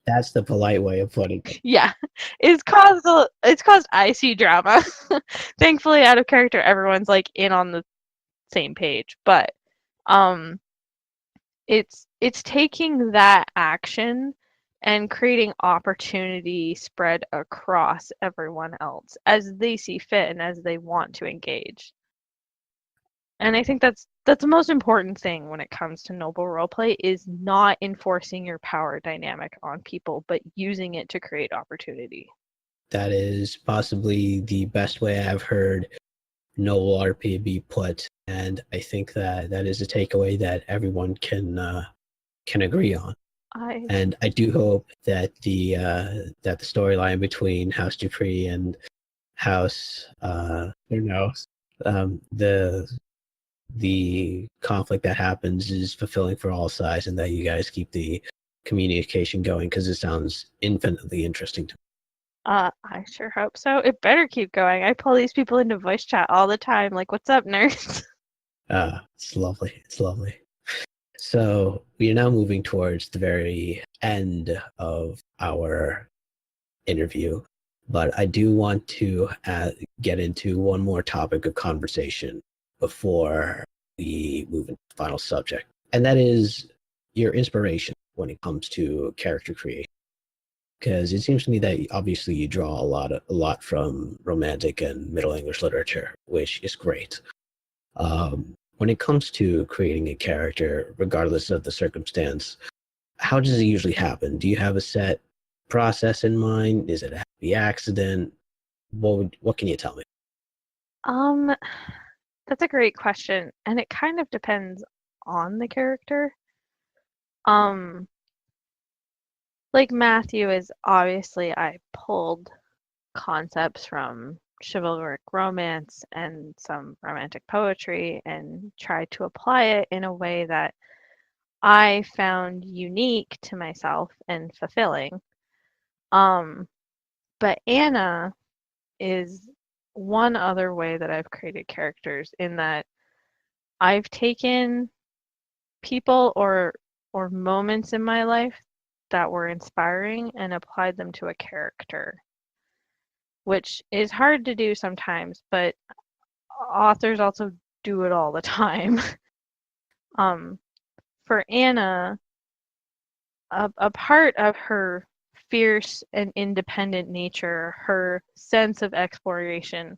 That's the polite way of putting it. Yeah, it's caused icy drama. Thankfully, out of character, everyone's like in on the same page, but it's taking that action and creating opportunity spread across everyone else as they see fit and as they want to engage. And I think that's the most important thing when it comes to noble roleplay is not enforcing your power dynamic on people, but using it to create opportunity. That is possibly the best way I've heard noble RP be put, and I think that is a takeaway that everyone can agree on. And I do hope that the storyline between House Dupree and House the conflict that happens is fulfilling for all sides, and that you guys keep the communication going, because it sounds infinitely interesting to me. I sure hope so. It better keep going. I pull these people into voice chat all the time. Like, what's up, nerds? It's lovely. It's lovely. So we are now moving towards the very end of our interview, but I do want to get into one more topic of conversation before we move into the final subject, and that is your inspiration when it comes to character creation. Because it seems to me that obviously you draw a lot from Romantic and Middle English literature, which is great. When it comes to creating a character, regardless of the circumstance, how does it usually happen? Do you have a set process in mind? Is it a happy accident? What can you tell me? That's a great question, and it kind of depends on the character. Like Matthew is obviously I pulled concepts from chivalric romance and some romantic poetry and tried to apply it in a way that I found unique to myself and fulfilling. But Anna is one other way that I've created characters in that I've taken people or moments in my life that were inspiring and applied them to a character, which is hard to do sometimes, but authors also do it all the time. For Anna, a part of her fierce and independent nature, her sense of exploration,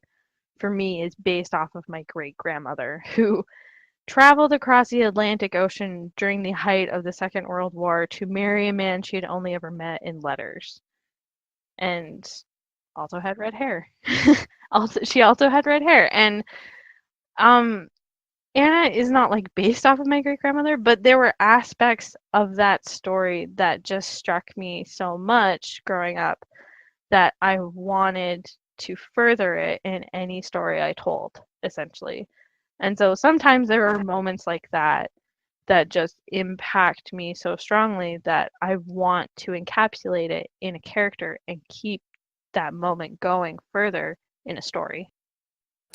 for me, is based off of my great-grandmother, who traveled across the Atlantic Ocean during the height of the Second World War to marry a man she had only ever met in letters. And also had red hair. She also had red hair. And Anna is not like based off of my great grandmother, but there were aspects of that story that just struck me so much growing up that I wanted to further it in any story I told, essentially. And so sometimes there are moments like that that just impact me so strongly that I want to encapsulate it in a character and keep that moment going further in a story.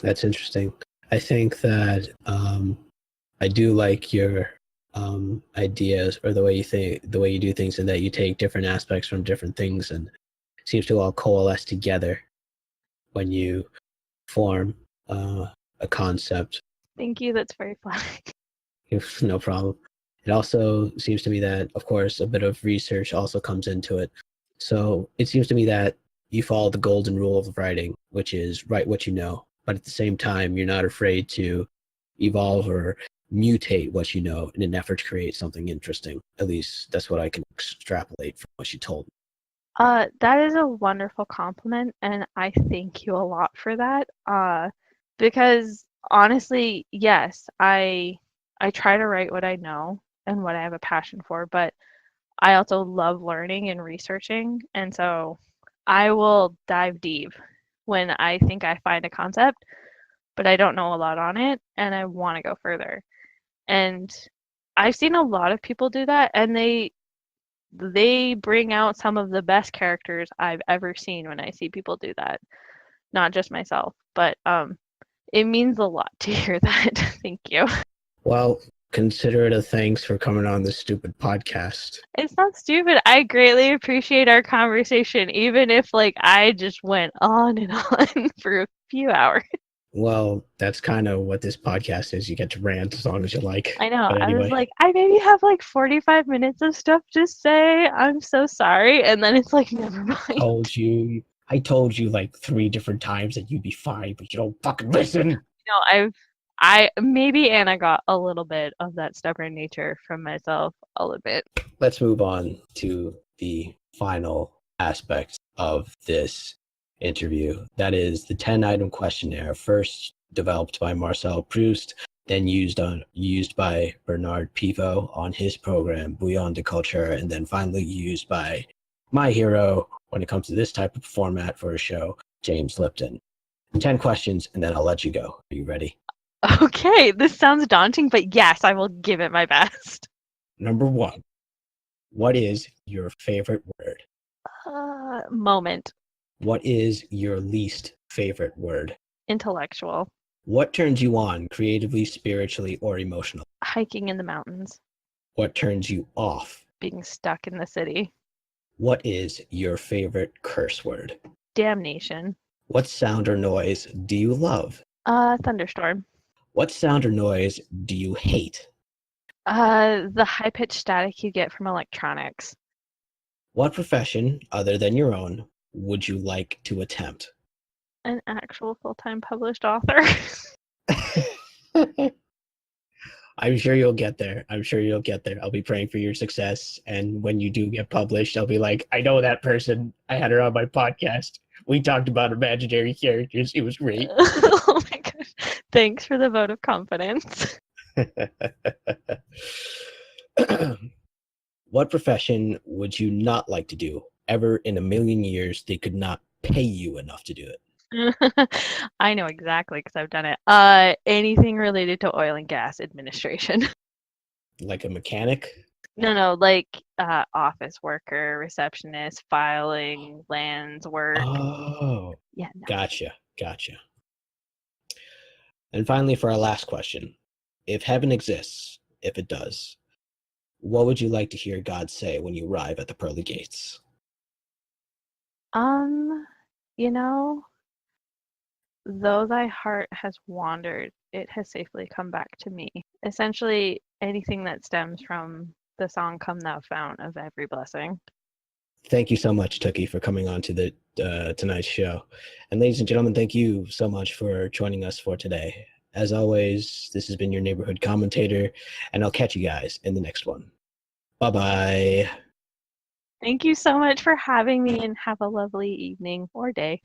That's interesting. I think that I do like your ideas, or the way you do things, and that you take different aspects from different things and seems to all coalesce together when you form a concept Thank you. That's very flattering. No problem. It also seems to me that, of course, a bit of research also comes into it. So it seems to me that you follow the golden rule of writing, which is write what you know, but at the same time, you're not afraid to evolve or mutate what you know in an effort to create something interesting. At least that's what I can extrapolate from what you told me. That is a wonderful compliment, and I thank you a lot for that. Because honestly, yes, I try to write what I know and what I have a passion for, but I also love learning and researching, and so I will dive deep when I think I find a concept, but I don't know a lot on it, and I want to go further. And I've seen a lot of people do that, and they bring out some of the best characters I've ever seen when I see people do that. Not just myself, but it means a lot to hear that. Thank you. Well, consider it a thanks for coming on this stupid podcast. It's not stupid. I greatly appreciate our conversation, even if like I just went on and on for a few hours. Well, that's kind of what this podcast is. You get to rant as long as you like. I know. But I was anyway, like, I maybe have like 45 minutes of stuff to say. I'm so sorry. And then it's like, never mind. I told you like 3 different times that you'd be fine, but you don't fucking listen. No, I maybe Anna got a little bit of that stubborn nature from myself, a little bit. Let's move on to the final aspect of this interview. That is the 10-item questionnaire, first developed by Marcel Proust, then used by Bernard Pivot on his program Bouillon de Culture, and then finally used by my hero when it comes to this type of format for a show, James Lipton. 10 questions, and then I'll let you go. Are you ready? Okay, this sounds daunting, but yes, I will give it my best. Number 1. What is your favorite word? Moment. What is your least favorite word? Intellectual. What turns you on creatively, spiritually, or emotionally? Hiking in the mountains. What turns you off? Being stuck in the city. What is your favorite curse word? Damnation. What sound or noise do you love? Thunderstorm. What sound or noise do you hate? The high-pitched static you get from electronics. What profession, other than your own, would you like to attempt? An actual full-time published author. I'm sure you'll get there. I'll be praying for your success. And when you do get published, I'll be like, I know that person. I had her on my podcast. We talked about imaginary characters. It was great. Oh my gosh. Thanks for the vote of confidence. What profession would you not like to do? Ever in a million years, they could not pay you enough to do it. I know exactly because I've done it. Anything related to oil and gas administration. Like a mechanic? No, like office worker, receptionist, filing, lands work. Oh, Yeah, no. Gotcha. And finally, for our last question, if heaven exists, if it does, what would you like to hear God say when you arrive at the pearly gates? You know, though thy heart has wandered, it has safely come back to me. Essentially, anything that stems from the song Come Thou Fount of Every Blessing. Thank you so much, Tooky, for coming on to the tonight's show. And ladies and gentlemen, thank you so much for joining us for today. As always, this has been your neighborhood commentator, and I'll catch you guys in the next one. Bye-bye. Thank you so much for having me, and have a lovely evening or day.